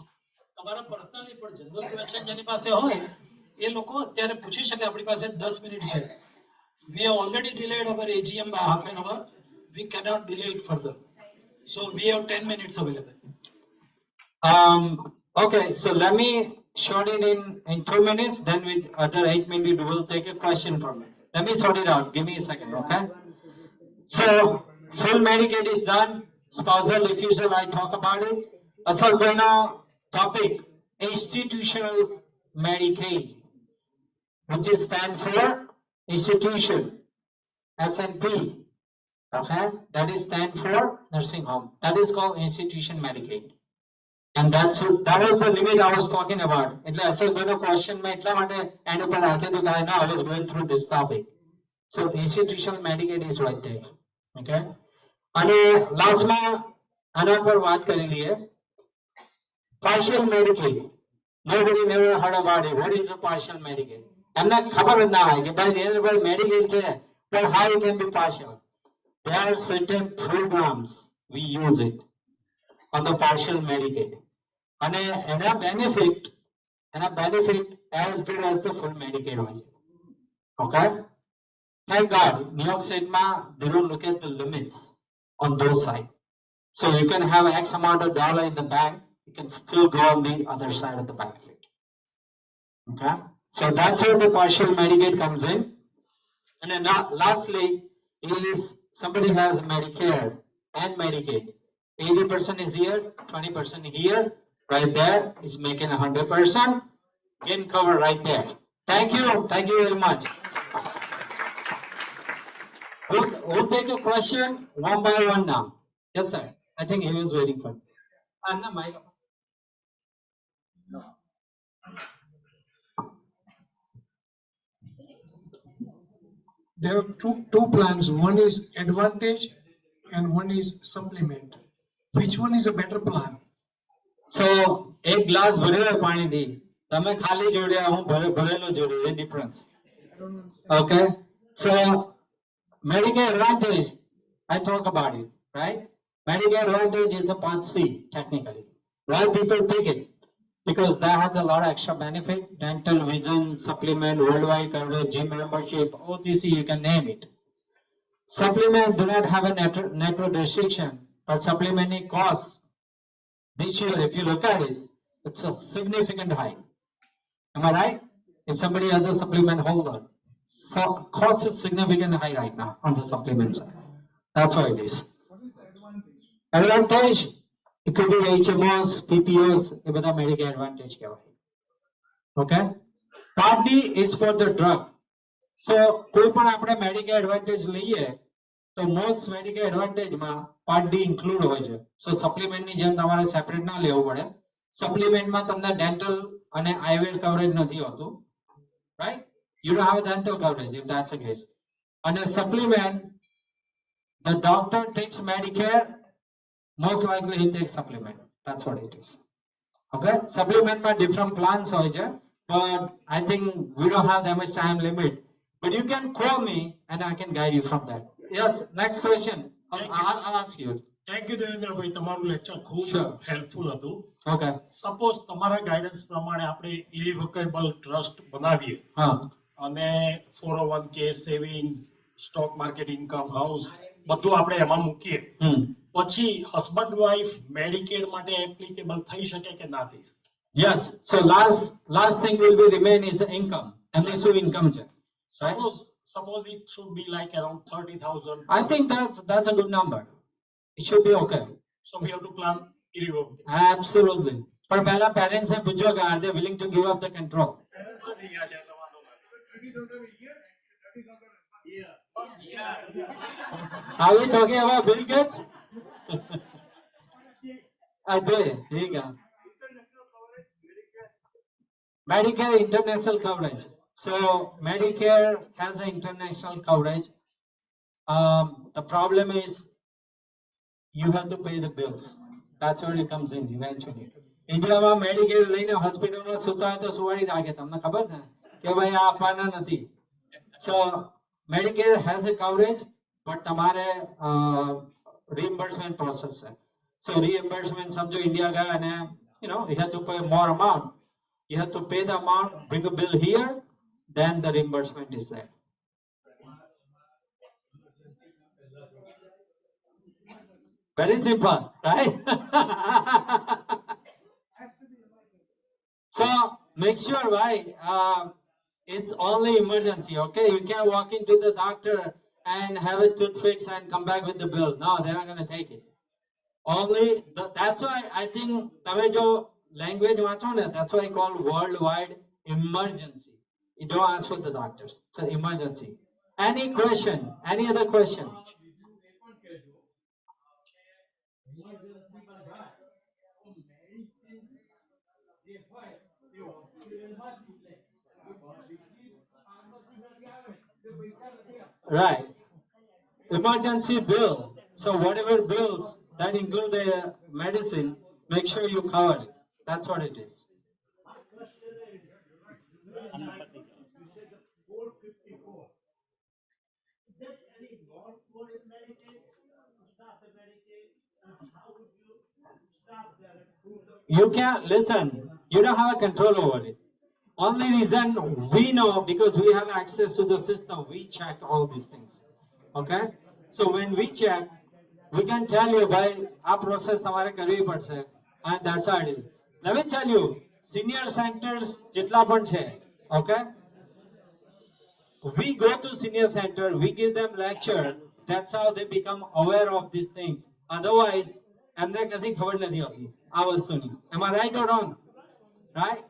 તમારા personally પણ general question જેની પાસે હોય એ લોકો અત્યારે પૂછી શકે. આપણી પાસે 10 મિનિટ છે. We have already delayed our AGM by half an hour. We cannot delay it further. So we have 10 minutes available. Okay, so let me short it in 2 minutes. Then with other 8 minutes, we'll take a question from you. Let me sort it out. Give me a second, okay? So full Medicaid is done. Spousal refusal, I talk about it. Asal now topic institutional Medicaid, which is stand for institution, SNP. Okay, that is stand for nursing home. That is called institution Medicaid, and that was the limit I was talking about. એટલે અસલ કોઈનો question મેં એટલા માટે end ઉપર રાખ્યો હતો કે I was going through this topic. So institutional Medicaid is right there. Okay, અને last માં આના પર વાત કરી લઈએ. Partial Medicaid. Nobody never heard about it. What is a partial Medicaid? એમને ખબર જ ના હોય કે ભાઈ Medicaid છે, but how it can be partial? There are certain programs we use it on the partial Medicaid. And a benefit as good as the full Medicaid was. Okay? Thank God, New York State they don't look at the limits on those sides. So you can have X amount of dollar in the bank, you can still go on the other side of the benefit. Okay? So that's where the partial Medicaid comes in. And then lastly is somebody has Medicare and Medicaid. 80% is here, 20% here, right there is making 100%. Gain cover right there. Thank you very much. We'll take a question one by one now. Yes, sir. I think he was waiting for me. Anna, mic. No. There are two plans. One is Advantage and one is Supplement. Which one is a better plan? So, एक glass भरेलो पानी दी, तमे खाली जोड़े, हूँ भरेलो जोड़े, ये difference. Okay. So, Medicare Advantage, I talk about it, right? Medicare Advantage is a Part C, technically. Why people pick it? Because that has a lot of extra benefit, dental, vision, supplement, worldwide coverage, gym membership, OTC, you can name it. Supplement do not have a network restriction, but supplementing costs this year, if you look at it, it's a significant high. Am I right? If somebody has a supplement holder, so cost is significant high right now on the supplement side. That's what it is. What is the advantage? Advantage, it could be HMOs, PPOs, એ બધા Medicare Advantage કહેવાય. Okay? Part D is for the drug. So, કોઈ પણ આપણે Medicare Advantage લઈએ, તો most Medicare Advantage માં Part D include હોય છે. So, supplement ની જેમ તમારે separate ના લેવું પડે. Supplement માં તમને dental અને eyewear coverage નથી હોતું. Right? You don't have a dental coverage if that's the case. And a supplement, the doctor takes Medicare, most likely he takes supplement. That's what it is. Okay, supplement માં different plans હોય છે, but I think we don't have that much time limit. But you can call me and I can guide you from that. Yes, next question. I'll ask you. Thank you Devendrabhai, તમારું lecture ખૂબ Sure. Helpful હતું. Okay. Suppose તમારા guidance પ્રમાણે આપણે ઇરિવોકેબલ trust બનાવીએ હા. અને 401k savings, stock market, income, house બધું આપણે એમાં મૂકીએ, પછી હસબન્ડ વાઇફ મેડિકેડ માટે એપ્લિકેબલ થઈ શકે કે ના થઈ શકે? Yes. So last thing will be remain is income. And this will income છે. Suppose it should be like around 30,000. I think that's a good number. It should be okay. So we have to plan irrevocable. Absolutely. પણ પહેલા parents ને પૂછો કે are they willing to give up the control? Are we talking about Bill Gates? There you go. Medicare international coverage. So Medicare has an international coverage. The problem is you have to pay the bills. That's where it comes in eventually. ઇન્ડિયામાં Medicare લઈને હોસ્પિટલમાં સુતા હોય તો સુવાડી રાખે, તમને ખબર છે કે ભાઈ આ આપવાના નથી. So Medicare has a coverage, but તમારે reimbursement process છે. So reimbursement સમજો ઇન્ડિયા ગયા અને you have to pay more amount. You have to pay the amount, bring a bill here, then the reimbursement is there. Very simple, right? So make sure, right? It's only emergency, okay? You can't walk into the doctor and have a tooth fix and come back with the bill. No, they're not going to take it. That's why I think તમે જો language વાંચો ને, that's why I call worldwide emergency. You don't ask for the doctors. It's an emergency. Any question? Any other question? Right. Emergency bill. So whatever bills that include a medicine, make sure you cover it. That's what it is. You can't listen. You don't have a control over it. Only reason we know because we have access to the system. We check all these things. Okay? So when we check, we can tell you by our process તમારે કરવી પડશે, and that's how it is. Let me tell you, senior centers જેટલા પણ છે, okay? We go to senior center, we give them lecture. That's how they become aware of these things. Otherwise, એમને કશી ખબર નથી હોતી આ વસ્તુની. Am I right or wrong? Right?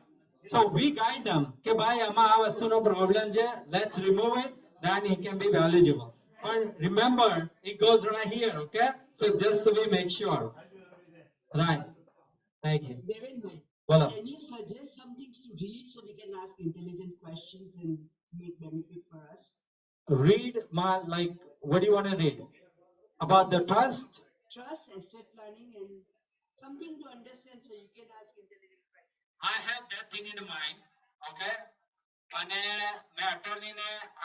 So we guide them કે ભાઈ આમાં આ વસ્તુનો problem છે, let's remove it, then it can be eligible. But remember, it goes right here, okay? So just to be make sure. Right. Thank you. Devendra, Voila. can you suggest some things to read so we can ask intelligent questions and make benefit for us? Read like, what do you want to read? About the trust? Trust, estate planning, and something to understand so you can ask intelligent questions. I have that thing in mind, okay? અને મેં attorney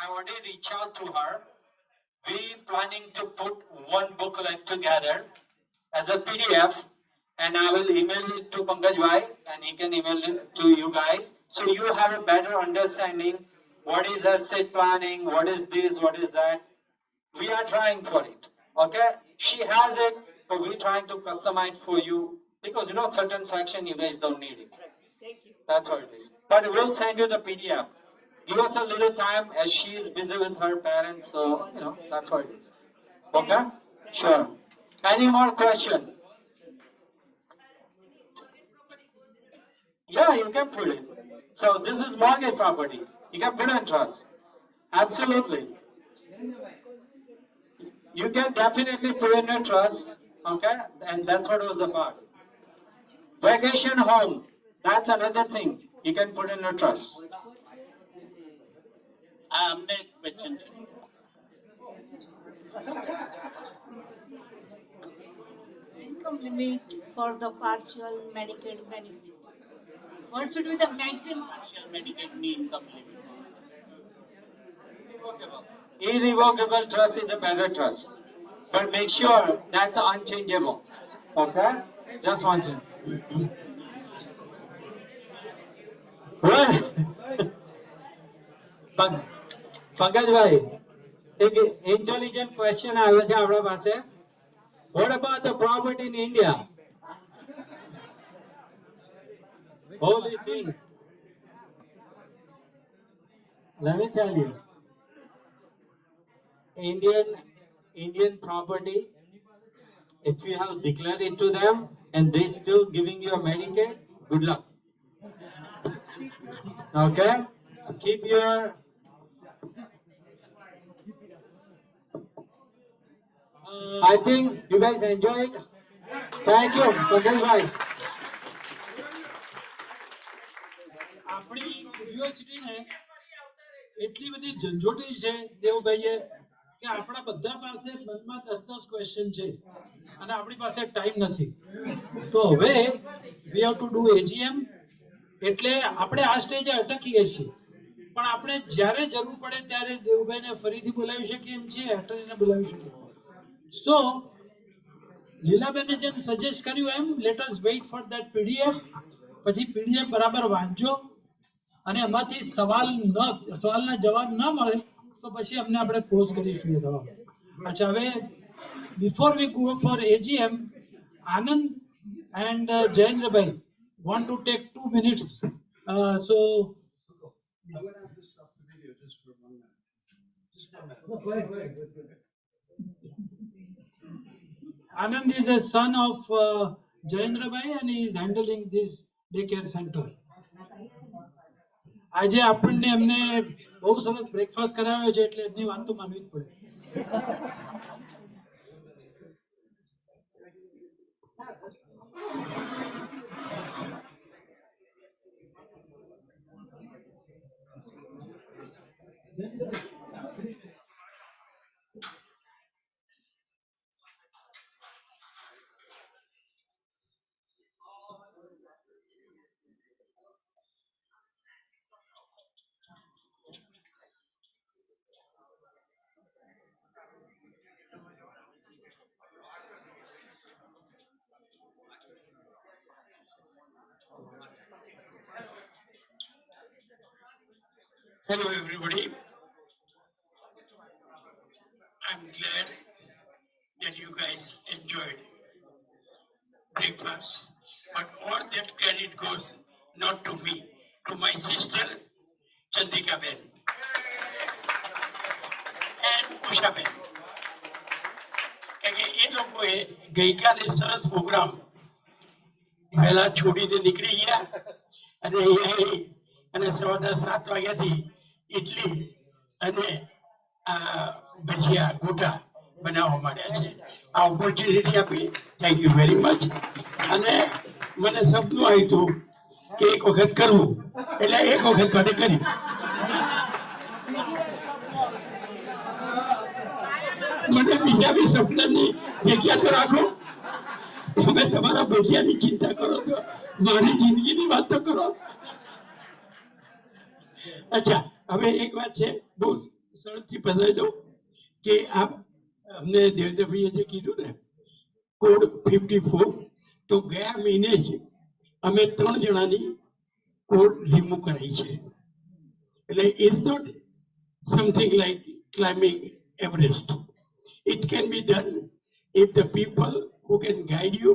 I already reached out to her. We planning to put one booklet together as a PDF, and I will email it to Pankaj Bhai, and he can email it to you guys, so you have a better understanding what is estate planning, what is this, what is that. We are trying for it, okay? She has it, but we're trying to customize for you because certain section you guys don't need it. Thank you. That's what it is. But we'll send you the PDF. Give us a little time as she is busy with her parents, so that's what it is. Okay? Sure. Any more question? Yeah, you can put it. So this is mortgage property. You can put in trust. Absolutely. You can definitely put in a trust, okay? And that's what it was about. Vacation home, that's another thing. You can put in a trust. અમને એક question છે. income limit for the partial Medicaid benefit? What should be the maximum? Partial Medicaid income limit. Irrevocable trust is a better trust, but make sure that's unchangeable. Okay? Just one thing. Pankajbhai એક intelligent question આવ્યો છે આપણા પાસે. What about the property in India? Holy thing. Let me tell you. Indian property, if you have declared it to them and they still giving you a Medicaid, good luck. Okay? Keep your I think you guys enjoyed. Thank you. Bye. આપણી university ને એટલી બધી ઝંઝોટી છે દેવભાઈએ કે આપણા બધા પાસે મનમાં 10 ક્વેશ્ચન છે અને આપણી પાસે ટાઈમ નથી. તો હવે વી હેવ ટુ ડુ એજીએમ, એટલે આપણે આ સ્ટેજે અટકીએ છીએ, પણ આપણે જ્યારે જરૂર પડે ત્યારે દેવભાઈને ફરીથી બોલાવી શકીએ એમ છીએ, એટર્નીને બોલાવી શકીએ. સો લીલાબેને જેમ સજેસ્ટ કર્યું એમ, let us wait for that PDF. પછી પીડીએફ બરાબર વાંચજો અને એમાંથી સવાલના જવાબ ન મળે તો પછી અમને આપણે પોઝ કરીશું એ સવાલ. અચ્છા, હવે before we go for AGM, Anand and જયેન્દ્રભાઈ want to take 2 minutes. So Anand is a son of Jayendra Bhai and he is handling this daycare center. આજે આપણને એમને બહુ સરસ બ્રેકફાસ્ટ કરાવ્યો છે એટલે એમની વાત તો માનવી જ પડે. Hello everybody. I'm glad that you guys enjoyed breakfast, but all that credit goes not to me, to my sister Chandrika Ben and Usha Ben. કે એ લોકોએ ગઈકાલે સરસ પ્રોગ્રામ વહેલા છોડીને નીકળી ગયા અને અહીંયા અને સવારના 7 વાગ્યાથી ઇડલી અને ભજીયા ગોટા બનાવવા માંડ્યા છે. આ ઓપોર્ચ્યુનિટી આપી, થેન્ક યુ વેરી મચ. અને મને સપનું આવ્યું હતું કે એક વખત કરવું, એટલે એક વખત માટે કરી. મને બીજા બી સપનાની જગ્યા તો રાખો. તમે તમારા ભજીયાની ચિંતા કરો છો, મારી જિંદગીની વાત તો કરો. અચ્છા, હવે એક વાત છે, બહુ સરળથી બતાવી દઉં કે આ અમને દેવેન્દ્રભાઈએ જે કીધું ને કોડ 54, તો ગયા મહિને જ અમે 3 જણાની કોડ રિમૂવ કરાઈ છે. એટલે it's not something like climbing Everest. It can be done if the people who can guide you,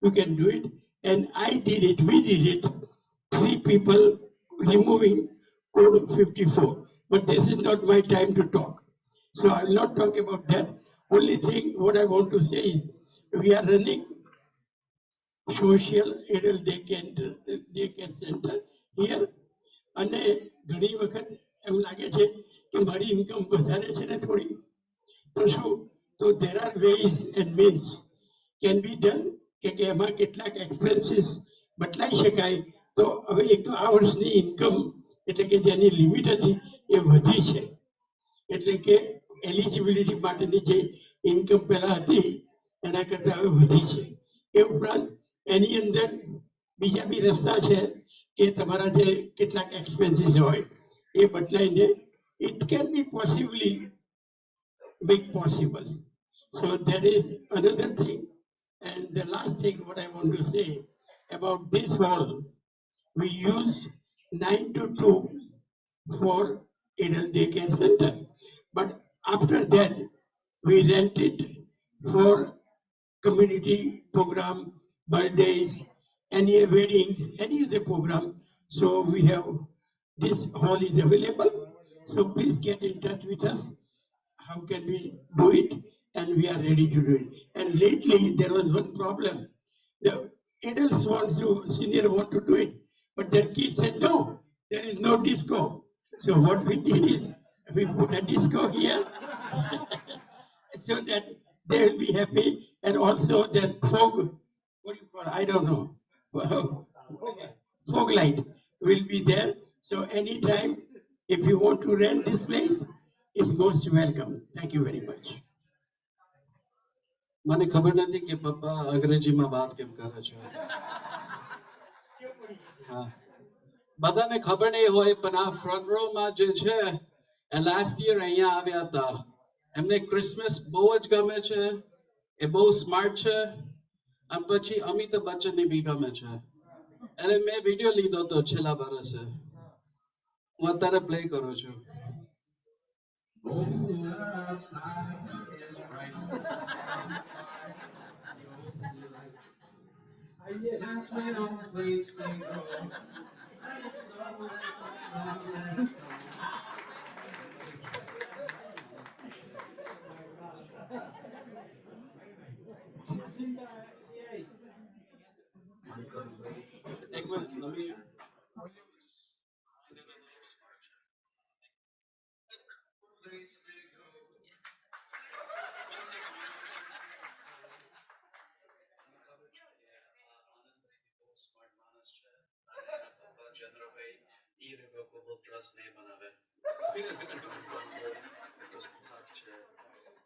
you can do it. And I did it, we did it. 3 people removing code 54. But this is not my time to talk. So I will not talk about that. Only thing what I want to say is we are running social adult daycare center here. અને ઘણી વખત એમ લાગે છે કે મારી income વધારે છે ને થોડી, so there are ways and means can be done કે એમાં કેટલાક એક્સપેન્સીસ બદલાઈ શકાય. તો હવે એક તો આ વર્ષની ઇન્કમ એટલે કે જેની લિમિટ હતી એ વધી છે, એટલે કે એલિજિબિલિટી માટેની જે ઇન્કમ પહેલા હતી એના કરતાં હવે વધી છે. એ ઉપરાંત એની અંદર બીજા બી રસ્તા છે કે તમારા જે કેટલાક એક્સપેન્સીસ હોય એ બદલાઈને it can be possibly make possible. So that is another thing. And the last thing what I want to say about this hall, we use 9 to 2 for adult daycare center. But after that, we rent it for community program, birthdays, any weddings, any other program. So we have, this hall is available. So please get in touch with us. How can we do it? And we are ready to do it. And lately there was one problem. The adults want to, senior want to do it, but their kids said, no, there is no disco. So what we did is, we put a disco here so that they will be happy, and also their fog, what do you call, I don't know, fog light will be there. So anytime, if you want to rent this place, it's most welcome. Thank you very much. મને ખબર નથી કે પપ્પા અંગ્રેજીમાં વાત કેમ કરે છે. હા, બધાને ખબર નહીં હોય, પણ આ ફ્રન્ટ રો માં જે છે એ લાસ્ટ યર અહીંયા આવ્યા હતા. એમને ક્રિસમસ બહુ જ ગમે છે, એ બહુ સ્માર્ટ છે, અને પછી અમિતાભ બચ્ચનની બી ગમે છે. એટલે મેં વિડીયો લીધો હતો છેલ્લા વર્ષે. હું અત્યારે પ્લે કરું છું. એક મિનિટ તમે irrevocable trust નહીં બનાવે.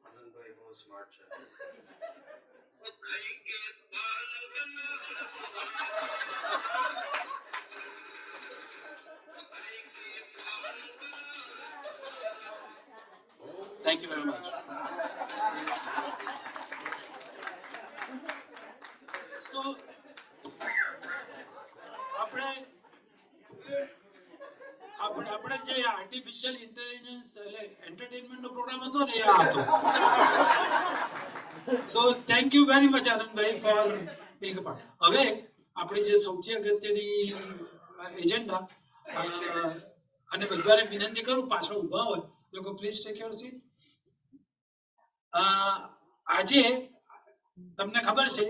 આનંદભાઈ બહુ સ્માર્ટ છે. Thank you very much. So, આપણે જે આર્ટિફિશિયલ ઇન્ટેલિજન્સ એટલે એન્ટરટેનમેન્ટ નો પ્રોગ્રામ હતો ને, એ આ હતો. So thank you very much Anandbhai for being a part. હવે આપણી જે સૌથી અગત્યની એજન્ડા, અને બધાને વિનંતી કરું પાછળ ઊભા હોય લોકો પ્લીઝ ટેક યોર સીટ. આજે તમને ખબર છે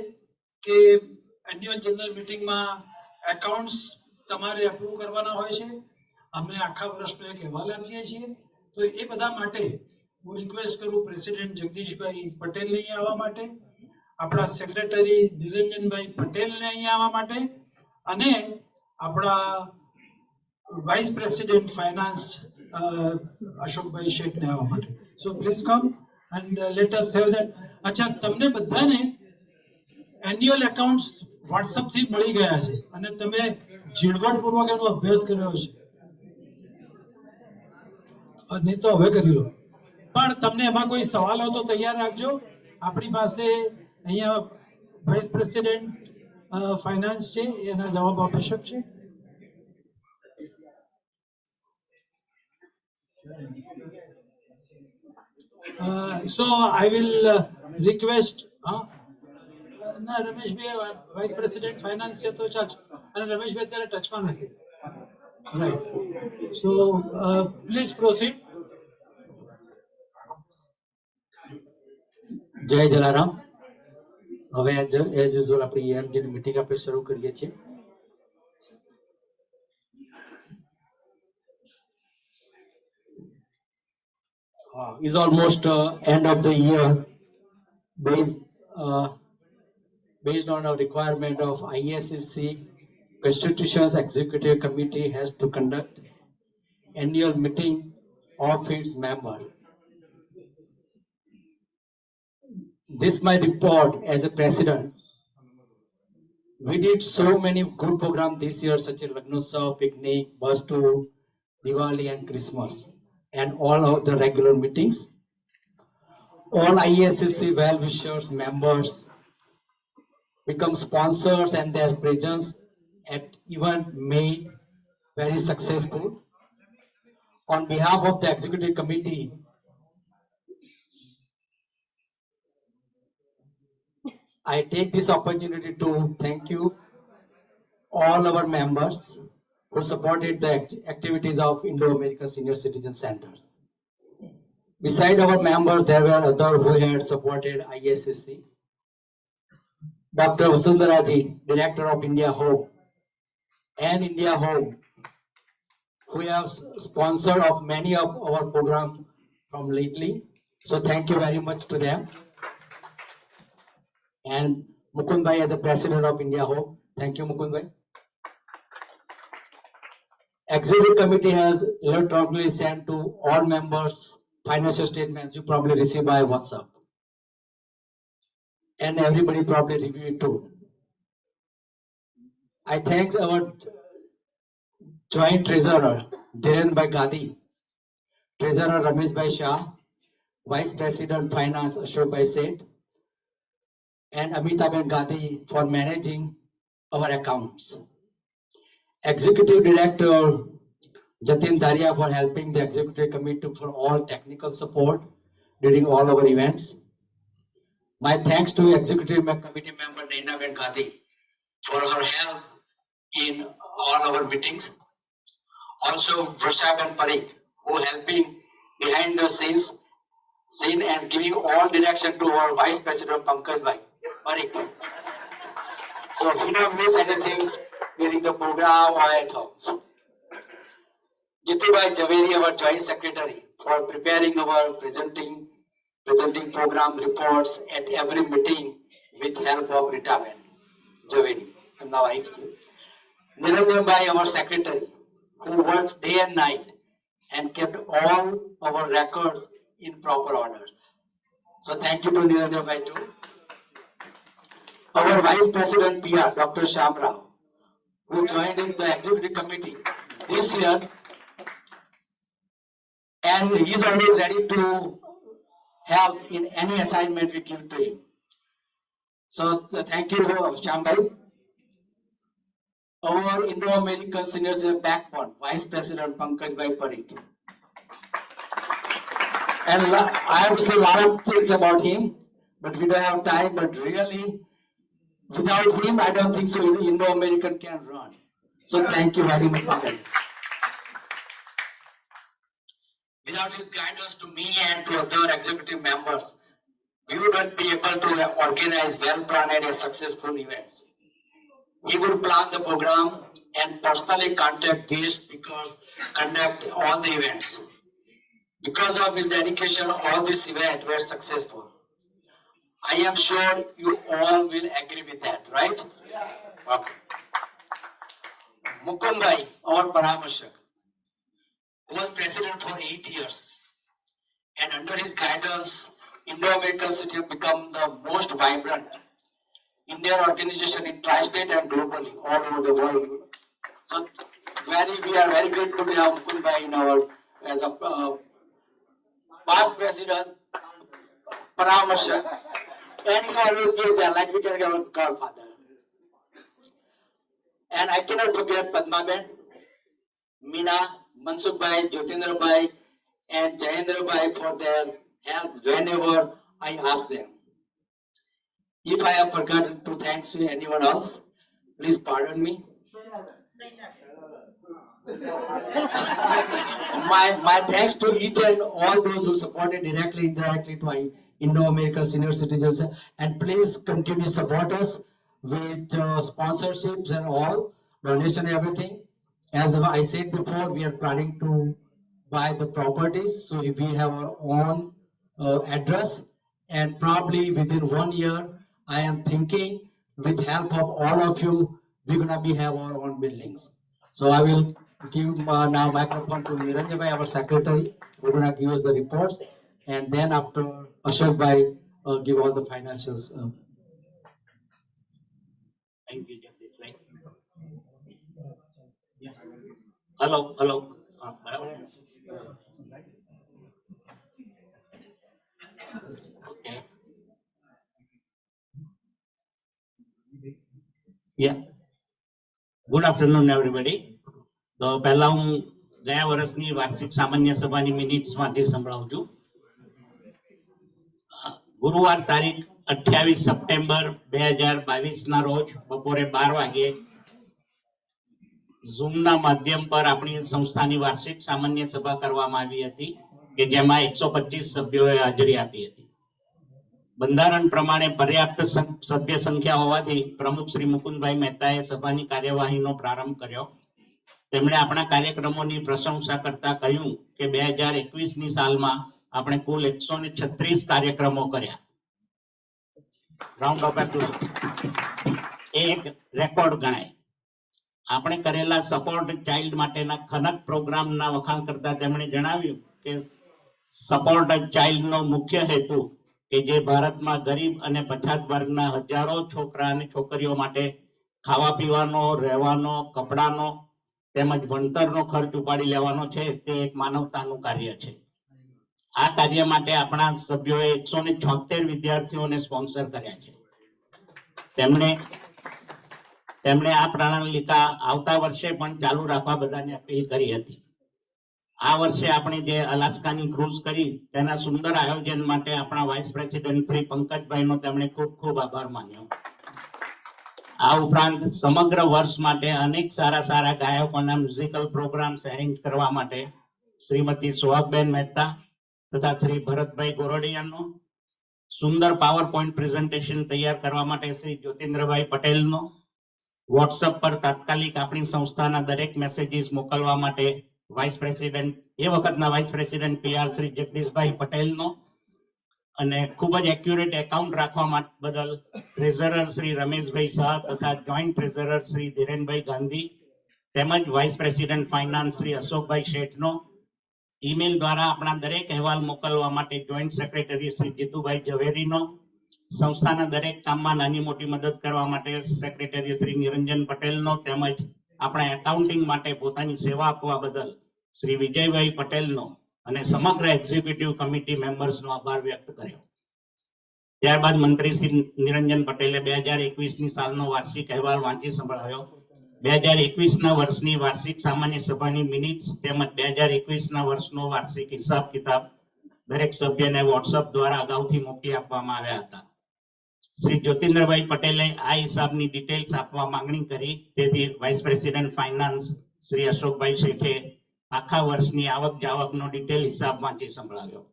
કે એન્યુઅલ જનરલ મીટિંગમાં એકાઉન્ટ્સ તમારે અપ્રૂવ કરવાના હોય છે. અમે આખા વર્ષનો એક અહેવાલ આપીએ છીએ. તો એ બધા માટે હું રિક્વેસ્ટ કરું પ્રેસિડેન્ટ જગદીશભાઈ પટેલને અહીંયા આવવા માટે, આપણા સેક્રેટરી નિરંજનભાઈ પટેલને અહીંયા આવવા માટે, અને આપણા વાઇસ પ્રેસિડેન્ટ ફાઇનાન્સ અશોકભાઈ શેઠને આવવા માટે. So please come and let us have that. અચ્છા, તમને બધાને એન્યુઅલ એકાઉન્ટ્સ વોટ્સઅપ થી મળી ગયા છે અને તમે ઝીણવટપૂર્વક એનો અભ્યાસ કર્યો છે. નહીં તો હવે કરી લો. પણ તમને એમાં કોઈ સવાલ હોય તો તૈયાર રાખજો. આપણી પાસે અહીંયા વાઇસ પ્રેસિડેન્ટ ફાઇનાન્સ છે, એના જવાબ આપી શકશે. So I will request ના રમેશભાઈ વાઇસ પ્રેસિડેન્ટ ફાઇનાન્સ છે તો ચાલશે, અને રમેશભાઈ અત્યારે ટચમાં નથી. Right, so please proceed. જય જલારામ. હવે એઝ યુઝ્યુઅલ આપણી એમજીની મીટિંગ આપણે શરૂ કરીએ છીએ. Is almost end of the year. Based on a requirement of Iascc, Constitution's Executive Committee has to conduct annual meeting of its member. This my report as a president. We did so many good programs this year, such as Lagnotsava, picnic, bus tour, Diwali and Christmas, and all of the regular meetings. All Iascc well-wishers, members become sponsors and their presence at event made very successful. On behalf of the executive committee, I take this opportunity to thank you all our members who supported the activities of Indo-American Senior Citizen Centers. Beside our members, there were others who had supported Iascc. Dr. Vasundharaji, Director of India Home, and India Home, who have sponsored of many of our programs from lately. So thank you very much to them. And Mukund Bhai as the President of India Home. Thank you, Mukund Bhai. Executive Committee has electronically sent to all members financial statements you probably receive by WhatsApp. And everybody probably review it too. I thank our Joint Treasurer, Dhiren Bhai Gadi, Treasurer Ramesh Bhai Shah, Vice President Finance Ashok Bhai Seth, and Amitabh Gadi for managing our accounts. Executive Director Jatin Daria for helping the Executive Committee for all technical support during all our events. My thanks to Executive Committee member Naina Ben Gadi for her help in all our meetings. Also Vrishab and Parikh who helping behind the scenes and giving all direction to our Vice President Pankaj Bhai Parikh. So he don't miss anything during the program or at home. Jitu Bhai Javeri, our Joint Secretary, for preparing our presenting program reports at every meeting with help of Rita Ben Javeri and my wife. Niranjan Bhai, our Secretary, who works day and night and kept all our records in proper order. So thank you to Niranjan Bhai too. Our Vice President PR, Dr. Shyam Rao, who joined in the Executive Committee this year, and he is always ready to help in any assignment we give to him. So thank you, Shyam Bhai. Our Indo-American Senior Citizen Backbone, Vice President Pankaj Bhai Parikh. And I have to say a lot of things about him, but we don't have time. But really, without him, I don't think so Indo-American can run. So thank you very much, Pankaj. Without his guidance to me and to other executive members, we wouldn't be able to organize well-planned and successful events. He would plan the program and personally contact guest speakers, conduct all the events. Because of his dedication, all these events were successful. I am sure you all will agree with that, right? Okay. Mukund Bhai, our Paramarshak, was president for 8 years. And under his guidance, Indo-American City become the most vibrant Indian organization in tri-state and globally, all over the world. So we are very grateful to have Mukund Bhai in our, as a past president, Paramarshak, and he always be there, like we can get our godfather. And I cannot forget Padma Ben, Meena, Mansukh Bhai, Jyotindra Bhai, and Jayendra Bhai for their help whenever I ask them. If I have forgotten to thank anyone else, please pardon me. my thanks to each and all those who supported directly, indirectly to Indo-American Senior Citizens, and please continue to support us with sponsorships and all, donation, everything. As I said before, we are planning to buy the properties, so if we have our own address, and probably within 1 year, I am thinking with help of all of you, we're gonna have our own buildings. So I will give now microphone to Niranjan Bhai, our secretary, who's gonna give us the reports, and then after Ashok Bhai give all the financials. Thank you, Jagdishbhai. Hello hello બરાબર. Okay ya good afternoon everybody. તો પહેલા હું ગયા વર્ષની વાર્ષિક સામાન્ય સભાની મિનિટ્સમાંથી સંભળાવું છું. ગુરુવાર તારીખ 28 સપ્ટેમ્બર 2022 ના રોજ બપોરે 12 વાગે ઝૂમના માધ્યમ પર આપણી સંસ્થાની વાર્ષિક સામાન્ય સભા કરવામાં આવી હતી કે જેમાં 125 સભ્યોએ હાજરી આપી હતી. બંધારણ પ્રમાણે પર્યાપ્ત સભ્ય સંખ્યા હોવાથી પ્રમુખ શ્રી મુકુંદભાઈ મહેતાએ સભાની કાર્યવાહીનો પ્રારંભ કર્યો. તેમણે આપણા કાર્યક્રમોની પ્રશંસા કરતા કહ્યું કે 2021ની સાલમાં આપણે કુલ 136 કાર્યક્રમો કર્યા. Round of applause. એક રેકોર્ડ ગણાય. આપણે કરેલા સપોર્ટ ચાઇલ્ડ માટેના ખનક પ્રોગ્રામના વખાણ કરતા તેમણે જણાવ્યું કે સપોર્ટ ચાઇલ્ડનો મુખ્ય હેતુ કે જે ભારતમાં ગરીબ અને પછાત વર્ગના હજારો છોકરા અને છોકરીઓ માટે ખાવા પીવાનો, રહેવાનો, કપડાનો તેમજ ભણતરનો ખર્ચ ઉપાડી લેવાનો છે, તે એક માનવતાનું કાર્ય છે. આ કાર્ય માટે આપણા સભ્યોએ 176 વિદ્યાર્થીઓને સ્પોન્સર કર્યા છે. તેમણે આ પ્રણાલિકા આવતા વર્ષે પણ ચાલુ રાખવા બધાને અપીલ કરી હતી. આ વર્ષે આપણે જે અલાસ્કાની ક્રૂઝ કરી તેના સુંદર આયોજન માટે આપણા વાઇસ પ્રેસિડેન્ટ શ્રી પંકજભાઈનો તેમણે ખૂબ ખૂબ આભાર માન્યો. આ ઉપરાંત સમગ્ર વર્ષ માટે અનેક સારા ગાયકોના મ્યુઝિકલ પ્રોગ્રામ્સ એરેન્જ કરવા માટે શ્રીમતી સુહાગબેન મહેતા તથા શ્રી ભરતભાઈ ગોરડિયાનો, સુંદર પાવર પોઈન્ટ પ્રેઝન્ટેશન તૈયાર કરવા માટે શ્રી જ્યોતિન્દ્રભાઈ પટેલનો, વોટ્સએપ પર તાત્કાલિક આપણી સંસ્થાના દરેક મેસેજીસ મોકલવા માટે એ વખતના vice president PR Shri Jagdishbhai પટેલનો અને ખૂબ જ એક્યુરેટ એકાઉન્ટ રાખવા બદલ ટ્રેઝરર શ્રી રમેશભાઈ શાહ તથા જોઈન્ટ ટ્રેઝરર શ્રી ધીરેનભાઈ ગાંધી તેમજ વાઇસ પ્રેસિડેન્ટ ફાઇનાન્સ શ્રી અશોકભાઈ શેઠનો, ઈમેલ દ્વારા આપણા દરેક અહેવાલ મોકલવા માટે જોઈન્ટ સેક્રેટરી શ્રી જીતુભાઈ ઝવેરીનો, સંસ્થાના દરેક કામમાં નાની મોટી મદદ કરવા માટે સેક્રેટરી શ્રી નિરંજન પટેલનો તેમજ આપણા એકાઉન્ટિંગ માટે પોતાની સેવા આપવા બદલ શ્રી વિજયભાઈ પટેલનો અને સમગ્ર એક્ઝિક્યુટિવ કમિટી મેમ્બર્સનો આભાર વ્યક્ત કર્યો. ત્યારબાદ મંત્રી શ્રી નિરંજન પટેલે 2021ની સાલનો વાર્ષિક અહેવાલ વાંચી સંભળાવ્યો. 2021ના વર્ષની વાર્ષિક સામાન્ય સભાની મિનિટ્સ તેમજ 2021ના વર્ષનો વાર્ષિક હિસાબ કિતાબ દરેક સભ્યને વોટ્સએપ દ્વારા અગાઉથી મોકલી આપવામાં આવ્યા હતા. શ્રી જ્યોતિન્દ્રભાઈ પટેલે આ હિસાબની ડિટેલ્સ આપવા માંગણી કરી, તેથી વાઇસ પ્રેસિડેન્ટ ફાઇનાન્સ શ્રી અશોકભાઈ શેઠે આખા વર્ષની આવક જાવકનો ડિટેલ હિસાબ વાંચી સંભળાવ્યો.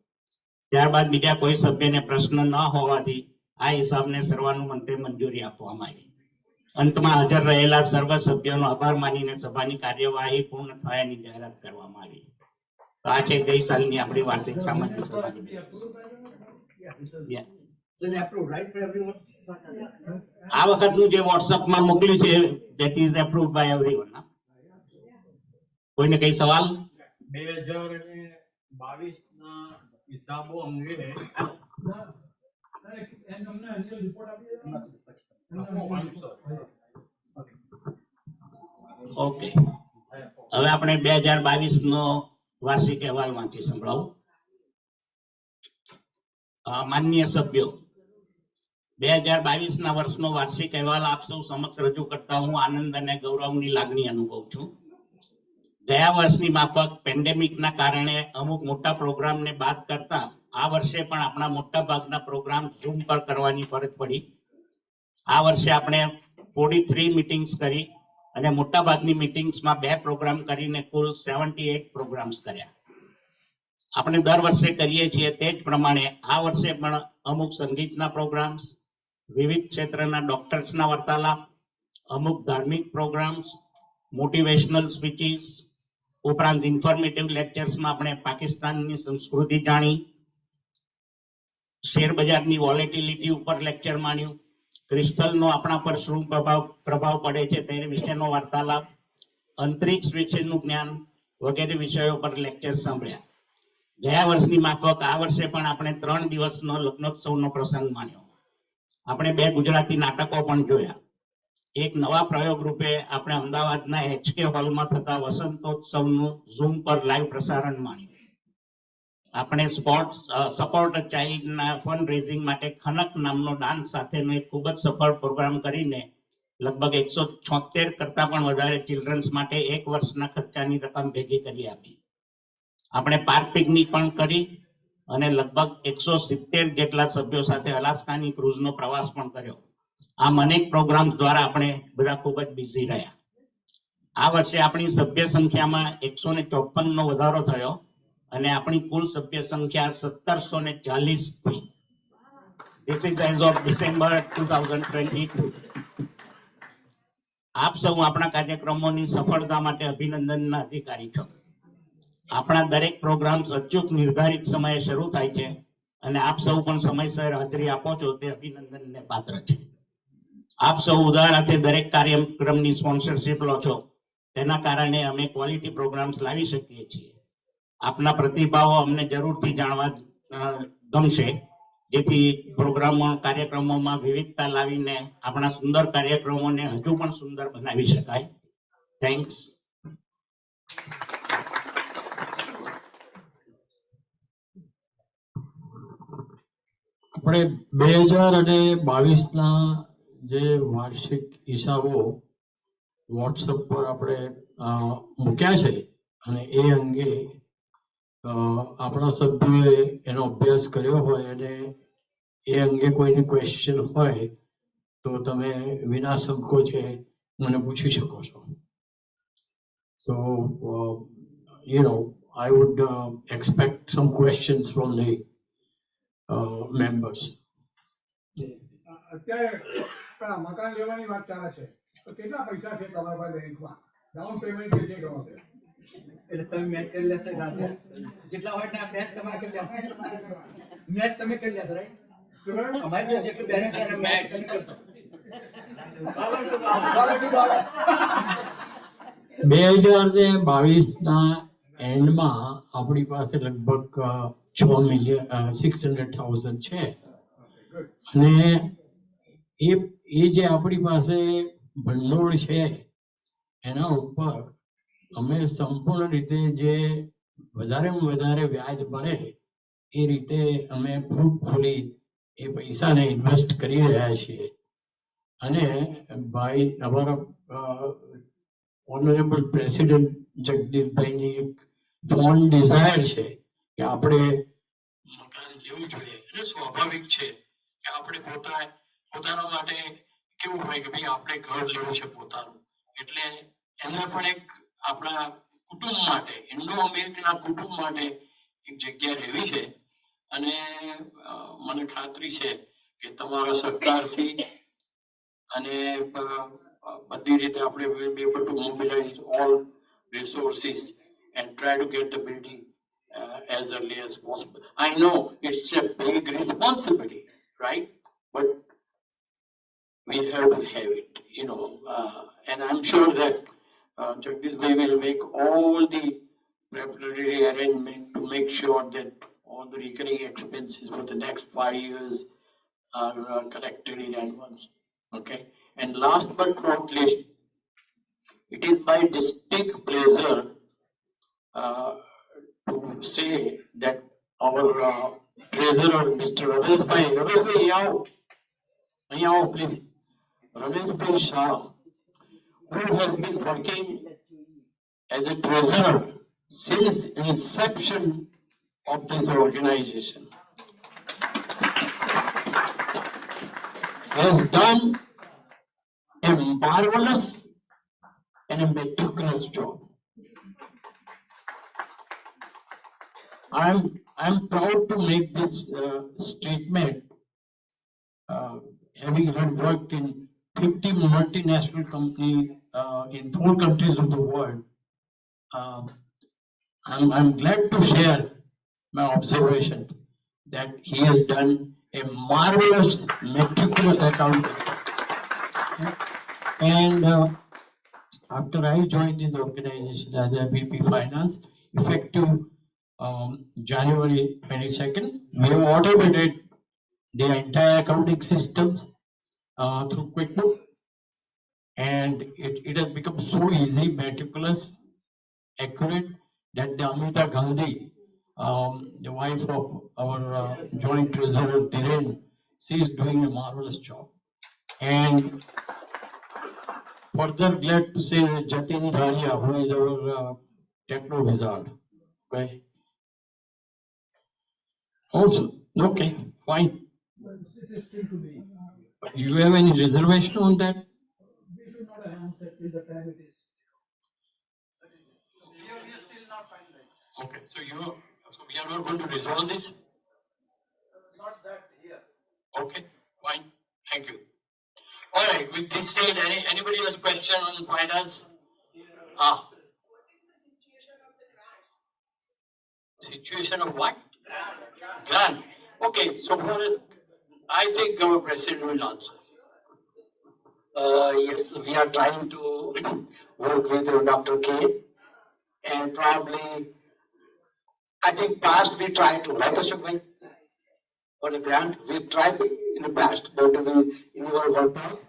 ત્યારબાદ બીજા કોઈ સભ્યને પ્રશ્ન ન હોવાથી આ હિસાબને સર્વાનુમતે મંજૂરી આપવામાં આવી. અંતમાં હાજર રહેલા સર્વ સભ્યોનો આભાર માનીને સભાની કાર્યવાહી પૂર્ણ થયાની જાહેરાત કરવામાં આવી. તો આ છે ગઈ સાલની આપણી વાર્ષિક સામાન્ય સભાની. આ વખતનું જે વોટ્સએપમાં મોકલ્યું છે that is approved by everyone. કોઈને કઈ સવાલ? 2022ના હિસાબો અંગે ઓકે, હવે આપણે 2022નો વાર્ષિક અહેવાલ વાંચી સંભળાવું. માનનીય સભ્યો, 2022ના વર્ષનો વાર્ષિક અહેવાલ આપ સૌ સમક્ષ રજૂ કરતા હું આનંદ અને ગૌરવની લાગણી અનુભવું છું. ગયા વર્ષની માફક પેન્ડેમિકના કારણે અમુક મોટા પ્રોગ્રામને બાદ કરતા આ વર્ષે પણ આપણા મોટા ભાગના પ્રોગ્રામ ઝૂમ પર કરવાની ફરજ પડી. આ વર્ષે આપણે 43 મીટિંગ્સ કરી અને મોટા ભાગની મીટિંગ્સમાં 2 પ્રોગ્રામ કરીને કુલ 78 પ્રોગ્રામ્સ કર્યા. આપણે દર વર્ષે કરીએ છીએ તે જ પ્રમાણે આ વર્ષે પણ અમુક સંગીતના પ્રોગ્રામ્સ, વિવિધ ક્ષેત્રના ડોક્ટર્સના વાર્તાલાપ, અમુક ધાર્મિક પ્રોગ્રામ્સ, મોટિવેશનલ સ્પીચીસ ઉપરાંત ઇન્ફોર્મેટિવ લેક્ચર્સમાં આપણે પાકિસ્તાનની સંસ્કૃતિ જાણી, શેર બજારની વોલેટિલિટી ઉપર લેક્ચર માણ્યું, ક્રિસ્ટલનો આપણા પર શું પ્રભાવ પડે છે તે વિશેનો વાર્તાલાપ, અંતરિક્ષ વિશેનું જ્ઞાન વગેરે વિષયો પર લેક્ચર સાંભળ્યા. ગયા વર્ષની માફક આ વર્ષે પણ આપણે 3 દિવસનો લગ્નોત્સવનો પ્રસંગ માણ્યો. આપણે 2 ગુજરાતી નાટકો પણ જોયા. એક નવા પ્રયોગ રૂપે આપણે અમદાવાદના HK હોલમાં થતા વસંતોત્સવનું ઝૂમ પર લાઈવ પ્રસારણ માણ્યું. આપણે સપોર્ટ ચાઇલ્ડના ફંડ રેઝિંગ માટે ખનક નામનો ડાન્સ સાથેનો એક ખૂબ જ સફળ પ્રોગ્રામ કરીને લગભગ 176 કરતા પણ વધારે ચિલ્ડ્રન્સ માટે એક વર્ષના ખર્ચાની રકમ ભેગી કરી આપી. આપણે પાર્ક પિકનિક પણ કરી અને લગભગ 170 જેટલા સભ્યો સાથે અલાસ્કાની ક્રૂઝનો પ્રવાસ પણ કર્યો. આમ અનેક પ્રોગ્રામ્સ દ્વારા આપણે બધા ખૂબ જ બિઝી રહ્યા. આ વર્ષે આપણી સભ્ય સંખ્યામાં 154 નો વધારો થયો અને આપણી કુલ સભ્ય સંખ્યા 1740 થઈ. This is as of December 2022. આપ સૌ આપણા કાર્યક્રમોની સફળતા માટે અભિનંદનના અધિકારી છો. આપણા દરેક પ્રોગ્રામ્સ અચૂક નિર્ધારિત સમયે શરૂ થાય છે અને આપ સૌ પણ સમયસર હાજરી આપો છો તે અભિનંદનને પાત્ર છે. આપ સૌ ઉદાર હાથે દરેક કાર્યક્રમની સ્પોન્સરશિપ લો છો, તેના કારણે અમે ક્વોલિટી પ્રોગ્રામ્સ લાવી શકીએ છીએ. આપના પ્રતિભાવો અમને જરૂરથી જાણવા ગમશે, જેથી કાર્યક્રમોમાં વિવિધતા લાવીને આપણા સુંદર કાર્યક્રમોને હજુ પણ સુંદર બનાવી શકાય. થેન્ક્સ. આપણે 2022ના જે વાર્ષિક હિસાબો વોટ્સએપ પર આપણે મૂક્યા છે અને એ અંગે આપણા સભ્યોએ એનો અભ્યાસ કર્યો હોય અને એ અંગે કોઈને ક્વેશ્ચન હોય તો તમે વિના સંકોચે મને પૂછી શકો છો. So, I would expect some questions from the members. અત્યારે મકાન લેવાની વાત ચાલે છે, તો કેટલા પૈસા છે તમારા પાસે બેંકમાં? ડાઉન પેમેન્ટ કે જે ગણો છે એટલે તમે મેચ કરી લેશો. જેટલા હોય ને મેચ તમારે કરી લેશો. મેચ તમે કરી લેશો, રાઈટ? અમારી જેટલું બેલેન્સ છે મેચ કરી કરશો. 2022ના એન્ડમાં આપણી પાસે લગભગ 600,000 છે અને એ જે આપણી પાસે ભંડોળ છે એના ઉપર અમે સંપૂર્ણ રીતે જે વધારેમાં વધારે વ્યાજ મળે એ રીતે અમે ફ્રૂટફુલી એ પૈસાને ઇન્વેસ્ટ કરી રહ્યા છીએ. અને ભાઈ અમારા ઓનરેબલ પ્રેસિડેન્ટ જગદીશભાઈની એક ફોન ડિઝાયર છે કે આપણે મકાન લેવું જોઈએ. અને સ્વાભાવિક છે કે આપણે પોતાના માટે કેવું હોય કે ભાઈ આપણે ઘર લેવું છે પોતાનું, એટલે એમને પણ એક આપણા કુટુંબ માટે, ઇન્ડો અમેરિકનના કુટુંબ માટે એક જગ્યા લેવી છે. અને મને ખાતરી છે કે તમારા સહકારથી અને બધી રીતે આપણે will be able to mobilize all resources and try to get the building as early as possible. I know it's a big responsibility, right? But we have to have it, and I'm sure that Jagdish Bhai will make all the preparatory arrangement to make sure that all the recurring expenses for the next 5 years are collected in advance. Okay, and last but not least, it is my distinct pleasure to say that our treasurer, Mr. Ramesh Bhai, please, Ramesh Bhai Shah, who has been working as a treasurer since inception of this organization, has done a marvelous and a meticulous job. I'm proud to make this statement, having had worked in 50 multinational companies in 4 countries of the world. I'm glad to share my observation that he has done a marvelous, meticulous accounting. And after I joined this organization as a VP Finance, effective January 22nd, we have automated the entire accounting systems through QuickBooks, and it has become so easy, meticulous, accurate that the Amrita Gandhi, the wife of our joint treasurer Dhiren, she is doing a marvelous job. And further glad to say Jatin Dharia, who is our techno wizard. Okay. Also, okay, fine. It is still to be. You have any reservation on that? We should not announce it till the time it is. We are still not finalized. Okay, so we are not going to resolve this? Not that here. Okay, fine. Thank you. All right, with this said, anybody has question on finance? Situation of what? Grant. Okay, so far as I think our president will answer. Yes, we are trying to work with Dr. K, and probably, I think past we tried to, right Ashok bhai? For the grant, we tried in the past, but we never worked out.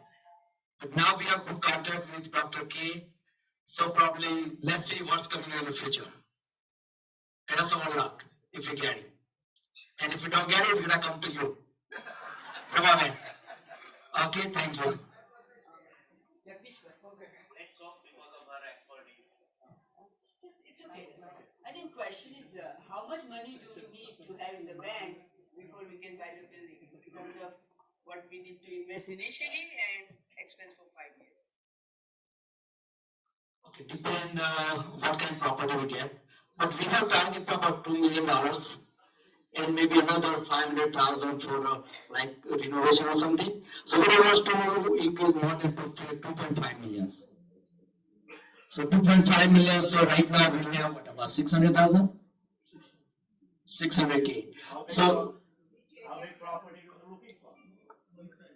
But now we have good contact with Dr. K, so probably let's see what's coming in the future. That's our luck, if we get it. And if we don't get it, we're gonna come to you. Prabha, okay, thank you. It's okay. I think question is how much money do we need to have in the bank before we can buy the building in terms of what we need to invest initially and expense for 5 years. Okay, depend what kind of property we get. But we have target about $2 million and maybe another 500,000 for like renovation or something. So we want to increase more than 2.5 million. So 2.5 million. So right now we have what, about 600,000? 600K. So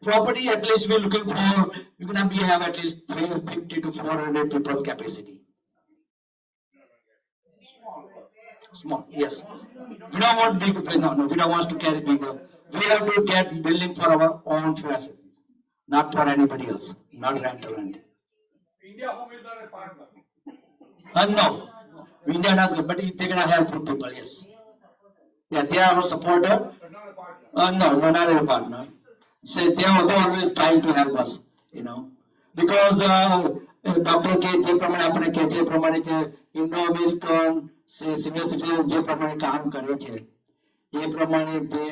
property at least we're looking for, we're gonna have at least 350 to 400 people's capacity. Small, yes. We don't want big, no, we don't want to carry bigger. We have to get building for our own facilities, not for anybody else, not rental rent. India Home is not a partner. No, India not good, but they're gonna help people, yes. Yeah, they are our supporter. But not a partner. No, we're not a partner. So they always trying to help us, because Dr. K, જે પ્રમાણે આપણે કે જે પ્રમાણે કે Indo American senior citizen જે પ્રમાણે કામ કરે છે એ પ્રમાણે they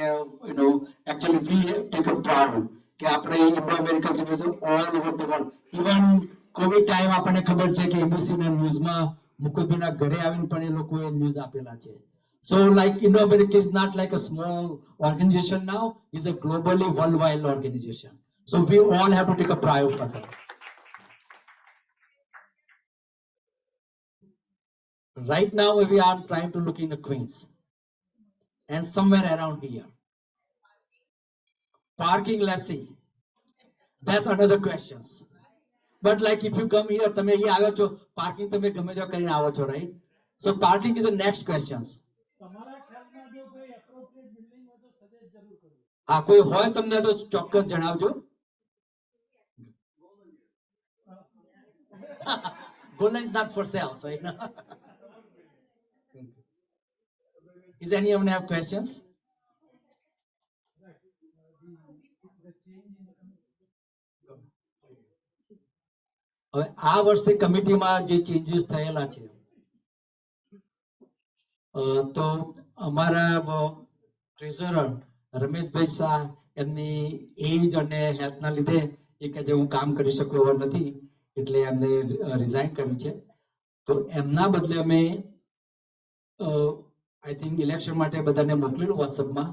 actually we take a proud કે આપણે Indo American citizen all over the world, even Covid time આપણને ખબર છે કે એબીસી ના ન્યૂઝમાં મુકુબેના ઘરે આવીને પણ એ લોકોએ ન્યૂઝ આપેલા છે. So like Indo-America is not like a small organization now, it's a globally worldwide organization. So we all have to take a pride for that. Right now we are trying to look in the Queens and somewhere around here. Parking lessee, that's another question. But like if you come here, તમે અહીં આવ્યો છો, parking તમે ગમે ત્યાં કરીને આવો છો, right? So parking is the next question. કોઈ હોય તમને તો ચોક્કસ જણાવજો. Gola is not for sale, so Is anyone have questions? હવે આ વર્ષે કમિટીમાં જે ચેન્જીસ થયેલા છે તો અમારા ટ્રેઝરર રમેશભાઈ શાહ એમની એજ અને હેલ્થના લીધે એ કે જે હું કામ કરી શકું એવા નથી એટલે એમને રિઝાઇન કર્યું છે. તો એમના બદલે અમે આઈ થિંક ઇલેક્શન માટે બધાને મોકલેલું વોટ્સઅપમાં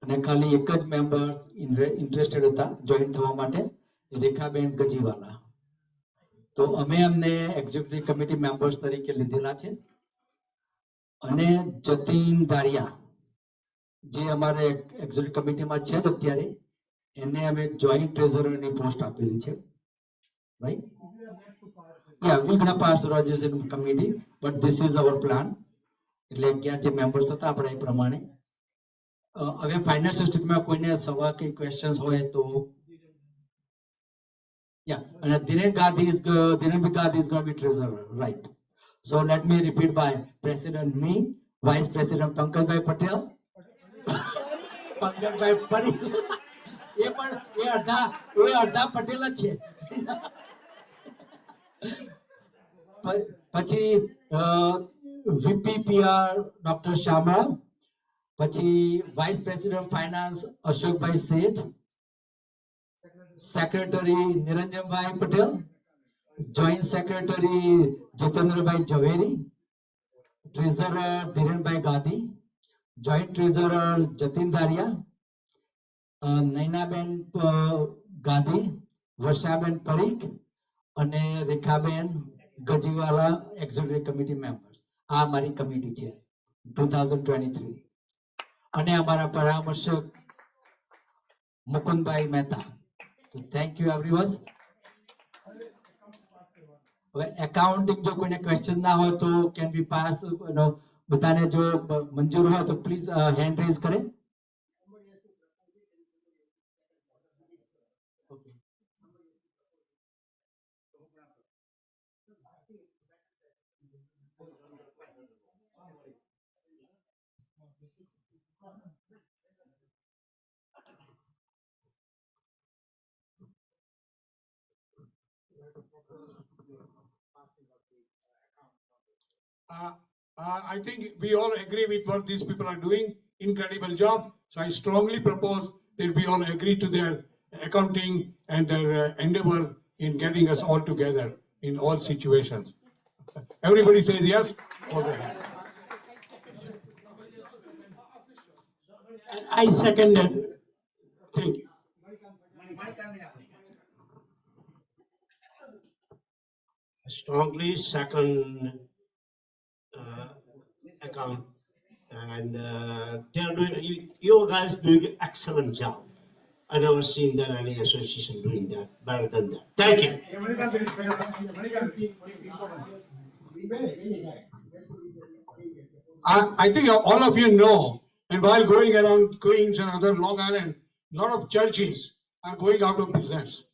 અને ખાલી એક જ મેમ્બર્સ ઇન્ટરેસ્ટેડ હતા જોઈન થવા માટે, રેખાબેન ગજીવાલા. તો અમે એમને એક્ઝિક્યુટિવ કમિટી મેમ્બર્સ તરીકે લીધેલા છે. અને જતીન ધારિયા જે અમારે એક્ઝિક્યુટિવ કમિટીમાં છે અત્યારે એને અમે જોઈન્ટ ટ્રેઝરરની પોસ્ટ આપેલી છે, right? Yeah, we're gonna pass the resolution committee, but this is our plan. એટલે 11 જે મેમ્બર્સ હતા આપણે એ પ્રમાણે. હવે ફાઇનાન્શિયલ સ્ટેટમાં કોઈને સવાલ કે ક્વેશ્ચન્સ હોય તો Yeah, and Dhiren Gandhi is going to be treasurer, right? So let me repeat by President me, Vice President Pankaj Bhai Patel, Pankaj Bhai Parikh. એ અડધા પટેલ જ છે. પછી VPPR ડોક્ટર શ્યામા, પછી vice president finance Ashokbhai Sheth, secretary Niranjanbhai Patel, joint secretary Jitendrabhai Zaveri, treasurer Dhirenbhai Gandhi, joint treasurer Jatin Dharia, Nainaben Gandhi, Varshaben Parikh અને Rekhaben Gajiwala executive committee members. આ અમારી committee છે 2023. અને અમારા પરામર્શક મુકુંદભાઈ મહેતા. તો થેન્ક યુ એવરીવન. હવે એકાઉન્ટિંગ જો કોઈને ક્વેશ્ચન ના હોય તો કેન બી પાસ, બધાને જો મંજૂર હોય તો પ્લીઝ હેન્ડ રેઝ કરે. I think we all agree with what these people are doing. Incredible job. So I strongly propose that we all agree to their accounting and their endeavor in getting us all together in all situations. Everybody says yes? Okay. And I second that. Thank you. Strongly second account, and they are doing. You guys doing an excellent job. I never seen that any association doing that better than that. Thank you. I think all of you know, and while going around Queens and other Long Island, a lot of churches are going out of business.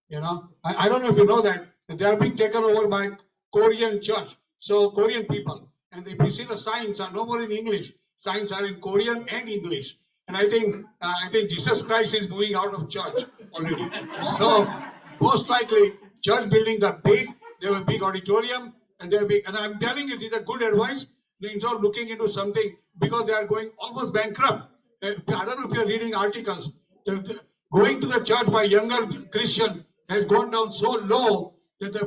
You know, I don't know if you know that they are being taken over by Korean church. So Korean people, and if you see the signs are no more in English, signs are in Korean and English. And I think Jesus Christ is moving out of church already. So most likely church buildings are big. They have a big auditorium, and they're big. And I'm telling you, this is a good advice. Instead of looking into something because they are going almost bankrupt. I don't know if you're reading articles. Going to the church by younger Christian has gone down so low that the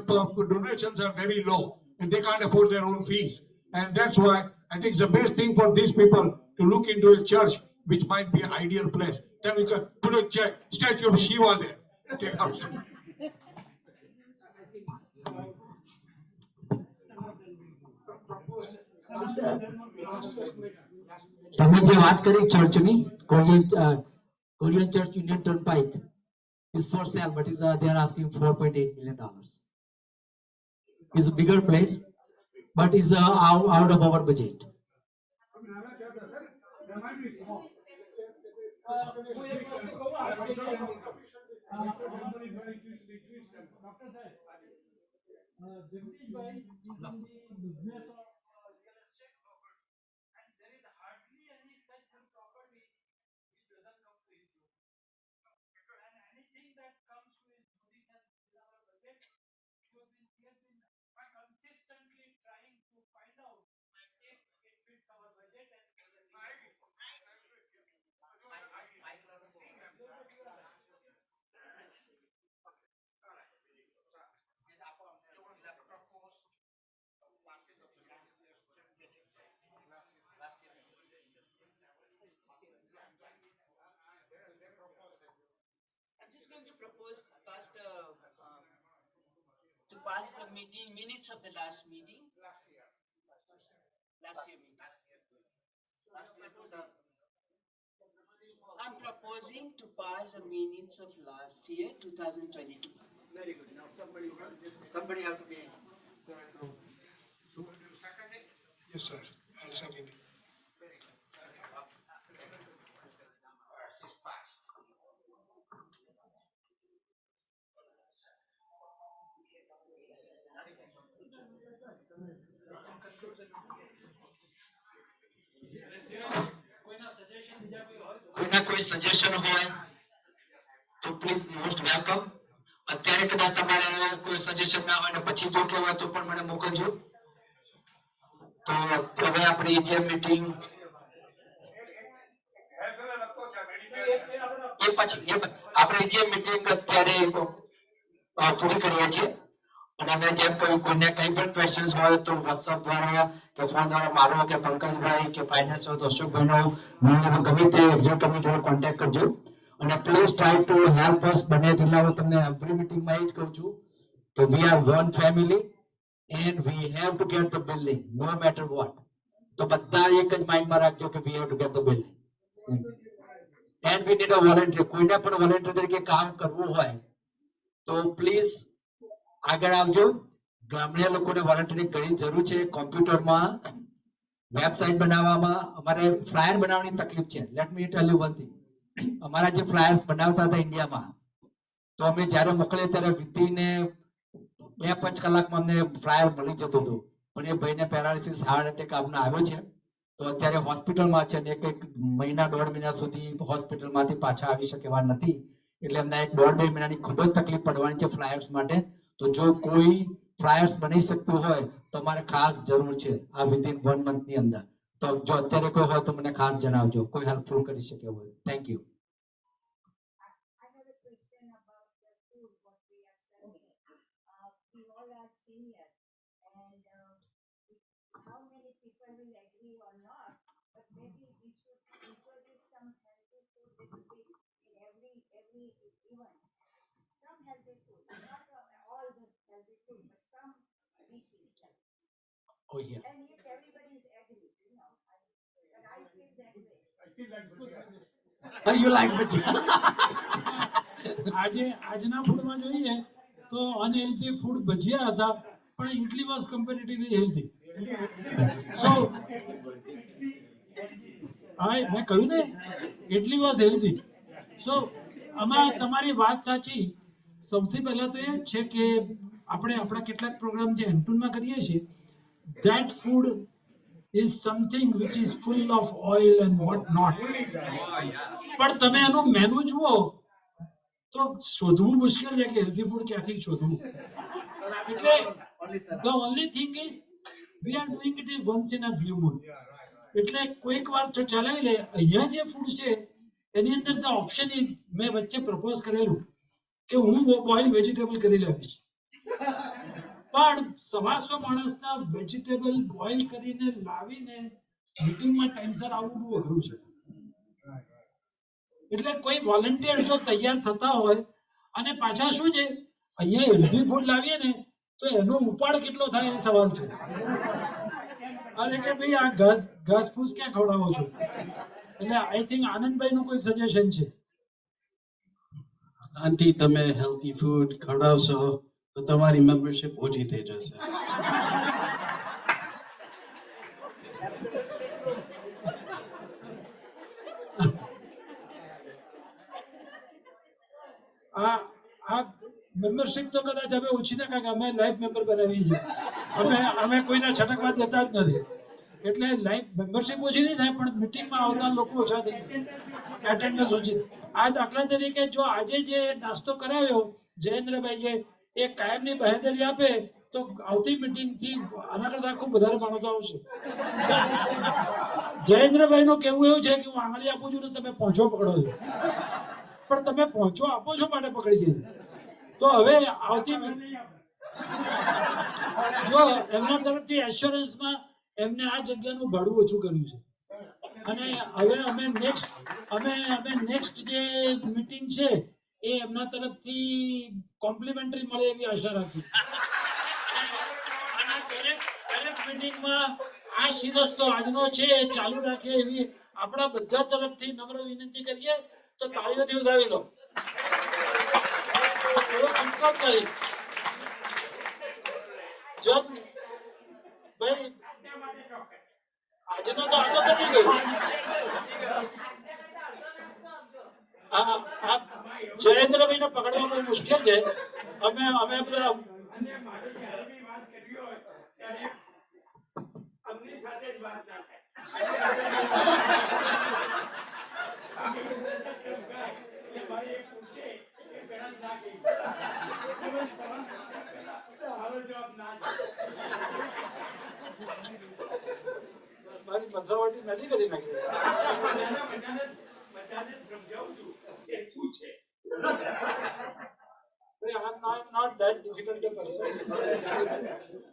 donations are very low and they can't afford their own fees. And that's why I think it's the best thing for these people to look into a church which might be an ideal place. Then we can put a statue of Shiva there. Take out. તમે જે વાત કરી ચર્ચની, Korean church Union Turnpike is for sale, but they are asking $4.8 million. It's a bigger place, but is out of our budget. I'm just going to propose to pass the meeting minutes of the last meeting. Last year meeting. I'm proposing to pass the minutes of last year, 2022. Very good. Now somebody have to be. Yes, sir. I'll second it. કોઈના કોઈ suggestion હોય તો please most welcome. અત્યારે કદાચ તમારે કોઈ suggestion ના હોય ને પછી જો કે હોય તો પણ મને મોકલજો. તો હવે આપણી જે મીટિંગ આપણે જે મીટિંગ અત્યારે પૂરી કરીએ છીએ. અને અમે જેમ કહ્યું કોઈને કઈ પણ ક્વેશ્ચન્સ હોય તો વોટ્સઅપ દ્વારા કે ફોન દ્વારા મારો કે પંકજભાઈ કે ફાઇનાન્સ હોય તો અશોકભાઈનો મને ગમે તે એક્ઝિટ કમિટી કોન્ટેક્ટ કરજો. અને please try to help us. બને તેટલા હું તમને એવરી મીટિંગમાં એ જ કહું છું કે we are one family and we have to get the building no matter what. તો બધા એક જ માઇન્ડમાં રાખજો કે we have to get the building and we need a volunteer. કોઈને પણ વોલન્ટિયર તરીકે કામ કરવું હોય તો પ્લીઝ આગળ આવજો. ગામના લોકોને વોલન્ટિયરની ઘણી જરૂર છે. કોમ્પ્યુટરમાં વેબસાઇટ બનાવવામાં અમારે ફ્લાયર બનાવવાની તકલીફ છે. Let me tell you one thing. અમારા જે ફ્લાયર્સ બનાવતા હતા ઇન્ડિયામાં તો અમે જ્યારે મોકલીએ ત્યારે વિધિને 2-5 કલાકમાં અમને ફ્લાયર મળી જતું હતું. પણ એ ભાઈને પેરાલિસિસ હાર્ટ એટેક આવ્યો છે. તો અત્યારે હોસ્પિટલમાં છે અને એક મહિના 1.5 મહિના સુધી હોસ્પિટલમાંથી પાછા આવી શકે એવા નથી. એટલે અમને 1.5-2 મહિનાની ખૂબ જ તકલીફ પડવાની છે ફ્લાયર્સ માટે. તો જો કોઈ ફ્લાયર્સ બની શકતું હોય તો અમારે ખાસ જરૂર છે આ વિધિન 1 મંથની અંદર. તો જો અત્યારે કોઈ હોય તો મને ખાસ જણાવજો, કોઈ હેલ્પફુલ કરી શકે હોય. Thank you. How many people will agree or not, but maybe we should introduce some healthy food little bit in every event. Some healthy food, not all the healthy food, but some dishes like. Oh yeah. And if everybody is agree, but I feel that way. I feel like good. You like bhajia? આજના ફૂડમાં જોઈએ તો unhealthy food ભજીયા હતા, પણ idli was comparatively healthy. સો હા મેં કહ્યું ને ઇડલી વોઝ હેલ્ધી. સો આમાં તમારી વાત સાચી. સૌથી પહેલા તો એ જ છે કે આપણે આપણા કેટલાક પ્રોગ્રામ જે એન્ટૂનમાં કરીએ છીએ that food is something which is full of oil and what not. પણ તમે એનું મેનુ જુઓ તો શોધવું મુશ્કેલ છે કે હેલ્ધી ફૂડ ક્યાંથી શોધવું. એટલે the only thing is we are doing it once in a blue moon. એટલે કોઈક વાર તો ચલાવી લે. અહીંયા જે ફૂડ છે એની અંદર the option is મેં વચ્ચે પ્રપોઝ કરેલું કે હું બોઇલ વેજીટેબલ કરી લાવીશ. પણ 125 માણસના વેજીટેબલ બોઇલ કરીને લાવીને મીટિંગમાં ટાઈમસર આવવું બહુ અઘરું છે. એટલે કોઈ વોલન્ટિયર જો તૈયાર થતા હોય અને પાછા શું છે અહીંયા હેલ્ધી ફૂડ લાવીએ ને તો એનો ઉપાડ કેટલો થાય એ સવાલ છે. અરે કે ભાઈ આ ઘાસ ફૂસ ક્યાં ખવડાવો છો. એટલે આઈ થિંક આનંદભાઈનું કોઈ સજેશન છે. આંટી તમે હેલ્ધી ફૂડ ખવડાવશો તો તમારી મેમ્બરશિપ ઓછી થઈ જશે. આ મેમ્બરશિપ તો કદાચ હવે ઓછી ના કારણ કે અમે લાઈફ મેમ્બર બનાવીએ છીએ. અમે કોઈને છટકવા દેતા જ નથી. એટલે લાઈફ મેમ્બરશિપ ઓછી નહીં થાય પણ મીટિંગમાં આવતા લોકો ઓછા થઈ જાય, એટેન્ડન્સ ઓછી. આ દાખલા તરીકે જો આજે જે નાસ્તો કરાવ્યો જયેન્દ્રભાઈએ એ કાયમની બાહેધરી આપે તો આવતી મીટિંગથી આના કરતા ખૂબ વધારે માણસો આવશે. જયેન્દ્રભાઈનું કહેવું એવું છે કે હું આંગળી આપું છું ને તમે પહોંચો પકડો છો, પણ તમે પહોંચો આપો છો માટે પકડી છે. તો હવે આવતી જો એમના તરફથી એશ્યોરન્સમાં એમને આ જગ્યાનું ભાડું ઓછું કર્યું છે. અને હવે અમે નેક્સ્ટ જે મીટિંગ છે એ એમના તરફથી કોમ્પ્લિમેન્ટરી મળે એવી આશા રાખી. દરેક મીટિંગમાં આ સિરીઝ તો આજનો છે ચાલુ રાખે એવી આપણા બધા તરફથી નમ્ર વિનંતી કરીએ. તો તાળીઓથી વધાવી લો. ભાઈ આજનો તો આગળ પતી ગયું. જયેન્દ્રભાઈ ને પકડવા બહુ મુશ્કેલ છે. અમે બધા સાથે જ વાત ના થાય. એ ભાઈ એક પૂછે એ પહેલા જ ના કહી મારો જવાબ ના મારી પથરાવટી નથી કરી નાખી. બધાને સમજાવું છું કે શું છે. I'm not that difficult a person.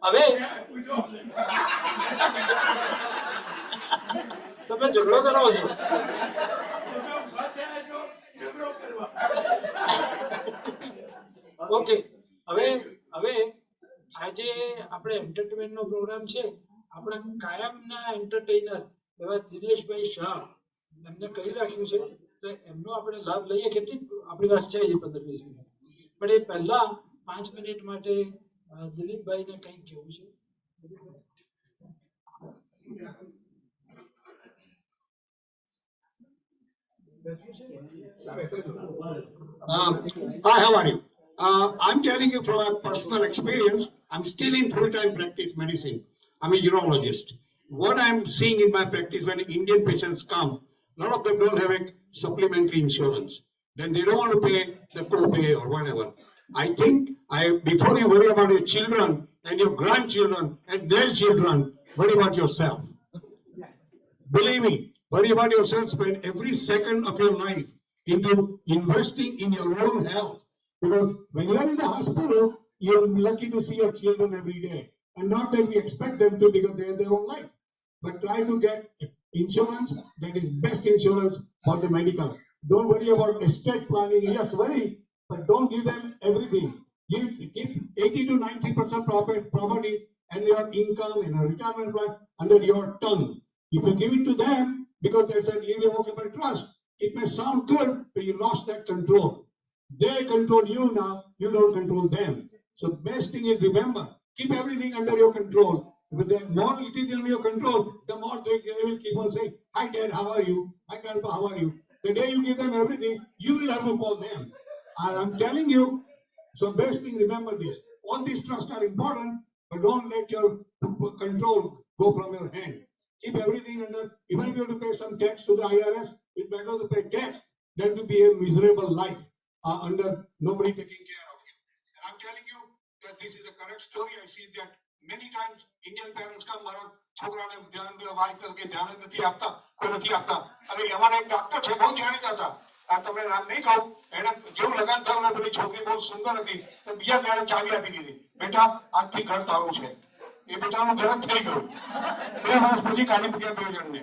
હવે તમે ઝઘડો કરો છો. ઓકે, હવે આજે આપણે એન્ટરટેનમેન્ટ નો પ્રોગ્રામ છે. આપણા કાયમના એન્ટરટેનર એવા દિનેશભાઈ શાહ એમને કહી રાખ્યું છે તો એમનો આપણે લાભ લઈએ. કેટલી આપણી પાસે છે 15-20 મિનિટ, પણ એ પહેલા 5 મિનિટ માટે દિલીપભાઈને કંઈક કહેવું છે. Hi, how are you? I'm telling you from my personal experience, I'm still in full-time practice medicine. I'm a urologist. What I'm seeing in my practice when Indian patients come, a lot of them don't have a supplementary insurance. Then they don't want to pay the co-pay or whatever. I think before you worry about your children and your grandchildren and their children, worry about yourself. Believe me, worry about yourself. Spend every second of your life into investing in your own health. Because when you are in the hospital, you're lucky to see your children every day. And not that we expect them to because they have their own life. But try to get insurance that is best insurance for the medical. Don't worry about estate planning. Yes, worry, but don't give them everything. Keep 80 to 90% property and your income and a retirement plan under your tongue. If you give it to them, because there's an irrevocable trust, it may sound good, but you lost that control. They control you now, you don't control them. So best thing is remember, keep everything under your control. But the more it is in your control, the more they will keep on saying, hi dad, how are you? Hi grandpa, how are you? The day you give them everything, you will have to call them. And I'm telling you, so best thing, remember this. All these trusts are important, but don't let your control go from your hand. Keep everything under, even if you have to pay some tax to the IRS, it's better to pay tax than to be a miserable life under nobody taking care of you. And I'm telling you that this is a correct story. I see that many times Indian parents come, મારા છોકરાને ધ્યાન wife કે ધ્યાન નથી આપતા, કોઈ નથી આપતા. અને અમારા એક ડોક્ટર છે, બહુ જાણીતા હતા. આ તમને નામ નહીં કહું, એને જેવું લગાન થયું ને પેલી છોકરી બહુ સુંદર હતી તો બીજા દાડે ચાવી આપી દીધી, બેટા આજથી ઘર તારું છે. એ બેટાનું ઘર જ થઈ ગયું. 2 વર્ષ પછી કાઢી મૂક્યા 2 જણને.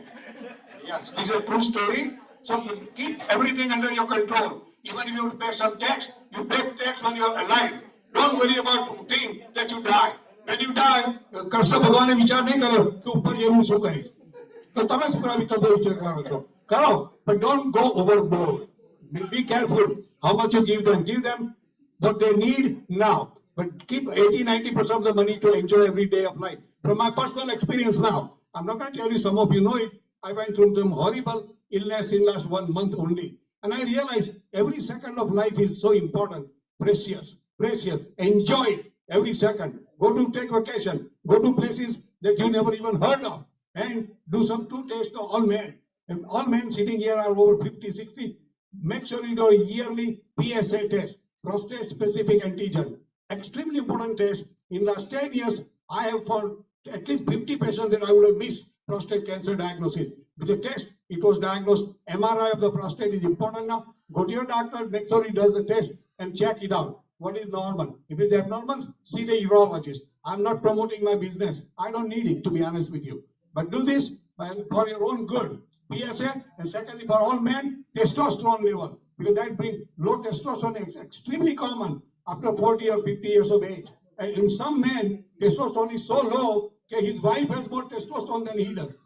Yes, this is a true story. So keep everything under your control. Even if you have to pay some tax, you pay tax when you are alive. Don't worry about things that you die. When you die, Krishna ભગવાને વિચાર નહીં કર્યો કે ઉપર જઈને શું કરીશ. તો તમે શું કરવા વિકલ્પો વિચાર કરો છો? કરો, but don't go overboard. Be careful how much you give them. Give them what they need now. But keep 80-90% of the money to enjoy every day of life. From my personal experience now, I'm not going to tell you, some of you know it. I went through some horrible illness in last 1 month only. And I realized every second of life is so important, precious. Enjoy it every second. Go to take vacation. Go to places that you never even heard of. And do some tests to all men. And all men sitting here are over 50, 60. Make sure you do a yearly PSA test, prostate specific antigen. Extremely important test. In last 10 years, I have found at least 50 patients that I would have missed prostate cancer diagnosis. With the test, it was diagnosed. MRI of the prostate is important now. Go to your doctor, make sure he does the test and check it out. What is normal? If it's abnormal, see the urologist. I'm not promoting my business. I don't need it, to be honest with you. But do this for your own good. PSA, and secondly, for all men, testosterone level. Because that brings low testosterone is extremely common after 40 or 50 years of age. And in some men, testosterone is so low that his wife has more testosterone than he does.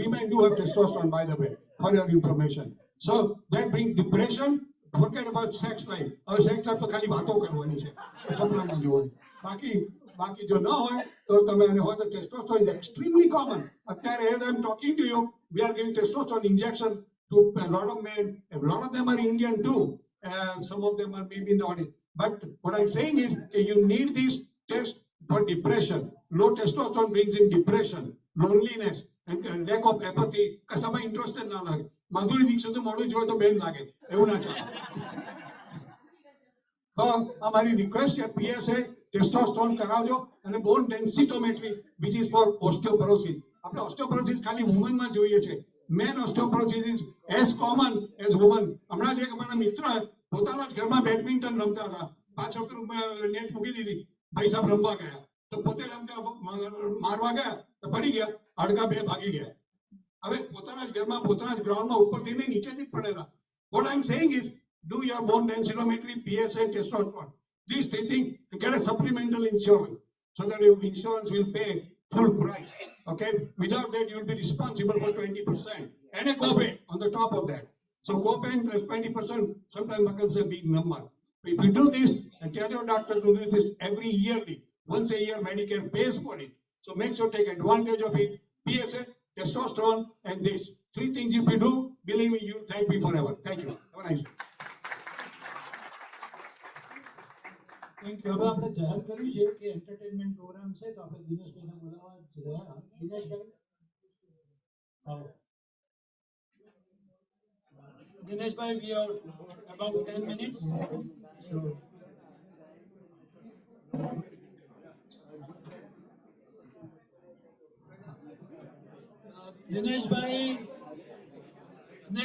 Women do have testosterone, by the way, for your information. So that brings depression. Forget about sex life. Our sex life તો ખાલી વાતો કરવાની છે, સપનામાં જોવાની. બાકી જો ન હોય તો તમે એને હોય તો testosterone is extremely common. અત્યારે as I'm talking to you, we are giving testosterone injection to a lot of men. A lot of them are Indian too. Some of them are maybe in the audience. But what I'm saying is you need this test for depression. low testosterone brings in depression, loneliness, and lack of apathy. કશામાં interest જ ના લાગે. માધુરી દીક્ષિત મોડું જોવે તો બેન લાગે, એવું ના ચાલે. તો અમારી રિક્વેસ્ટ છે, PSA ટેસ્ટોસ્ટેરોન કરાવજો અને બોન ડેન્સિટોમેટ્રી which is for osteoporosis. આપણે osteoporosis ખાલી વુમનમાં જોઈએ છે. Men osteoporosis is as common as woman. હમણાં જ એક અમારા મિત્ર પોતાના જ ઘરમાં બેડમિન્ટન રમતા હતા, 5 રૂપિયા નેટ મૂકી દીધી, ભાઈ સાહેબ રમવા ગયા તો પોતે રમતા મારવા ગયા તો પડી ગયા, હાડકા બે ભાગી ગયા. હવે પોતાના જ ઘરમાં પોતાના જ ગ્રાઉન્ડમાં ઉપરથી નહીં નીચેથી જ પડેલા. What I'm saying is, do your bone densitometry, PSA, testosterone. These three things, get a supplemental insurance so that your insurance will pay full price. Okay? Without that, you will be responsible for 20% and a copay on the top of that. So copay plus 20% sometimes becomes a big number. If you do this, and tell your doctor to do this every yearly, once a year Medicare pays for it. So make sure take advantage of it. PSA, testosterone, and this. Three things if you do, believe me, you thank me forever. Thank you. Have a nice day. Thank you. હવે આપણે જાહેર કર્યું છે કે entertainment programme છે, તો આપણે દિનેશભાઈને બોલાવવા જ રહ્યા. દિનેશભાઈ, આવો. Dineshbhai, we are about 10 minutes. So Dineshbhai ને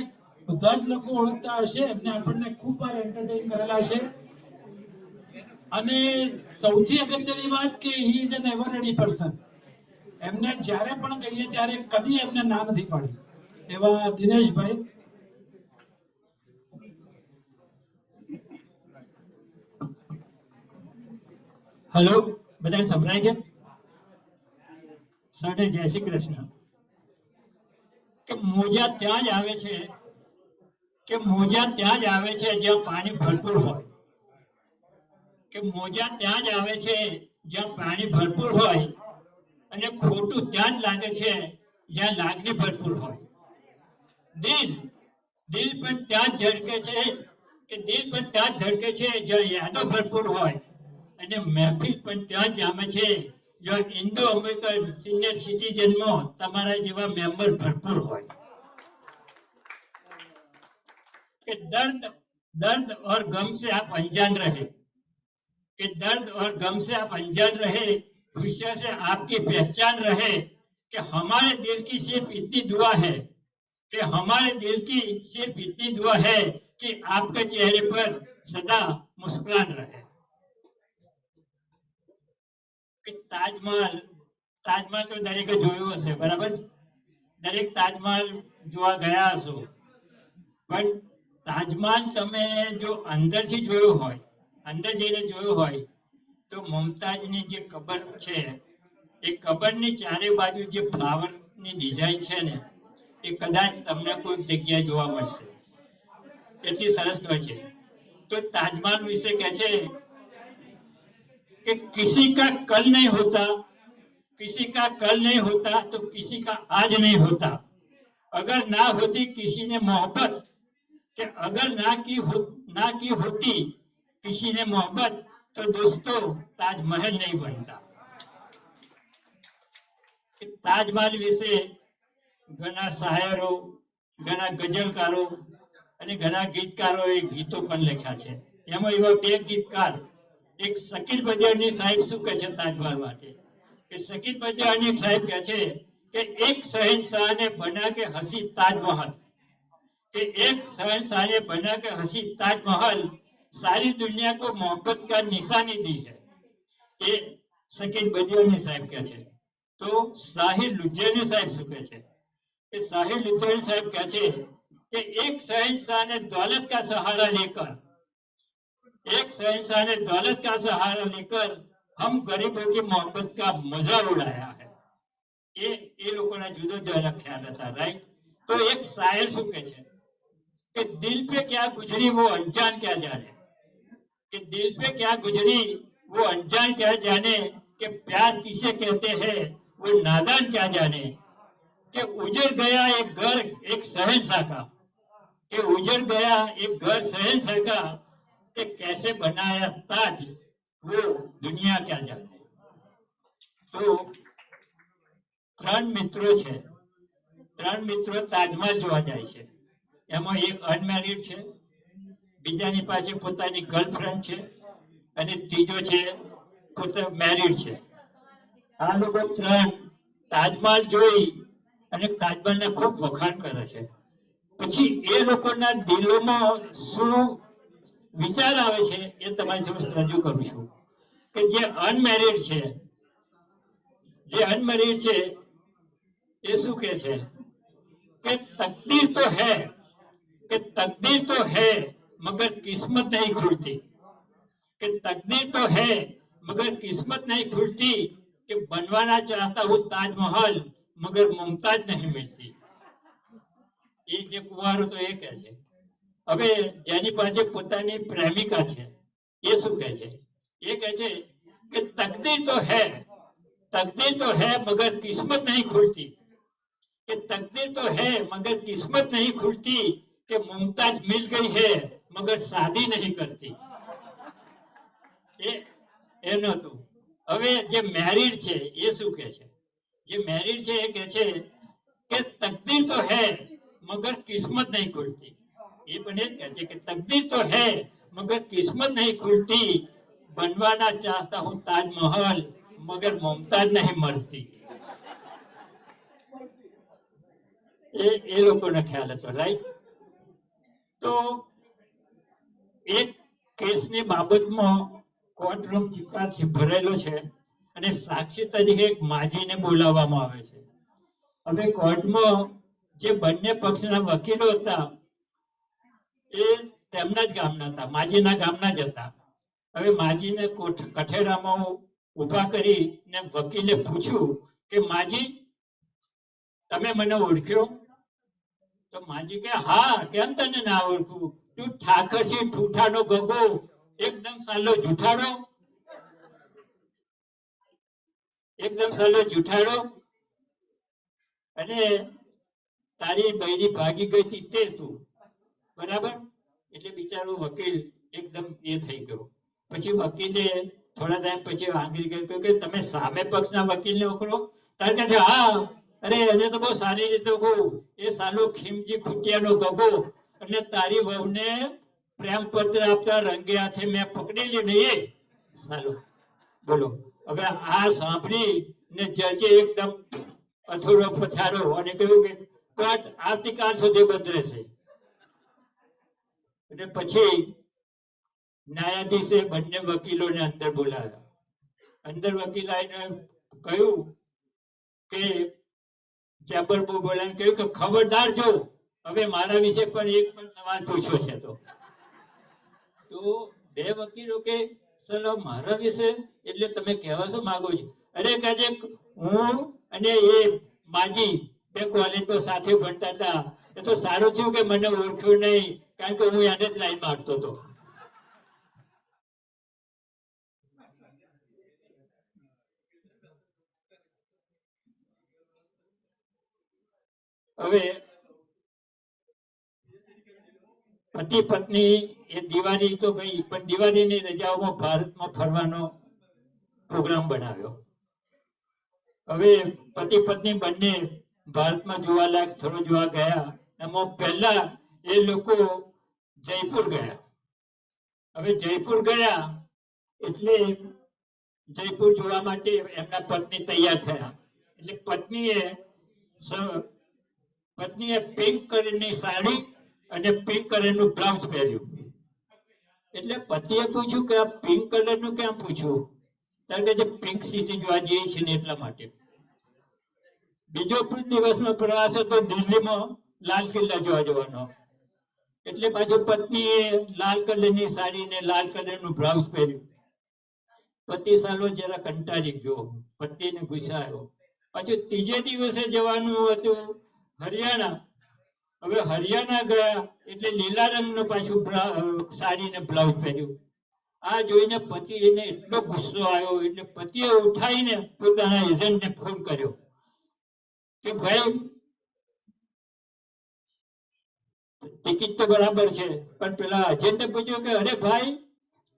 બધા જ લોકો ઓળખતા હશે, એમને આપણને ખૂબ વાર એન્ટરટેન કરેલા છે. અને સૌથી અગત્યની વાત કે he is an ever ready person. એમને જ્યારે પણ કહીએ ત્યારે કદી એમને ના નથી પાડી, એવા દિનેશભાઈ. હેલો, બધાને સંભળાય છે? સર, જય શ્રી કૃષ્ણ. કે મોજા ત્યાં જ આવે છે, જ્યાં પાણી ભરપૂર હોય. કે મોજા ત્યાં જ આવે છે જ્યાં પાણી ભરપૂર હોય, અને ખોટું ત્યાં જ લાગે છે જ્યાં લાગણી ભરપૂર હોય. દિલ પણ ત્યાં જ ધડકે છે જ્યાં યાદો ભરપૂર હોય, અને મહેફિલ પણ ત્યાં જ જામે છે જ્યાં ઇન્ડો અમેરિકન સિનિયર સિટીઝનમાં તમારા જેવા મેમ્બર ભરપૂર હોય. કે दर्द और गम से आप अनजान रहे, कि दर्द और गम से आप अनजान रहे, खुशियों से आपकी पहचान रहे, कि हमारे दिल की सिर्फ इतनी दुआ है, कि आपके चेहरे पर सदा मुस्कुरान रहे. कि ताजमहल तो दरेके જોયું હશે, બરાબર? દરેક તાજમહલ જોવા ગયા હશો, પણ તાજમહલ તમે જો અંદરથી જોયો હોય, અંદર જઈને જોયો હોય, તો મુમતાજની જે કબર છે, એ કબરની ચારે બાજુ જે ફ્લાવરની ડિઝાઇન છે ને, એ કદાચ તમને કોઈ જગ્યાએ જોવા મળશે. એટલી સરસ હોય છે. તો તાજમહલ વિશે કહે છે कि किसी का कल नहीं होता तो किसी का आज नहीं होता. अगर ना होती किसी ने मोहब्बत, कि अगर ना की होती किसी ने मोहब्बत, तो दोस्तों ताजमहल नहीं बनता. कि ताजमहल विશે ઘણા શાયરો, ઘણા ગઝલકારો અને ઘણા ગીતકારોએ ગીતો પણ લખ્યા છે. એમાં એવા બે ગીતકાર, એક શકીલ બજારની સાહેબ શું કહે છે તાજમહલ માટે, કે શકીલ બજારની સાહેબ કહે છે કે એક શહેનશાહને બના કે હસી તાજમહલ, कि एक शहंशाह ने बना के हसी ताजमहल सारी दुनिया को मोहब्बत का निशानी दी है. ये શકીલ બજારની સાહેબ કહે છે. તો સાહિર લુધિયાણી સાહેબ શું કહે છે, કે સાહિર લુધિયાણી સાહેબ કહે છે कि एक शहंशाह ने दौलत का सहारा लेकर हम गरीबों की मोहब्बत का मजा उड़ाया है. ये लोगों जुदो जुदा ख्याल था, राइट? तो एक शायर શું કહે છે कि दिल पे क्या गुजरी वो अनजान क्या जाने, कि दिल पे क्या गुजरी वो अनजान क्या जाने, कि प्यार किसे कहते हैं वो नादान क्या जाने. कि उजड़ गया एक घर एक शहंशाह का, कि उजड़ गया एक घर शहंशाह का, कि कैसे बनाया ताज वो दुनिया क्या जाने. તો 3 મિત્રો છે, 3 મિત્રો તાજમહેલ જોવા જાય છે. એમાં એક અનમેરિડ છે, બીજાની પાસે પોતાની ગર્લફ્રેન્ડ છે અને ત્રીજો છે પોતે મેરિડ છે. આ લોકો 3 તાજમહેલ જોઈ અને તાજમહેલના ખૂબ વખાણ કરે છે. પછી એ લોકોના દિલોમાં શું વિચાર આવે છે એ તમારી સમક્ષ રજૂ કરું છું કે જે અનમેરિડ છે એ શું કહે છે કે તકદીર તો है मगर किस्मत नहीं खुलती, कि तकदीर तो है मगर किस्मत नहीं खुलती, कि बनवाना चाहता हूँ ताजमहल मगर मुमताज नहीं मिलती. એ જે કુંવારો તો એ કહે છે. હવે જેની પાસે પોતાની પ્રેમિકા છે એ શું કહે છે? એ કહે છે કે તકદીર તો है मगर किस्मत नहीं खुलती, कि तकदीर तो है मगर किस्मत नहीं खुलती, कि मुमताज मिल गई है मगर शादी नहीं करती. એ નહોતું. હવે જે મેરિડ છે એ શું કહે છે? જે મેરિડ છે એ કહે છે કે તકદીર તો है मगर किस्मत नहीं खुलती. એ પણ એ જ કહે છે કે તકદીર તો है मगर किस्मत नहीं खुलती, बनवाना चाहता हूँ ताजमहल मगर मुमताज नहीं मरती. એ લોકોનો ખ્યાલ હતો, રાઈટ? તો એક કેસની બાબતમાં કોર્ટરૂમ ચિત્તાથી ભરેલો છે અને સાક્ષી તરીકે એક માજીને બોલાવવામાં આવે છે. હવે કોર્ટમાં જે બંને પક્ષના વકીલો હતા એ તેમના જ ગામના હતા, માજીના ગામના જ હતા. હવે માજીને કઠેડામાં ઊભા કરીને વકીલે પૂછ્યું કે માજી, તમે મને ઓળખ્યો? તો માજી કે હા, કેમ તને ના ઓળખું? તું ઠાકરસિંહ ઠૂઠાનો ગગો, એકદમ સાલો જુઠાડો અને તારી બૈરી ભાગી ગઈ હતી તે તું, બરાબર? એટલે બિચારો વકીલ એકદમ એ થઈ ગયો. પછી વકીલે થોડા ટાઈમ પછી આંગળી કહ્યું કે તમે સામે પક્ષના વકીલને ઓળખો? તારે કહે છે હા, અરે એને તો બહુ સારી રીતે ઓળખું, એ સાલો ખીમજી ખૂટિયાનો ગગો, અને તારી વહુને પ્રેમ પત્ર આપતા રંગે હાથે મેં પકડેલી નહીં એ સાલો. બોલો. હવે આ સાંભળી ને જજે એકદમ અથોડો પછાડો અને કહ્યું કે કોર્ટ આવતીકાલ સુધી બંધ રહેશે. અને પછી ન્યાયાધીશે બંને વકીલોને અંદર બોલાવ્યા. અંદર વકીલ આવીને કહ્યું કે ચેમ્બર બોલાવીને કહ્યું કે ખબરદાર જો હવે મારા વિશે પણ એક પણ સવાલ પૂછ્યો છે તો બે વકીલો કે સર મારા વિશે એટલે તમે કહેવા શું માંગો છો? અરે કહે છે હું અને એ માજી બે કોલેજમાં સાથે ભણતા હતા, એ તો સારું થયું કે મને ઓળખ્યું નહીં, કારણ કે હું એને જ લાઈન મારતો હતો. હવે પતિ પત્ની એ દિવાળી તો ગઈ, પણ દિવાળીની રજાઓમાં ભારતમાં ફરવાનો પ્રોગ્રામ બનાવ્યો. હવે પતિ પત્ની બંને ભારતમાં જોવાલાયક સ્થળો જોવા ગયા. એમાં પહેલા એ લોકો જયપુર ગયા. હવે જયપુર ગયા એટલે જયપુર જોવા માટે એમના પત્ની તૈયાર થયા. એટલે પત્નીએ પિંક કલરની સાડી અને પિંક કલરનું બ્લાઉઝ પહેર્યું. એટલે પતિએ પૂછ્યું કે આ પિંક કલરનું કેમ પૂછ્યું? કારણ કે જે પિંક સિટી જોવા જઈએ છીએ ને એટલા માટે. બીજો દિવસનો પ્રવાસ હતો દિલ્હીમાં લાલ કિલ્લા જોવા જવાનો. એટલે પાછું પત્નીએ લાલ કલરની સાડી ને લાલ કલરનું બ્લાઉઝ પહેર્યું. પતિ સાલો જરા કંટાળી ગયો, પત્નીને ગુસ્સાયો. પાછું ત્રીજે દિવસે જવાનું હતું હરિયાણા. હવે હરિયાણા ગયા એટલે લીલા રંગનું પાછું સાડી ને બ્લાઉઝ પહેર્યું. આ જોઈને પતિને એટલો ગુસ્સો આવ્યો એટલે પતિએ ઉઠાઈને પોતાના એજન્ટને ફોન કર્યો કે ભાઈ ટિકિટ તો બરાબર છે, પણ પેલા એજન્ટે પૂછ્યું કે અરે ભાઈ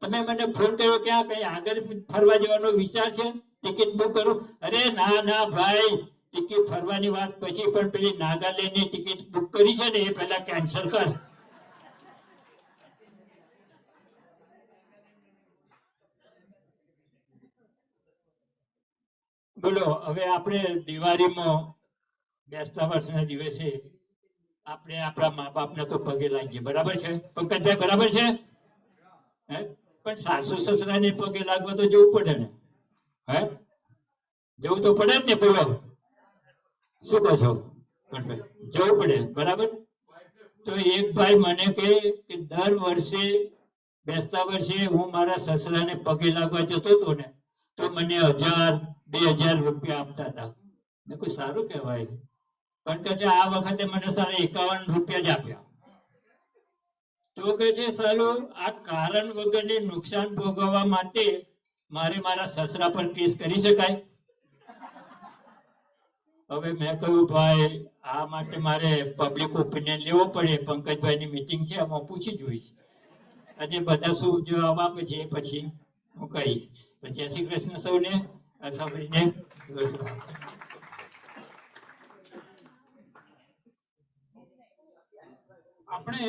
તમે મને ફોન કર્યો, ક્યાં કઈ આગળ ફરવા જવાનો વિચાર છે? ટિકિટ બુક કરું. અરે ના ના ભાઈ, ટિકિટ ફરવાની વાત પછી, પણ પેલી નાગાલેન્ડની ટિકિટ બુક કરી છે ને એ પહેલા કેન્સલ કર. બોલો, હવે આપણે દિવાળીમાં બેસતા વર્ષના દિવસે આપણે આપણા મા બાપને તો પગે લાગીએ, બરાબર છે પંકજભાઈ? બરાબર છે. હે, પણ સાસુ સસરાને પગે લાગવા તો જવું પડે ને. હે, જવું તો પડે જ ને. બોલો, શું કહો છો? જવું પડે, બરાબર. તો એક ભાઈ મને કહે કે દર વર્ષે બેસતા વર્ષે હું મારા સસરાને પગે લાગવા જતો હતો ને, તો મને 1000-2000 રૂપિયા આપતા હતા. મેં કોઈ સારું કહેવાય. પણ કે છે આ વખતે મને સારા 51 રૂપિયા જ આપ્યા. તો કે છે સાલું, આ કારણ વગરને નુકસાન ભોગવવા માટે મારે મારા સસરા પર કેસ કરી શકાય? હવે મેં કહ્યું ભાઈ, આ માટે મારે પબ્લિક ઓપિનિયન લેવો પડે. પંકજભાઈની મીટિંગ છે, એમાં પૂછી જોઈશ, અને બધા શું જવાબ આપે છે એ પછી હું કહીશ. તો જય શ્રી કૃષ્ણ સૌને. આ સાંભળીને આપણે,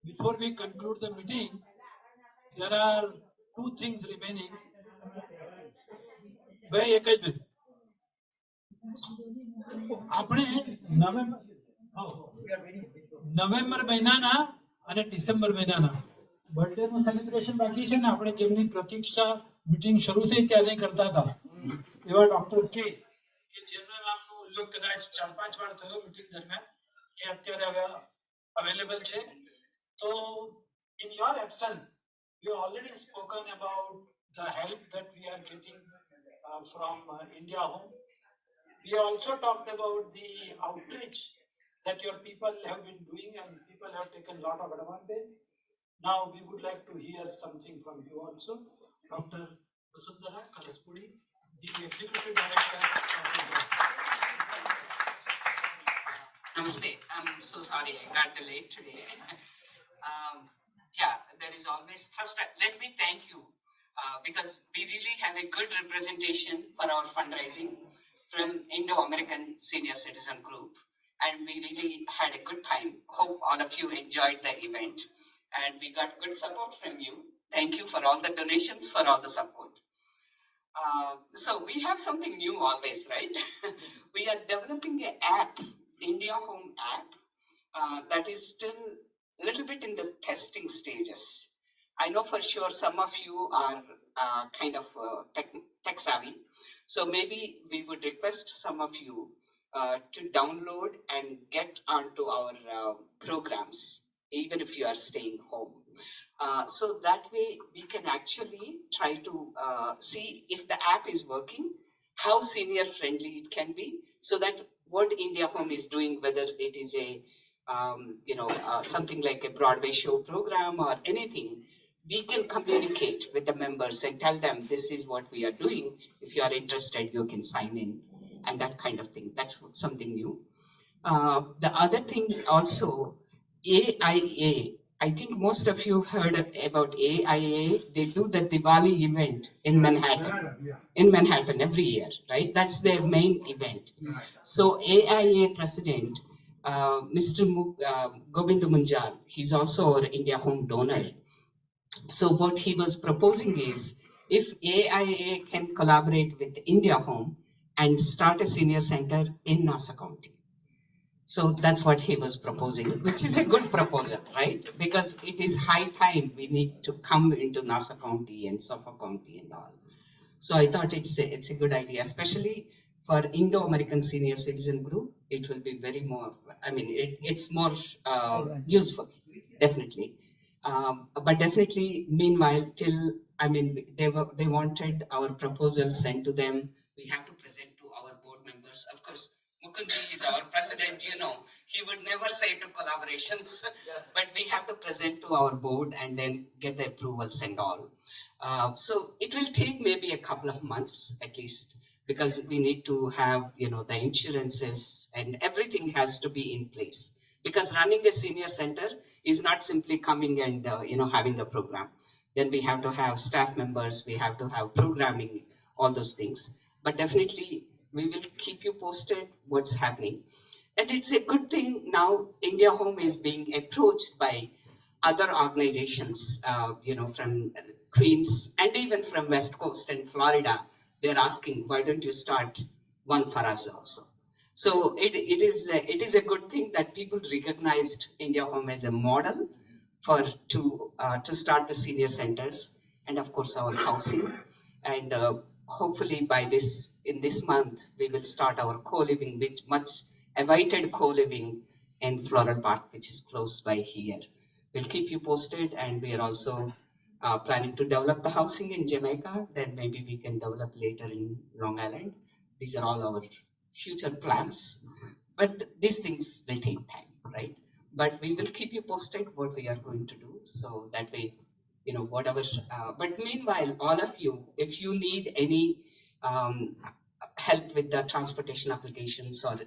before we conclude the meeting, there are two things remaining. ભાઈ એક જ મિનિટ, આપણે નવેમ્બર મહિનાના અને ડિસેમ્બર મહિનાના બર્થડે નું સેલિબ્રેશન બાકી છે ને. આપણે જેમની પ્રતીક્ષા મીટિંગ શરૂ થઈ ત્યારે કરતા હતા એવા ડોક્ટર કે જેમના નામનો ઉલ્લેખ કદાચ 4-5 વાર થયો મીટિંગ દરમિયાન, એ અત્યારે હવે અવેલેબલ છે. તો in your absence, you already spoken about the help that we are getting from India Home. We also talked about the outreach that your people have been doing, and people have taken a lot of advantage. Now we would like to hear something from you also. Dr. Vasundhara Kalaspuri, the Executive Director of India. Namaste. I'm so sorry I got delayed today. Yeah, there is always, first let me thank you because we really have a good representation for our fundraising from Indo-American Senior Citizen Group, and we really had a good time. Hope all of you enjoyed the event, and we got good support from you. Thank you for all the donations, for all the support. So we have something new always, right? We are developing an app, India Home app, that is still a little bit in the testing stages. I know for sure some of you are kind of tech savvy, so maybe we would request some of you to download and get onto our programs, even if you are staying home. So that way we can actually try to see if the app is working, how senior friendly it can be, so that what India Home is doing, whether it is a something like a Broadway show program or anything, we can communicate with the members and tell them this is what we are doing. If you are interested, you can sign in, and that kind of thing. That's something new. The other thing also, AIA. I think most of you heard about AIA. They do the Diwali event in Manhattan. In Manhattan every year, right? That's their main event. So AIA president, Mr. Govind Munjal, he's also our India Home donor. So what he was proposing is, if AIA can collaborate with India Home and start a senior center in Nassau County. So that's what he was proposing, which is a good proposal, right? Because it is high time we need to come into Nassau County and Suffolk County and all. So I thought it's a good idea, especially for Indo-American Senior Citizen Group. It will be very more, it's more useful, definitely. But definitely, meanwhile, till, they wanted our proposal sent to them. We have to present to our board members. Of course, Mukundji is our president, he would never say to collaborations, but we have to present to our board and then get the approvals and all. So it will take maybe a couple of months at least, because we need to have, the insurances and everything has to be in place. Because running a senior center is not simply coming and, having the program. Then we have to have staff members, we have to have programming, all those things. But definitely we will keep you posted what's happening. And it's a good thing now India Home is being approached by other organizations, from Queens and even from West Coast and Florida. They're asking, why don't you start one for us also? So it is a good thing that people recognized India Home as a model for to start the senior centers and of course our housing. And hopefully in this month we will start our co-living, which much awaited co-living in Floral Park, which is close by here. We'll keep you posted, and we are also planning to develop the housing in Jamaica. Then maybe we can develop later in Long Island. These are all our future plans, but these things will take time, right? But we will keep you posted what we are going to do, so that way, whatever. But meanwhile, all of you, if you need any help with the transportation applications or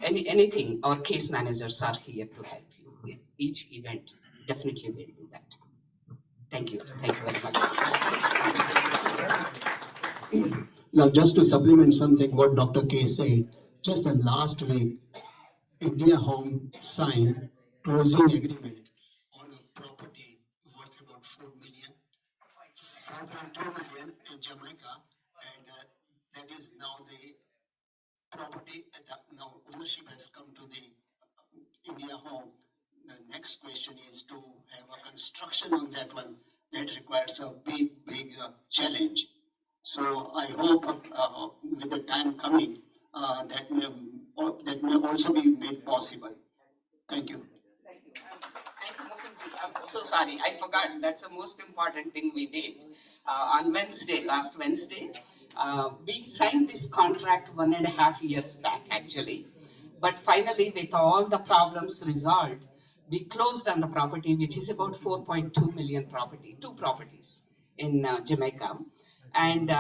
anything, our case managers are here to help you with each event. Definitely will do that. Thank you. Thank you very much. Now, just to supplement something what Dr. K said, just the last week, India Home signed closing agreement on a property worth about 4 million, 4.2 million in Jamaica, and that is now the property, now ownership has come to the India Home. The next question is to have a construction on that one. That requires a big challenge. So I hope with the time coming, that may also be made possible. Thank you. Thank you, Mohanji. I'm so sorry, I forgot. That's the most important thing we did on last Wednesday. We signed this contract 1.5 years back, actually. But finally, with all the problems resolved, we closed on the property, which is about 4.2 million property, 2 properties in Jamaica. And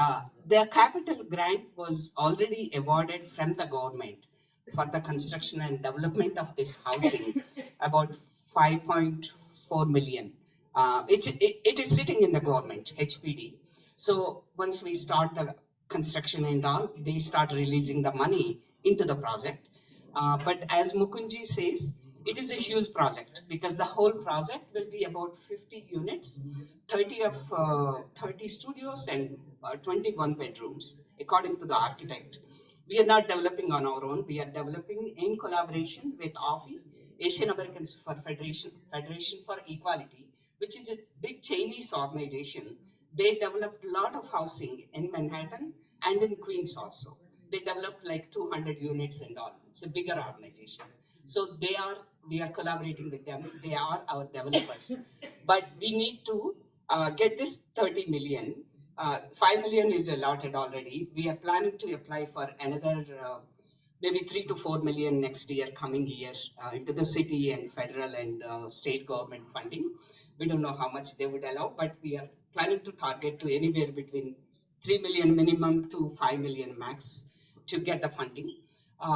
their capital grant was already awarded from the government for the construction and development of this housing, about 5.4 million. It is sitting in the government, HPD. So once we start the construction and all, they start releasing the money into the project. But as Mukunji says, it is a huge project because the whole project will be about 50 units, 30 studios and 21 bedrooms, according to the architect. We are not developing on our own. We are developing in collaboration with AFI, Asian Americans for Federation for Equality, which is a big Chinese organization. They developed a lot of housing in Manhattan and in Queens also. They developed like 200 units and all. It's a bigger organization. So we are collaborating with them. They are our developers. But we need to get this 30 million. 5 million is allotted already. We are planning to apply for another maybe 3 to 4 million next year, coming year, into the city and federal and state government funding. We don't know how much they would allow, but we are planning to target to anywhere between 3 million minimum to 5 million max to get the funding.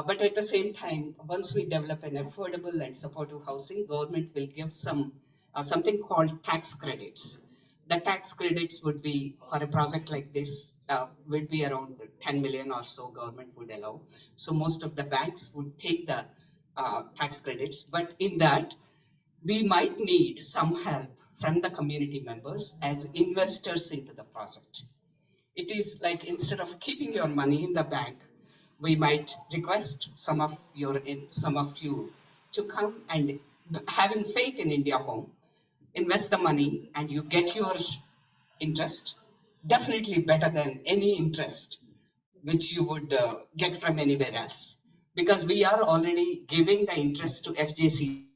But at the same time, once we develop an affordable and supportive housing, government will give something called tax credits. The tax credits would be, for a project like this, would be around 10 million or so government would allow. So most of the banks would take the tax credits, but in that, we might need some help from the community members as investors into the project. It is like, instead of keeping your money in the bank, we might request some of you to come and, having faith in India Home, invest the money and you get your interest, definitely better than any interest which you would get from anywhere else. Because we are already giving the interest to FJC